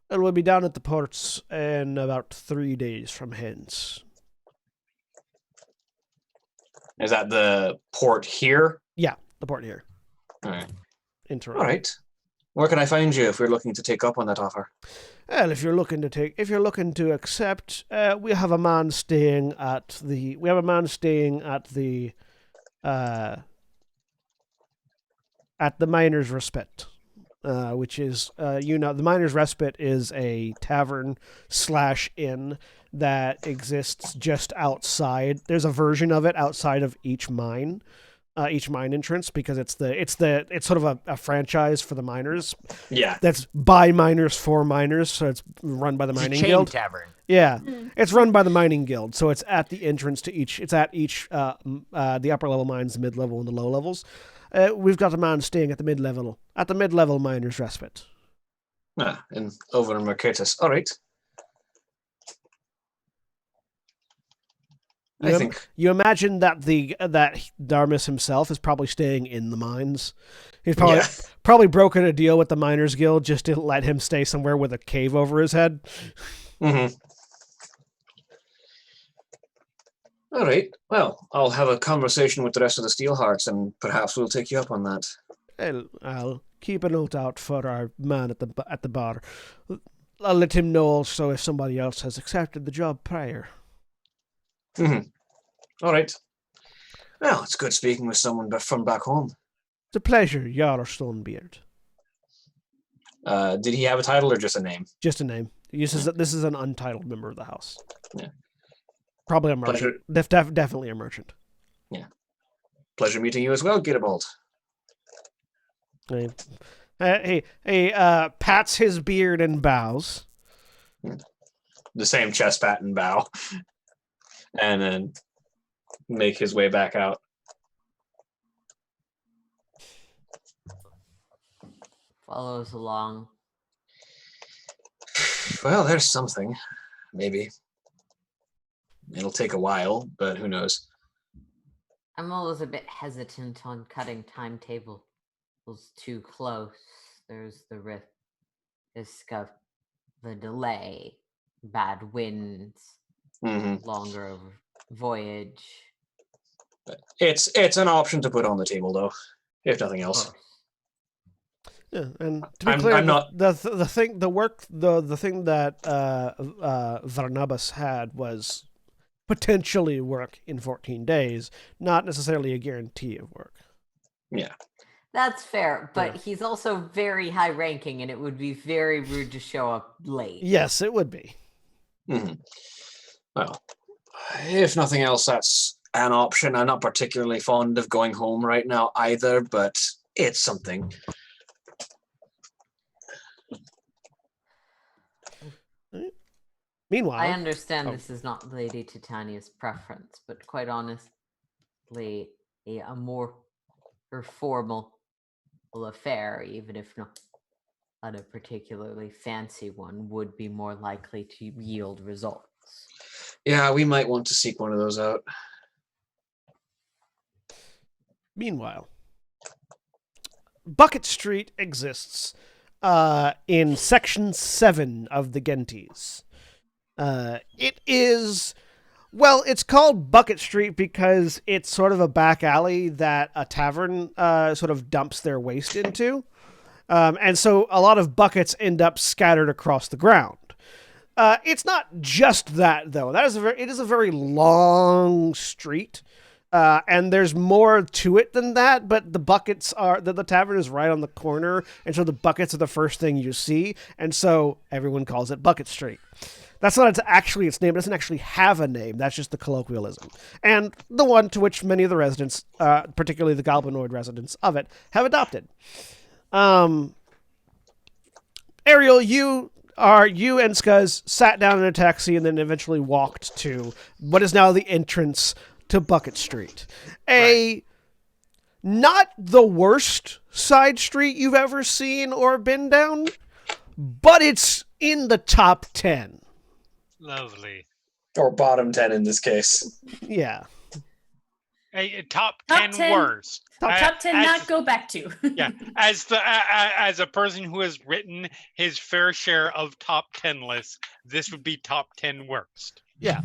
And we'll be down at the ports in about 3 days from hence. Is that the port here? Yeah, the port here. All right. In Toronto. All right. Where can I find you if we're looking to take up on that offer? Well, if you're looking to accept, we have a man staying at the Miner's Respite, which is the Miner's Respite is a tavern/inn that exists just outside. There's a version of it outside of each mine entrance, because it's sort of a franchise for the miners. Yeah. That's by miners for miners, so it's run by the mining guild. Tavern. Yeah, it's run by the mining guild, so it's at the entrance to each. It's at each the upper level mines, the mid level, and the low levels. We've got a man staying at the mid level Miners Respite. And over in Mercatus. All right. You imagine that that Darmus himself is probably staying in the mines. He's probably broken a deal with the Miners Guild just to let him stay somewhere with a cave over his head. Mm-hmm. All right. Well, I'll have a conversation with the rest of the Steelhearts, and perhaps we'll take you up on that. I'll keep a note out for our man at the bar. I'll let him know also if somebody else has accepted the job prior. Mm-hmm. All right. Well, it's good speaking with someone from back home. It's a pleasure, Jarl Stonebeard. Did he have a title or just a name? Just a name. This is an untitled member of the house. Yeah. Probably a merchant. Definitely a merchant. Yeah. Pleasure meeting you as well, Gitterbold. He pats his beard and bows. The same chest pat and bow. And then make his way back out. Follows along. Well, there's something. Maybe. It'll take a while, but who knows? I'm always a bit hesitant on cutting timetables too close. There's the risk of the delay, bad winds, longer voyage. It's an option to put on the table, though, if nothing else. Yeah, and to be clear, I'm not the thing that Varnabas had was potentially work in 14 days, not necessarily a guarantee of work. Yeah. That's fair, but he's also very high ranking, and it would be very rude to show up late. Yes, it would be. Mm-hmm. Well, if nothing else, that's an option. I'm not particularly fond of going home right now either, but it's something. Meanwhile, I understand this is not Lady Titania's preference, but quite honestly, a more formal affair, even if not a particularly fancy one, would be more likely to yield results. Yeah, we might want to seek one of those out. Meanwhile, Bucket Street exists in Section 7 of the Genties. It is... Well, it's called Bucket Street because it's sort of a back alley that a tavern sort of dumps their waste into. And so a lot of buckets end up scattered across the ground. It's not just that, though. It is a very long street. And there's more to it than that, but the tavern is right on the corner, and so the buckets are the first thing you see, and so everyone calls it Bucket Street. That's not actually its name. It doesn't actually have a name. That's just the colloquialism. And the one to which many of the residents, particularly the goblinoid residents of it, have adopted. Ariel, you and Skuz sat down in a taxi and then eventually walked to what is now the entrance to Bucket Street. Not the worst side street you've ever seen or been down, but it's in the top 10. Lovely. Or bottom 10 in this case. Yeah. Hey, top 10 worst. Top 10 not go back to. Yeah. As a person who has written his fair share of top 10 lists, this would be top 10 worst. Yeah.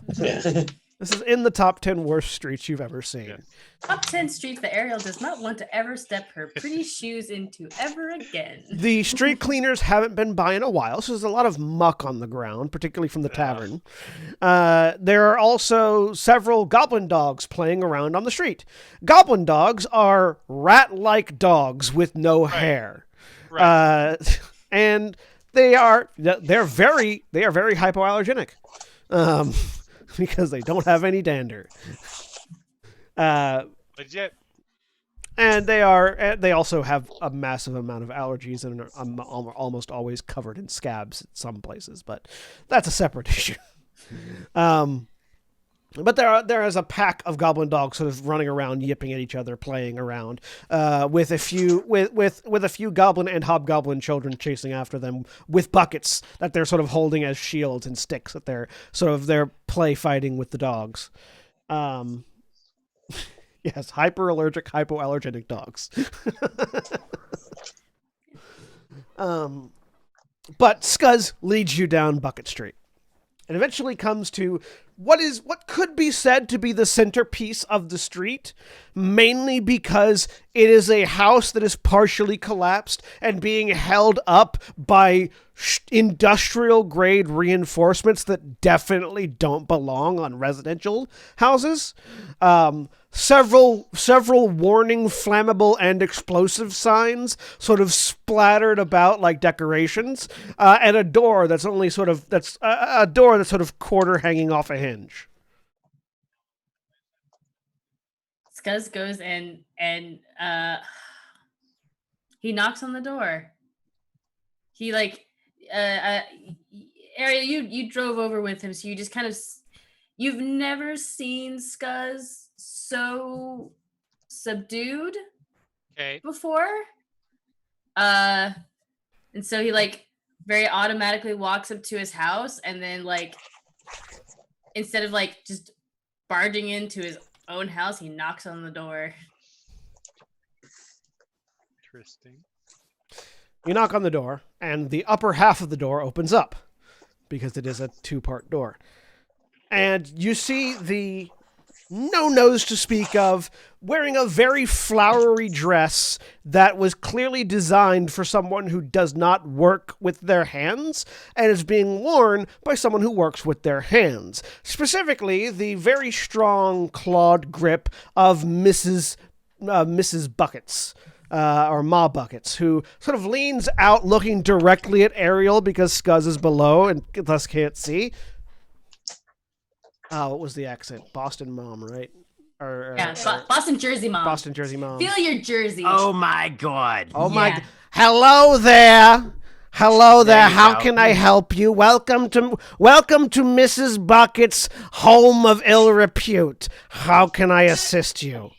This is in the top 10 worst streets you've ever seen. Yes. Top 10 streets that Ariel does not want to ever step her pretty shoes into ever again. The street cleaners haven't been by in a while, so there's a lot of muck on the ground, particularly from the tavern. There are also several goblin dogs playing around on the street. Goblin dogs are rat-like dogs with no hair. Right. And they are very hypoallergenic. Because they don't have any dander. Legit. And they also have a massive amount of allergies and are almost always covered in scabs at some places, but that's a separate issue. But there is a pack of goblin dogs sort of running around, yipping at each other, playing around, with a few goblin and hobgoblin children chasing after them with buckets that they're sort of holding as shields and sticks that they're play fighting with the dogs. Yes, hyperallergic, hypoallergenic dogs. But Scuzz leads you down Bucket Street and eventually comes to what could be said to be the centerpiece of the street, mainly because it is a house that is partially collapsed and being held up by industrial grade reinforcements that definitely don't belong on residential houses. Several warning flammable and explosive signs sort of splattered about like decorations, and a door that's only sort of a door that's sort of quarter hanging off a hinge. Scuzz goes and he knocks on the door. He like Ariel, you drove over with him, so you just kind of you've never seen Scuzz so subdued before. And so he like very automatically walks up to his house, and then like instead of like just barging into his own house, he knocks on the door. Interesting. You knock on the door, and the upper half of the door opens up because it is a 2-part door. And you see the no nose to speak of, wearing a very flowery dress that was clearly designed for someone who does not work with their hands and is being worn by someone who works with their hands. Specifically, the very strong clawed grip of Mrs. Buckets. Or Ma Buckets, who sort of leans out looking directly at Ariel because Scuzz is below and thus can't see. What was the accent? Boston mom, right? Boston Jersey mom. Boston Jersey mom. Feel your Jersey. Oh my god. Oh my. Hello there. Hello there. How can I help you? Welcome to Mrs. Bucket's home of ill repute. How can I assist you?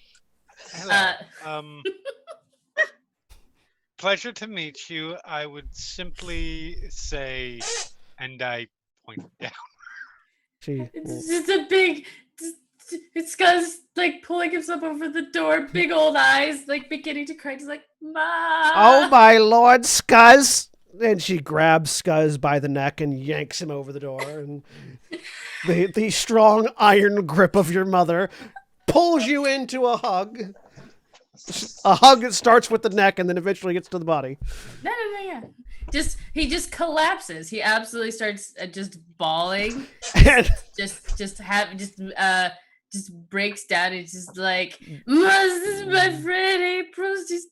Pleasure to meet you. I would simply say, and I point down. It's just a big. It's Scuzz like pulling himself over the door, big old eyes, like beginning to cry. He's like, "Ma!" Oh my lord, Scuzz! And she grabs Scuzz by the neck and yanks him over the door. And the strong iron grip of your mother pulls you into a hug. A hug that starts with the neck and then eventually gets to the body. No. He just collapses. He absolutely starts just bawling. And just breaks down. It's just like, this is my friend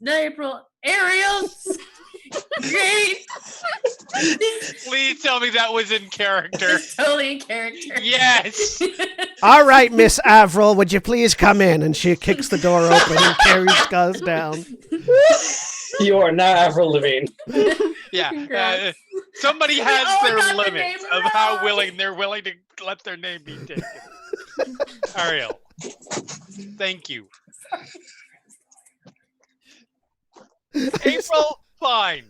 April. Ariel's great. Please tell me that was in character. It's totally in character. Yes. all right, Miss Avril, would you please come in? And she kicks the door open and carries Scuzz down. You are now Avril Lavigne. Yeah. Somebody has their limits of how they're willing to let their name be taken. Ariel, thank you. April, fine.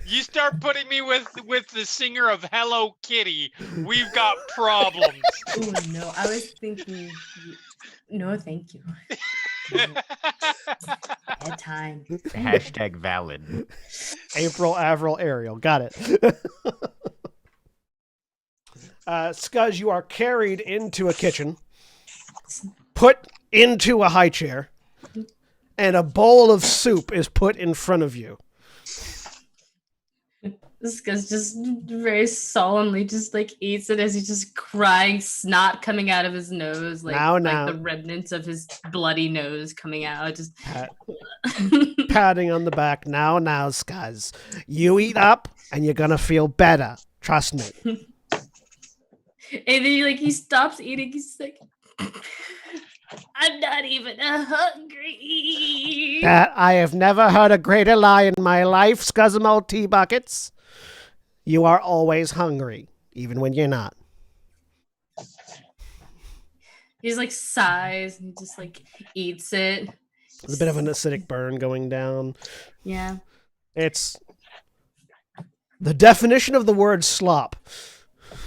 You start putting me with the singer of Hello Kitty, we've got problems. Oh no, I was thinking. No, thank you. Bedtime. Hashtag valid. April, Avril, Ariel. Got it. Scuzz, you are carried into a kitchen, put into a high chair, and a bowl of soup is put in front of you. This guy's just very solemnly just like eats it as he's just crying, snot coming out of his nose, like the remnants of his bloody nose coming out. Just patting on the back. Now, Scuzz, you eat up and you're gonna feel better. Trust me. And then he stops eating. He's like, I'm not even hungry. That I have never heard a greater lie in my life, Scuzzamo Tea Buckets. You are always hungry, even when you're not. He's like sighs and just like eats it. There's a bit of an acidic burn going down. Yeah. It's the definition of the word slop.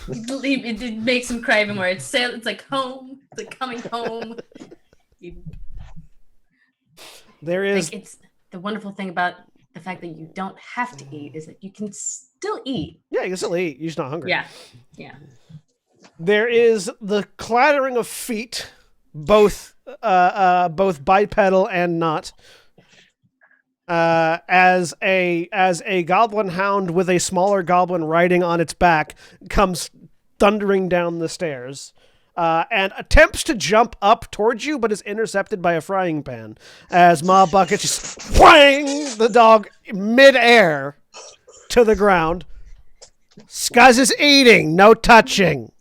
It makes him cry even more. It's like home. It's like coming home. There is It's the wonderful thing about the fact that you don't have to eat is that you can still eat. Yeah, you can still eat. You're just not hungry. Yeah. There is the clattering of feet, both bipedal and not. As a goblin hound with a smaller goblin riding on its back comes thundering down the stairs, and attempts to jump up towards you, but is intercepted by a frying pan. As Ma Bucket just whang the dog mid-air to the ground. Scuzz is eating, no touching.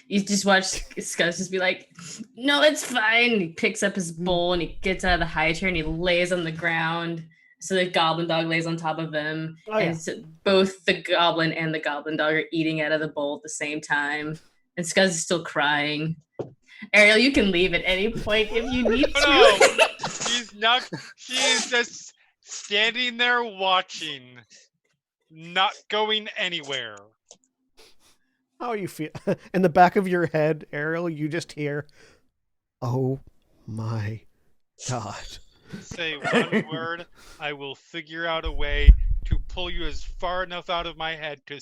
You just watch Scuzz just be like, no, it's fine. He picks up his bowl and he gets out of the high chair and he lays on the ground. So the goblin dog lays on top of him. Oh, yeah. And so both the goblin and the goblin dog are eating out of the bowl at the same time. And Scuzz is still crying. Ariel, you can leave at any point if you need to. No, she's not. She is just standing there watching, not going anywhere. How are you feel? In the back of your head, Ariel, you just hear, "Oh my God." Say one word, I will figure out a way to pull you as far enough out of my head to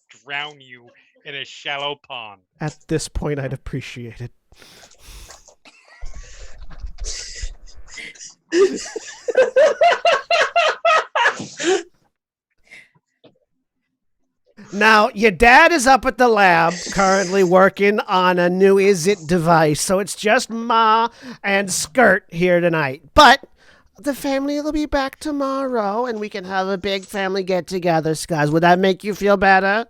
drown you in a shallow pond. At this point, I'd appreciate it. Now, your dad is up at the lab currently working on a new Is-It device, so it's just Ma and Skirt here tonight. But the family will be back tomorrow, and we can have a big family get-together, Scuzz. Would that make you feel better?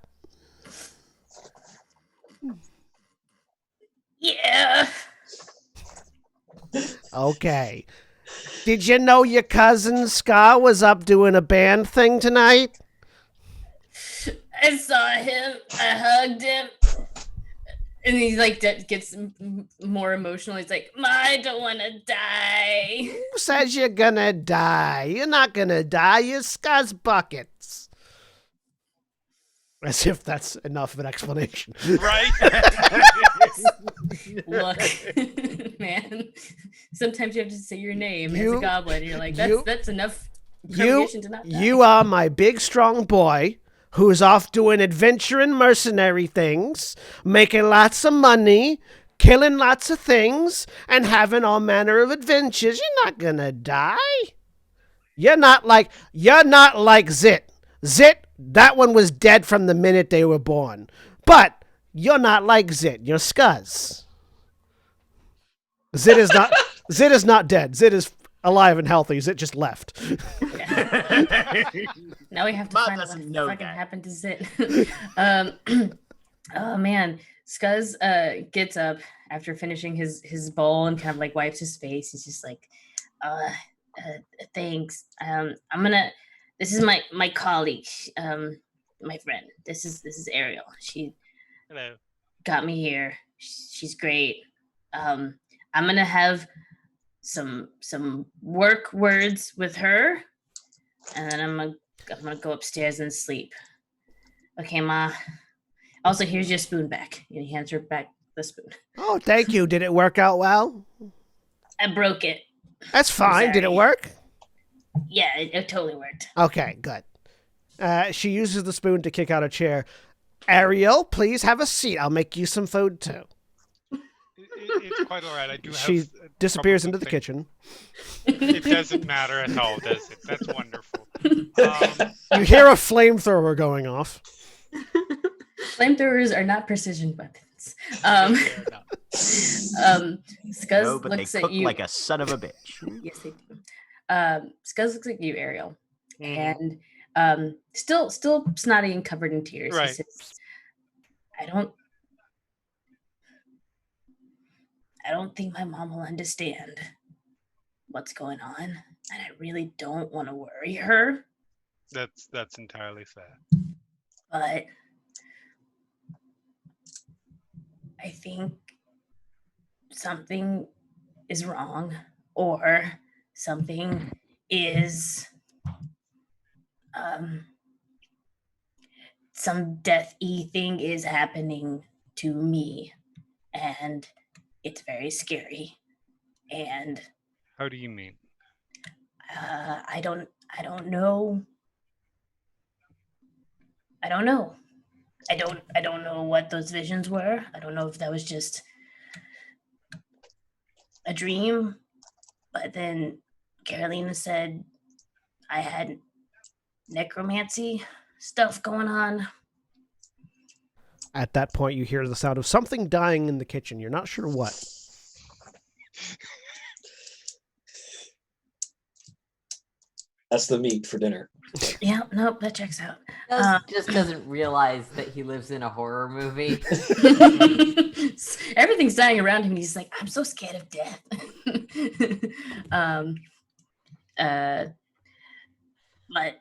Yeah. Okay. Did you know your cousin Ska was up doing a band thing tonight? I saw him. I hugged him. And he like gets more emotional. He's like, I don't want to die. Who says you're gonna die? You're not gonna die. You're Scuzz Buckets. As if that's enough of an explanation. Right? Look, man. Sometimes you have to say your name as a goblin. You're like, that's enough permission to not die. You are my big, strong boy who's off doing adventure and mercenary things, making lots of money, killing lots of things, and having all manner of adventures. You're not gonna die. You're not like Zit. Zit, that one was dead from the minute they were born. But you're not like Zit. You're Scuzz. Zit is not dead. Zit is alive and healthy. Zit just left. Now we have to find out what fucking happened to Zit. Oh man, Scuzz gets up after finishing his bowl and kind of like wipes his face. He's just like, thanks. This is my colleague, my friend. This is Ariel. She Hello. got me here. She's great. I'm gonna have some work words with her, and then I'm gonna go upstairs and sleep. Okay, Ma. Also, here's your spoon back. He hands her back the spoon. Oh, thank you. Did it work out well? I broke it. That's fine. Did it work? Yeah, it totally worked. Okay, good. She uses the spoon to kick out a chair. Ariel, please have a seat. I'll make you some food too. It's quite all right. I do. She disappears into the kitchen. It doesn't matter at all, does it? That's wonderful. You hear a flamethrower going off. Flamethrowers are not precision weapons. Scuzz No, but looks they at cook you like a son of a bitch. Yes, they do. Scuzz looks at you, Ariel, and still snotty and covered in tears. Right. He says, I don't think my mom will understand what's going on, and I really don't want to worry her. That's entirely fair. But I think something is wrong, or something is some death-y thing is happening to me, and it's very scary. And How do you mean? I don't know. I don't know. I don't know what those visions were. I don't know if that was just a dream. But then Carolina said I had necromancy stuff going on. At that point, you hear the sound of something dying in the kitchen. You're not sure what. That's the meat for dinner. Yeah, nope, that checks out. Just doesn't realize that he lives in a horror movie. Everything's dying around him. He's like, I'm so scared of death. But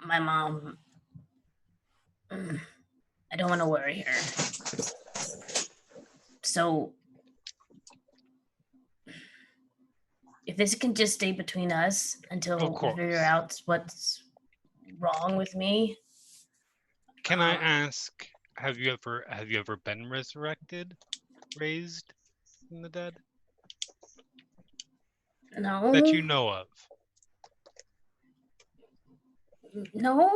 my mom, I don't want to worry her. So if this can just stay between us until Of we course. figure out what's wrong with me. Can I ask, have you ever been raised from the dead? No. That you know of? No.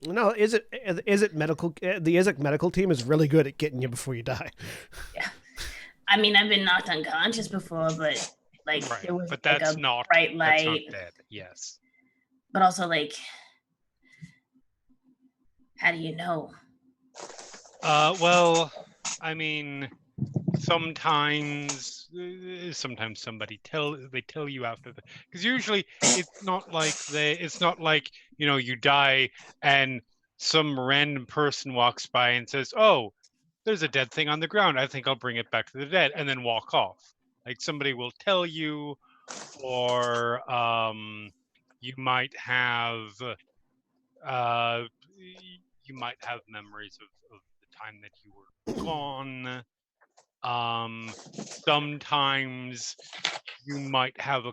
No, is it medical? The Izek medical team is really good at getting you before you die. Yeah. I mean, I've been knocked unconscious before, but like Right, there was but like that's a not bright that's not light. dead. Yes. But also, like, how do you know? Well, I mean, sometimes somebody tell you after the, because usually it's not like you die and some random person walks by and says, oh, there's a dead thing on the ground, I think I'll bring it back to the dead, and then walk off. Like, somebody will tell you, or you might have memories of the time that you were gone. Sometimes you might have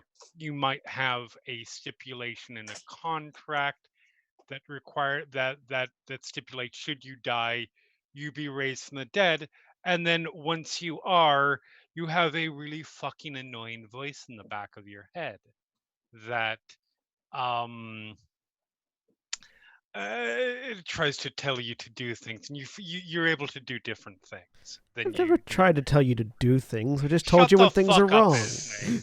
a stipulation in a contract that stipulates, should you die, you be raised from the dead. And then once you are, you have a really fucking annoying voice in the back of your head that it tries to tell you to do things, and you're able to do different things than I've never tried to tell you to do things. I just told Shut you when the things fuck are up, wrong. Esme.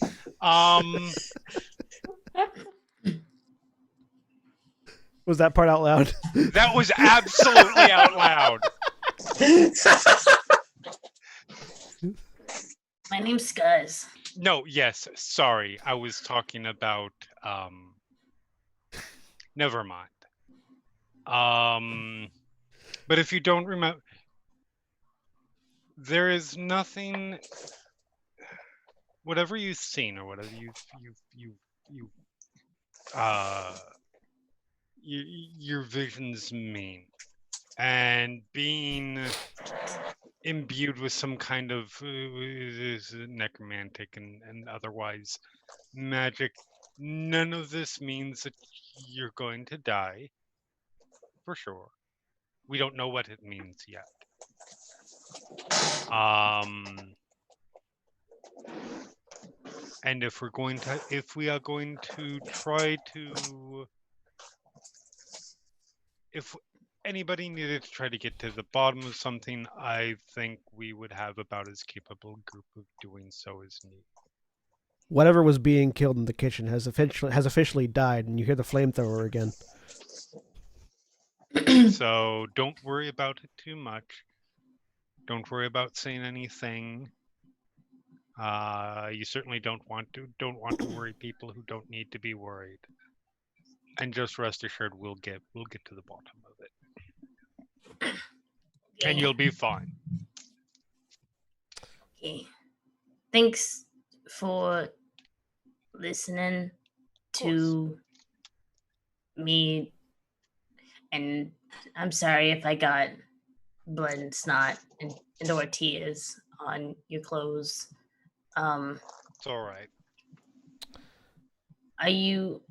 Was that part out loud? That was absolutely out loud. My name's Scuzz. No, yes, sorry. I was talking about never mind. But if you don't remember, there is nothing, whatever you've seen or whatever your visions mean, and being imbued with some kind of necromantic and otherwise magic, none of this means that you're going to die, for sure. We don't know what it means yet. And if we are going to try to, if anybody needed to try to get to the bottom of something, I think we would have about as capable a group of doing so as needed. Whatever was being killed in the kitchen has officially died, and you hear the flamethrower again. So don't worry about it too much. Don't worry about saying anything. You certainly don't want to worry people who don't need to be worried. And just rest assured, we'll get to the bottom of it. Okay. And you'll be fine. Okay. Thanks for listening to me, and I'm sorry if I got blood and snot and tortillas on your clothes. It's all right. Are you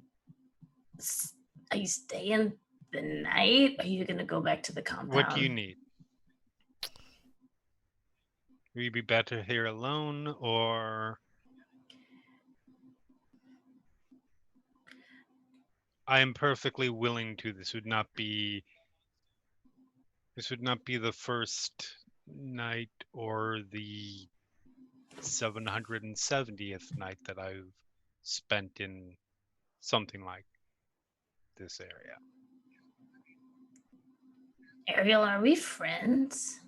staying the night? Or are you gonna go back to the compound? What do you need? Will you be better here alone, or I am perfectly willing to. This would not be the first night or the 770th night that I've spent in something like this area. Ariel, are we friends?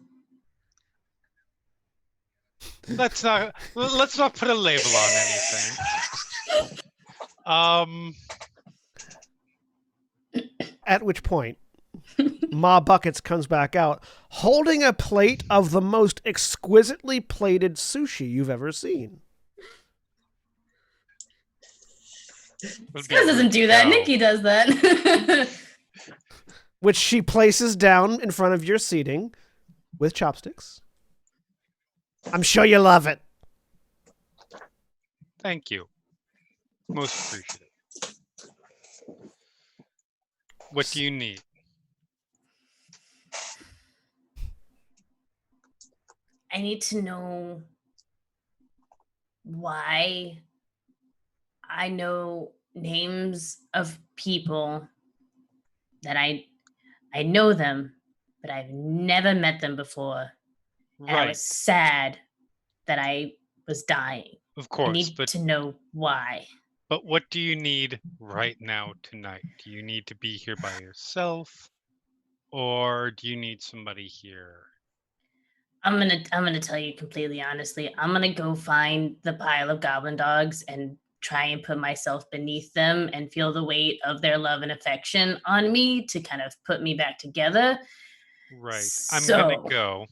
Let's not put a label on anything. At which point, Ma Buckets comes back out, holding a plate of the most exquisitely plated sushi you've ever seen. Would Scuzz be a doesn't rude do that. cow. Nikki does that. Which she places down in front of your seating with chopsticks. I'm sure you love it. Thank you. Most appreciative. What do you need? I need to know why I know names of people that I know them, but I've never met them before. And I Right, was sad that I was dying. of I course, need but to know why. what do you need right now tonight? Do you need to be here by yourself, or do you need somebody here? I'm gonna tell you completely honestly. I'm gonna go find the pile of goblin dogs and try and put myself beneath them and feel the weight of their love and affection on me to kind of put me back together. Right, I'm gonna So- go.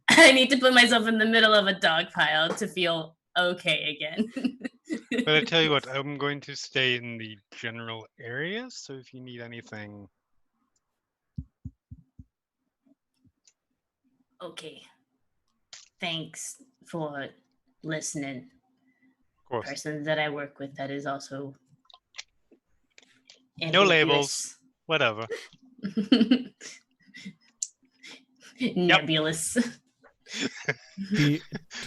I need to put myself in the middle of a dog pile to feel okay again. But I tell you what, I'm going to stay in the general area, so if you need anything, Okay. Thanks for listening. of course. Person that I work with that is also No labels. Whatever. Nebulous. Do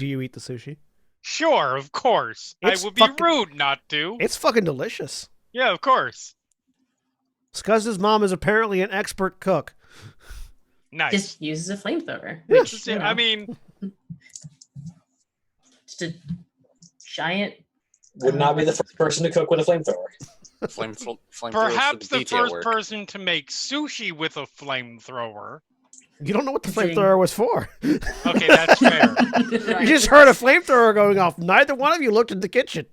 you eat the sushi? Sure, of course. It's I would fucking- be rude not to. It's fucking delicious. Yeah, of course. Scuzz's mom is apparently an expert cook. Nice. Just uses a flamethrower. Yeah. Which, Just- you know, I mean, just a giant. Would not be the first person to cook with a flamethrower. Flamethrower for perhaps the detail first work. person to make sushi with a flamethrower. You don't know what the Considering- flamethrower was for. Okay, that's fair. You just heard a flamethrower going off. Neither one of you looked at the kitchen.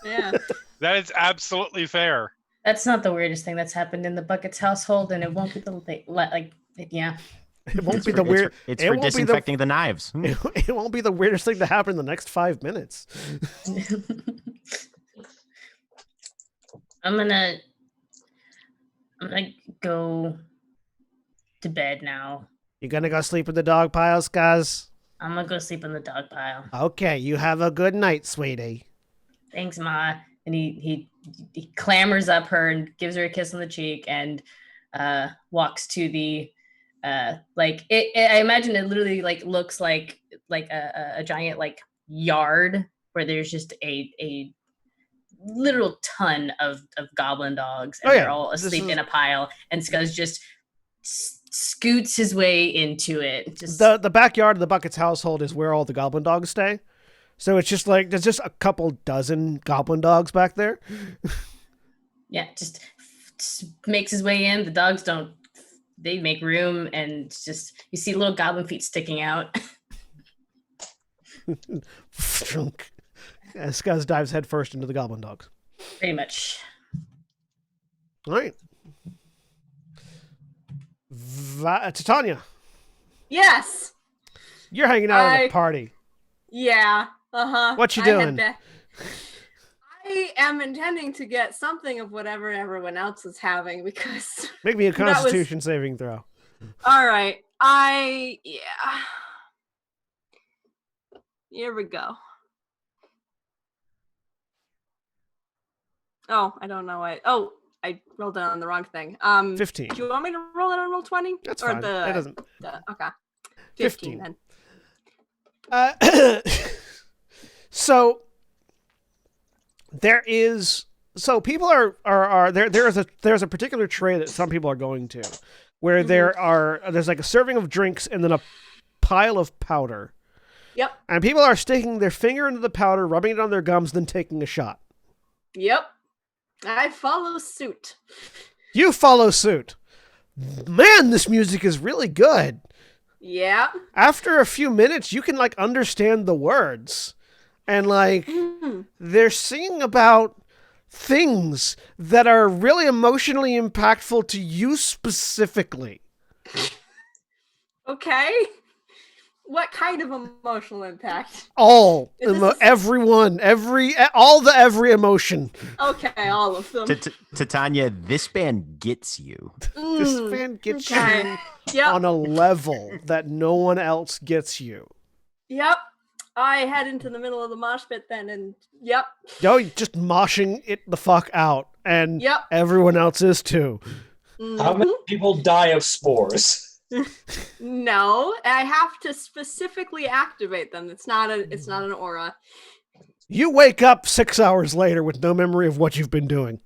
Yeah. That is absolutely fair. That's not the weirdest thing that's happened in the Buckets household, and it won't be yeah. It won't It's be for, the it's weird. for, it's it for won't be the- disinfecting the knives. It won't be the weirdest thing to happen in the next 5 minutes. I'm gonna go to bed now. You gonna go sleep in the dog pile, Skaz? I'm gonna go sleep in the dog pile. Okay, you have a good night, sweetie. Thanks, Ma. And he clambers up her and gives her a kiss on the cheek and walks to the I imagine it literally looks like a giant yard where there's just a literal ton of goblin dogs and Oh, yeah. they're all This asleep is- in a pile and Scuzz just scoots his way into it. Just The backyard of the Buckets household is where all the goblin dogs stay. So it's just there's just a couple dozen goblin dogs back there. yeah, just makes his way in. The dogs don't. They make room, and just you see little goblin feet sticking out. Skuz dives headfirst into the goblin dogs. Pretty much. All right. Titania, Yes. you're hanging out at I- a party. Yeah. Uh-huh. What you I had doing? be- I am intending to get something of whatever everyone else is having because Make me a That was- Constitution saving throw. all right. Yeah. Here we go. Oh, I don't know why. Oh, I rolled it on the wrong thing. 15. Do you want me to roll it on roll 20? That's or fine. It doesn't. Okay. 15. 15 Uh, then. so there is. So people are there. There's a particular tray that some people are going to, where there's like a serving of drinks and then a pile of powder. Yep. And people are sticking their finger into the powder, rubbing it on their gums, then taking a shot. Yep. I follow suit. You follow suit. Man, this music is really good. Yeah. After a few minutes, you can like understand the words. And like they're singing about things that are really emotionally impactful to you specifically. Okay. What kind of emotional impact? All Is this all the emotion. Okay, all of them. Titania, this band gets you. This band gets okay. you on a level that no one else gets you. Yep. I head into the middle of the mosh pit then, and yep. Yo, just moshing it the fuck out, and Yep. everyone else is too. How many people die of spores? No, I have to specifically activate them. It's not an aura. You wake up 6 hours later with no memory of what you've been doing.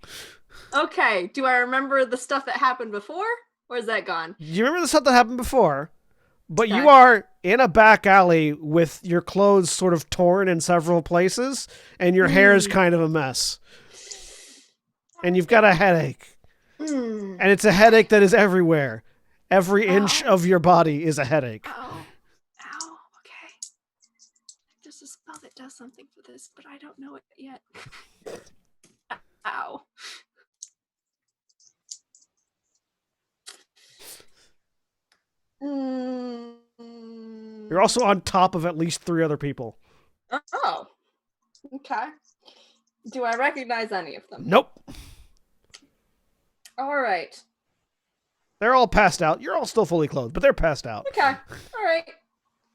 Okay, do I remember the stuff that happened before, or is that gone? You remember the stuff that happened before, but Okay. you are in a back alley with your clothes sort of torn in several places, and your hair is kind of a mess. And you've got a headache. And it's a headache that is everywhere. Every inch of your body is a headache. Ow. Okay. There's a spell that does something for this, but I don't know it yet. Ow. You're also on top of at least 3 other people. Oh. Okay. Do I recognize any of them? Nope. All right. They're all passed out. You're all still fully clothed, but they're passed out. Okay. All right.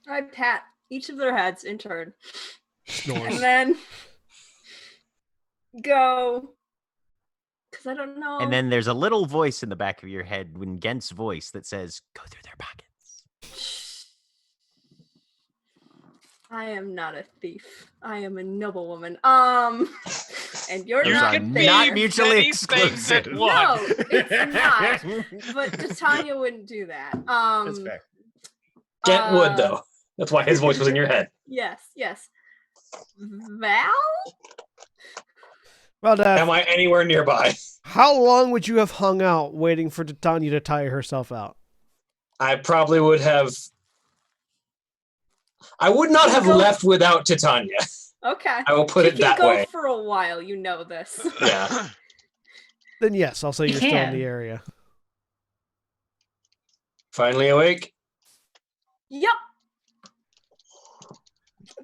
I pat each of their heads in turn. Snores. And then go. Because I don't know. And then there's a little voice in the back of your head, Gent's voice, that says, "Go through their pockets." I am not a thief. I am a noble woman. And you're Those not are there. not mutually many things at exclusive. once. No, it's not. But Titania wouldn't do that. That's fair. Gent would, though. That's why his voice was in your head. Yes. Val? Well, Am I anywhere nearby? how long would you have hung out waiting for Titania to tire herself out? I probably would have. I would not have left without Titania. Okay. I will put She it can that go way. for a while, you know this. Yeah. Then yes, I'll say You you're still in can. the area. Finally awake. Yep.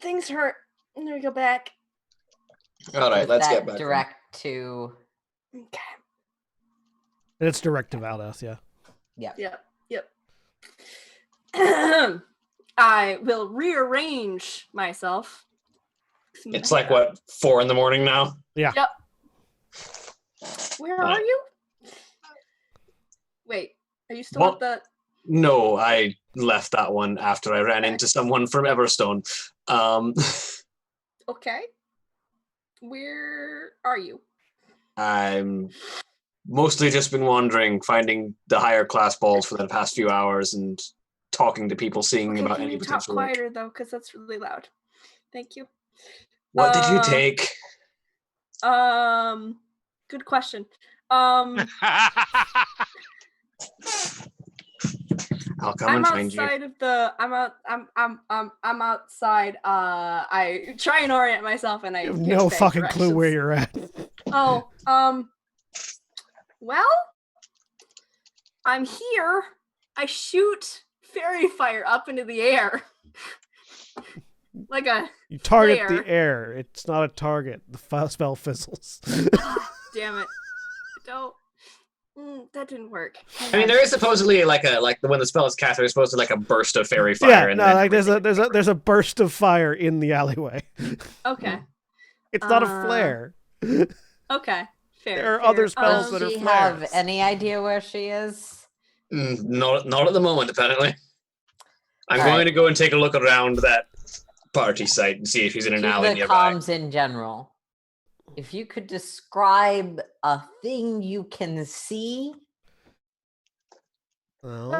Things hurt. Let me go back. All right, let's That get back. direct to. Okay. And it's direct to Valdez, yeah. Yep. I will rearrange myself. It's like what, 4 in the morning now? Yeah. Yep. Where are you? Wait, are you still Well- at the? No, I left that one after I ran into someone from Everstone. Okay. Where are you? I'm mostly just been wandering, finding the higher class balls for the past few hours and talking to people, seeing Okay, about can any you talk potential work. quieter though, because that's really loud. Thank you. What did you take? Good question. I'll come I'm and find you. outside of the. I'm outside. I try and orient myself, and I You have give no vague fucking clue where directions. you're at. Oh, well, I'm here. I shoot fairy fire up into the air. Like a You target Flare. the air. It's not a target. The spell fizzles. damn it. Don't. That didn't work. I mean, there is supposedly like when the spell is cast, there's supposed to like a burst of fairy fire. yeah, and no, then like there's a burst of fire in the alleyway. Okay. It's not a flare. Okay. Fair, There are fair. other spells Does that are she have flares. any idea where she is? Not at the moment, apparently. I'm All going right. to go and take a look around that party site and see if he's in an To alley the nearby. comms in general, if you could describe a thing you can see. Well,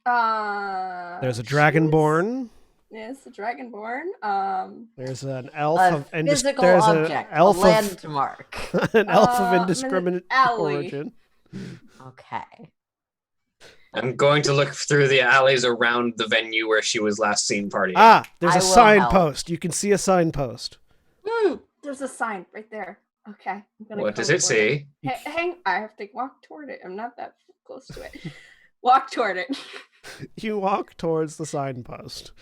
Well, there's a she's- dragonborn. Yes, the dragonborn. There's an elf A of physical there's object, an elf a landmark. an elf of I'm in an indiscriminate alley. origin. Okay. I'm going to look through the alleys around the venue where she was last seen partying. Ah, there's I a will signpost. You can see a signpost. There's a sign right there. Okay. I'm gonna What does go it for say? Hang. I have to walk toward it. I'm not that close to it. Walk toward it. You walk towards the signpost.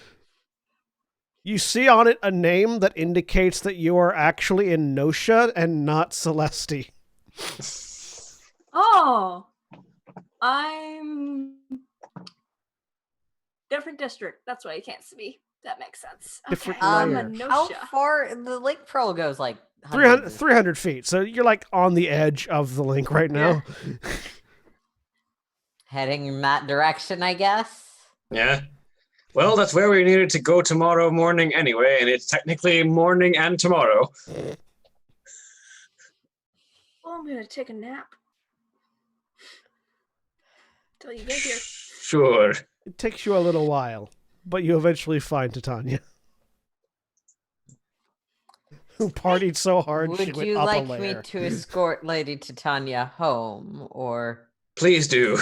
You see on it a name that indicates that you are actually in Nosha and not Celesti. Oh, I'm different district. That's why you can't see me. That makes sense. Different okay. I'm a layer. How Nosha. far the lake pearl goes? Like 300, 300 feet. So you're like on the edge of the link right now. Heading in that direction, I guess. Yeah. Well, that's where we needed to go tomorrow morning anyway, and it's technically morning and tomorrow. Well, I'm gonna take a nap till you get here. Sure. It takes you a little while, but you eventually find Titania. Who partied so hard she Would went you up like a me layer. to escort Lady Titania home, or Please do.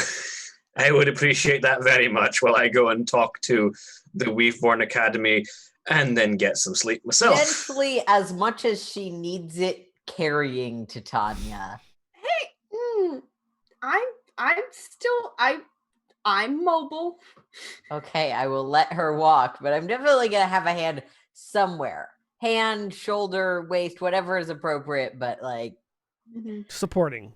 I would appreciate that very much while I go and talk to the Weaveborn Academy and then get some sleep myself. gently as much as she needs it, carrying Titania? Hey, I'm mobile. Okay, I will let her walk, but I'm definitely gonna have a hand somewhere. Hand, shoulder, waist, whatever is appropriate, but like Supporting.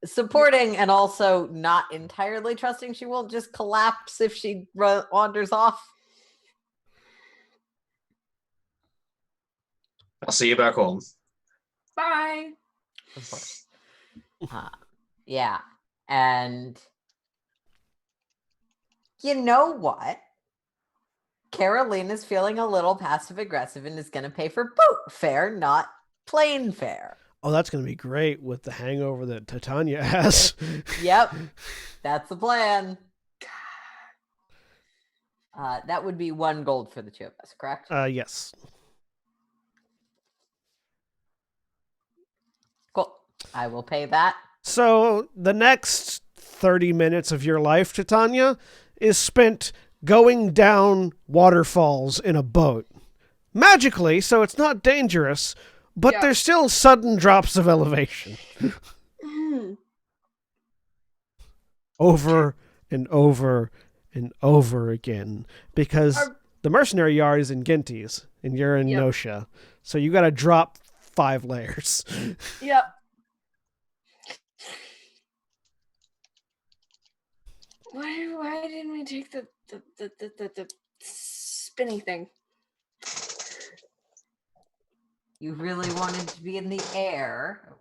supporting and also not entirely trusting she won't just collapse if she wanders off. I'll see you back home. Bye. Of course. Yeah. And you know what? Caroline is feeling a little passive aggressive and is going to pay for boat fare, not plane fare. Oh, that's going to be great with the hangover that Titania has. Yep. That's the plan. That would be 1 gold for the 2 of us, correct? Yes. Cool. I will pay that. So the next 30 minutes of your life, Titania, is spent going down waterfalls in a boat. Magically, so it's not dangerous, but Yeah. there's still sudden drops of elevation. Over and over and over again. Because the mercenary yard is in Ginties, and you're in Yep. Nosha. So you gotta drop 5 layers. Yep. Why didn't we take the spinny thing? You really wanted to be in the air.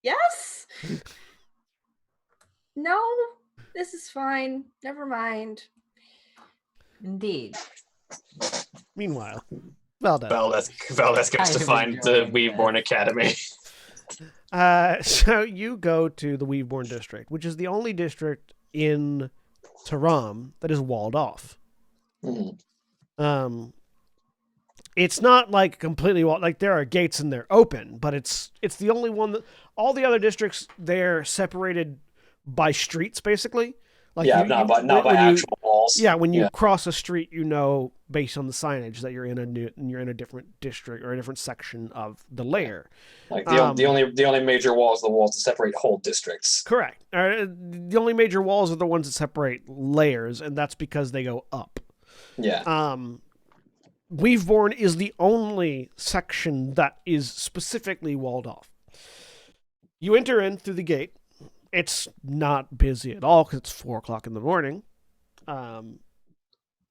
Yes? No, this is fine. Never mind. Indeed. Meanwhile, Valdez. Valdez gets Kind to of find the enjoying Weaveborn Academy. So you go to the Weaveborn district, which is the only district in Taram that is walled off. It's not like completely walled. Like there are gates and they're open, but it's the only one that all the other districts they're separated by streets basically. Like not by when actual walls. Yeah, when you cross a street, you know based on the signage that you're in a different district or a different section of the layer. Like the only major walls are the walls that separate whole districts. Correct. The only major walls are the ones that separate layers, and that's because they go up. Yeah. Weaveborn is the only section that is specifically walled off. You enter in through the gate. It's not busy at all because it's 4:00 in the morning.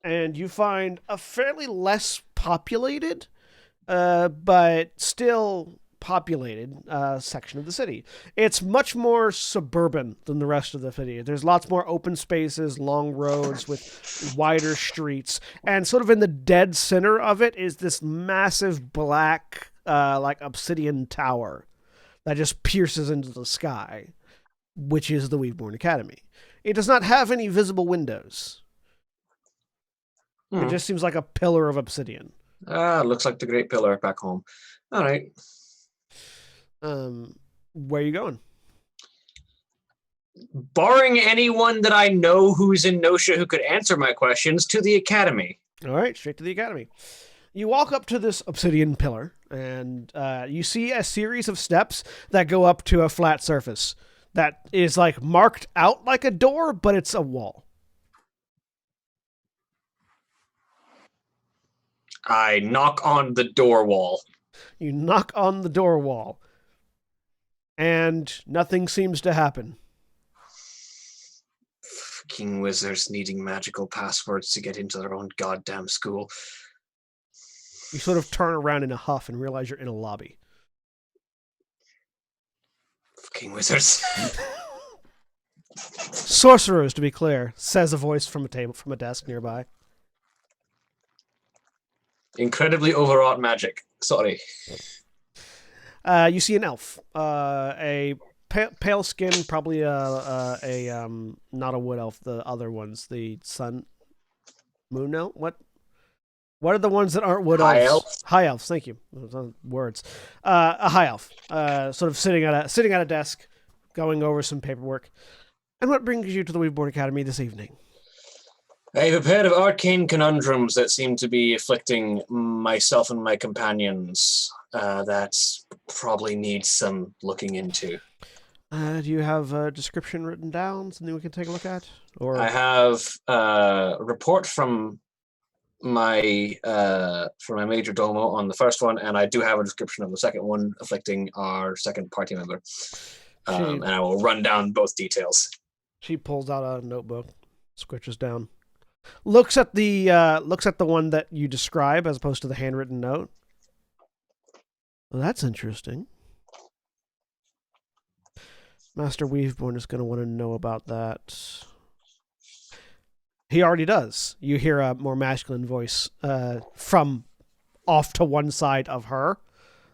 and you find a fairly less populated, but still populated section of the city. It's much more suburban than the rest of the city. There's lots more open spaces, long roads with wider streets, and sort of in the dead center of it is this massive black, like obsidian tower that just pierces into the sky, which is the Weaveborn Academy. It does not have any visible windows. It just seems like a pillar of obsidian. Looks like the Great Pillar back home. All right. Where are you going? Barring anyone that I know who's in Nosha who could answer my questions, to the Academy. All right, straight to the Academy. You walk up to this obsidian pillar, and you see a series of steps that go up to a flat surface that is like marked out like a door, but it's a wall. I knock on the door wall. You knock on the door wall, and nothing seems to happen. Fucking wizards needing magical passwords to get into their own goddamn school. You sort of turn around in a huff and realize you're in a lobby. Fucking wizards. Sorcerers, to be clear, says a voice from a desk nearby. Incredibly overwrought magic. Sorry. You see an elf, a pale skin, probably not a wood elf. The other ones, the sun, moon elf. What are the ones that aren't wood High elves? elf? High elves. Thank you. Those are words. A high elf, sort of sitting at a desk, going over some paperwork. And what brings you to the Weaveborn Academy this evening? I have a pair of arcane conundrums that seem to be afflicting myself and my companions that probably need some looking into. Do you have a description written down, something we can take a look at? Or I have a report from my major domo on the first one, and I do have a description of the second one afflicting our second party member. And I will run down both details. She pulls out a notebook, squishes down, looks at the one that you describe as opposed to the handwritten note. Well, that's interesting. Master Weaveborn is going to want to know about that. He already does. You hear a more masculine voice from off to one side of her,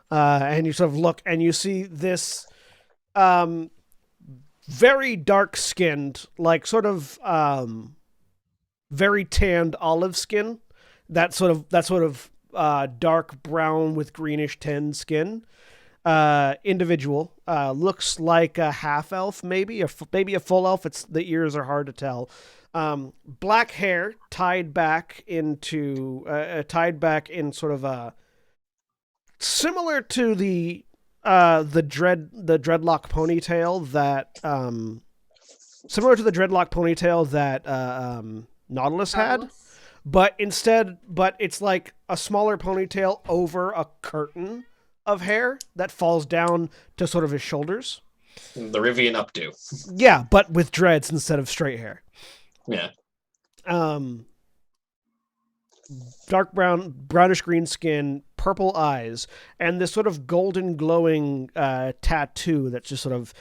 and you sort of look and you see this very dark-skinned, like sort of very tanned olive skin, that sort of dark brown with greenish tan skin individual. Looks like a half elf, maybe a full elf. The ears are hard to tell. Black hair tied back in sort of a similar to the dreadlock ponytail that Nautilus had, but it's like a smaller ponytail over a curtain of hair that falls down to sort of his shoulders. The Rivian updo. Yeah, but with dreads instead of straight hair. Yeah. Dark brown, brownish green skin, purple eyes, and this sort of golden glowing tattoo that just sort of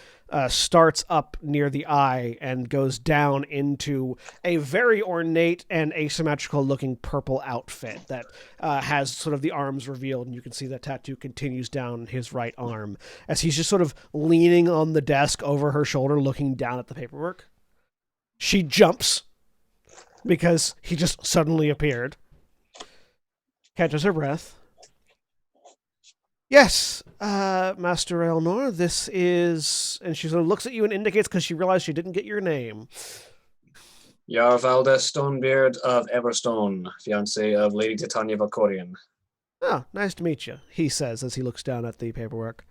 starts up near the eye and goes down into a very ornate and asymmetrical looking purple outfit that has sort of the arms revealed, and you can see that tattoo continues down his right arm as he's just sort of leaning on the desk over her shoulder looking down at the paperwork. She jumps because he just suddenly appeared. Catches her breath. Yes, Master Elnor, this is... And she sort of looks at you and indicates because she realized she didn't get your name. Yar Valdez Stonebeard of Everstone, fiancé of Lady Titania Valkorian. Oh, nice to meet you, he says as he looks down at the paperwork.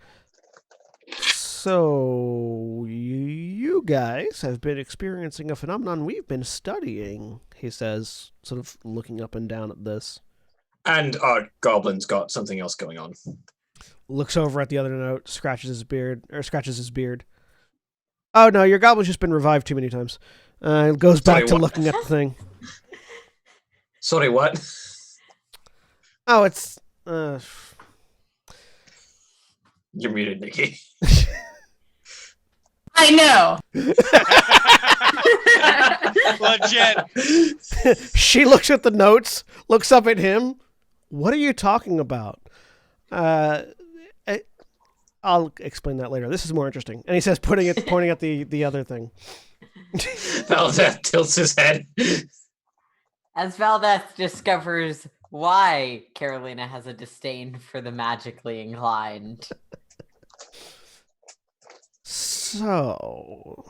So, you guys have been experiencing a phenomenon we've been studying, he says, sort of looking up and down at this. And our goblin's got something else going on. Looks over at the other note, scratches his beard. Oh no, your goblin's just been revived too many times. Goes back to looking at the thing. Sorry, what? Oh, it's You're muted, Nikki. I know. Legit. she looks at the notes, looks up at him. What are you talking about? I'll explain that later. This is more interesting. And he says, pointing at the other thing. Valdeth tilts his head. As Valdeth discovers why Carolina has a disdain for the magically inclined. So,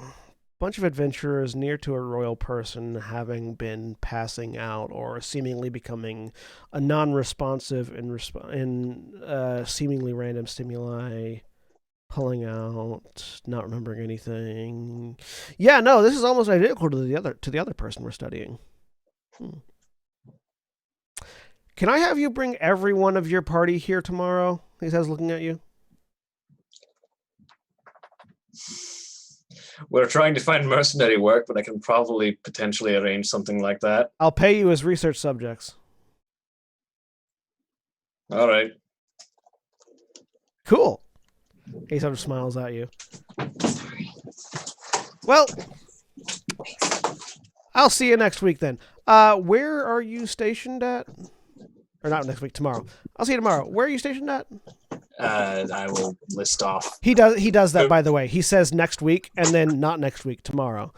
bunch of adventurers near to a royal person having been passing out or seemingly becoming a non-responsive in seemingly random stimuli, pulling out, not remembering anything. Yeah, no, this is almost identical to the other person we're studying. Can I have you bring every one of your party here tomorrow? He says, looking at you. We're trying to find mercenary work, but I can probably potentially arrange something like that. I'll pay you as research subjects. All right. Cool. He sort of smiles at you. Well, I'll see you next week then. Where are you stationed at? Or not next week, tomorrow. I'll see you tomorrow. Where are you stationed at? I will list off. He does that, by the way. He says next week and then not next week, tomorrow.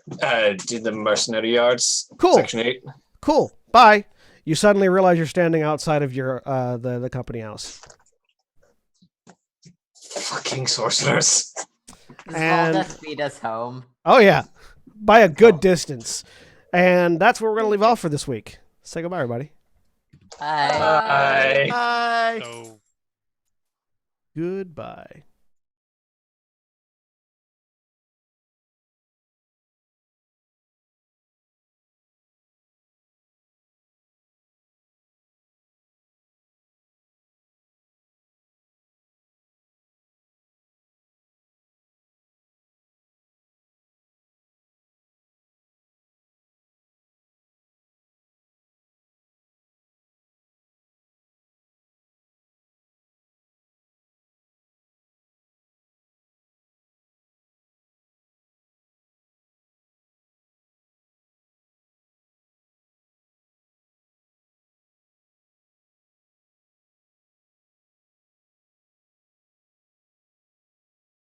Do the mercenary yards. Cool. Section 8. Cool. Bye. You suddenly realize you're standing outside of your the company house. Fucking sorcerers. Does And- Valdeth beat us home? Oh, yeah. By a good distance. And that's where we're going to leave off for this week. Say goodbye, everybody. Bye. Bye. Bye. So Goodbye.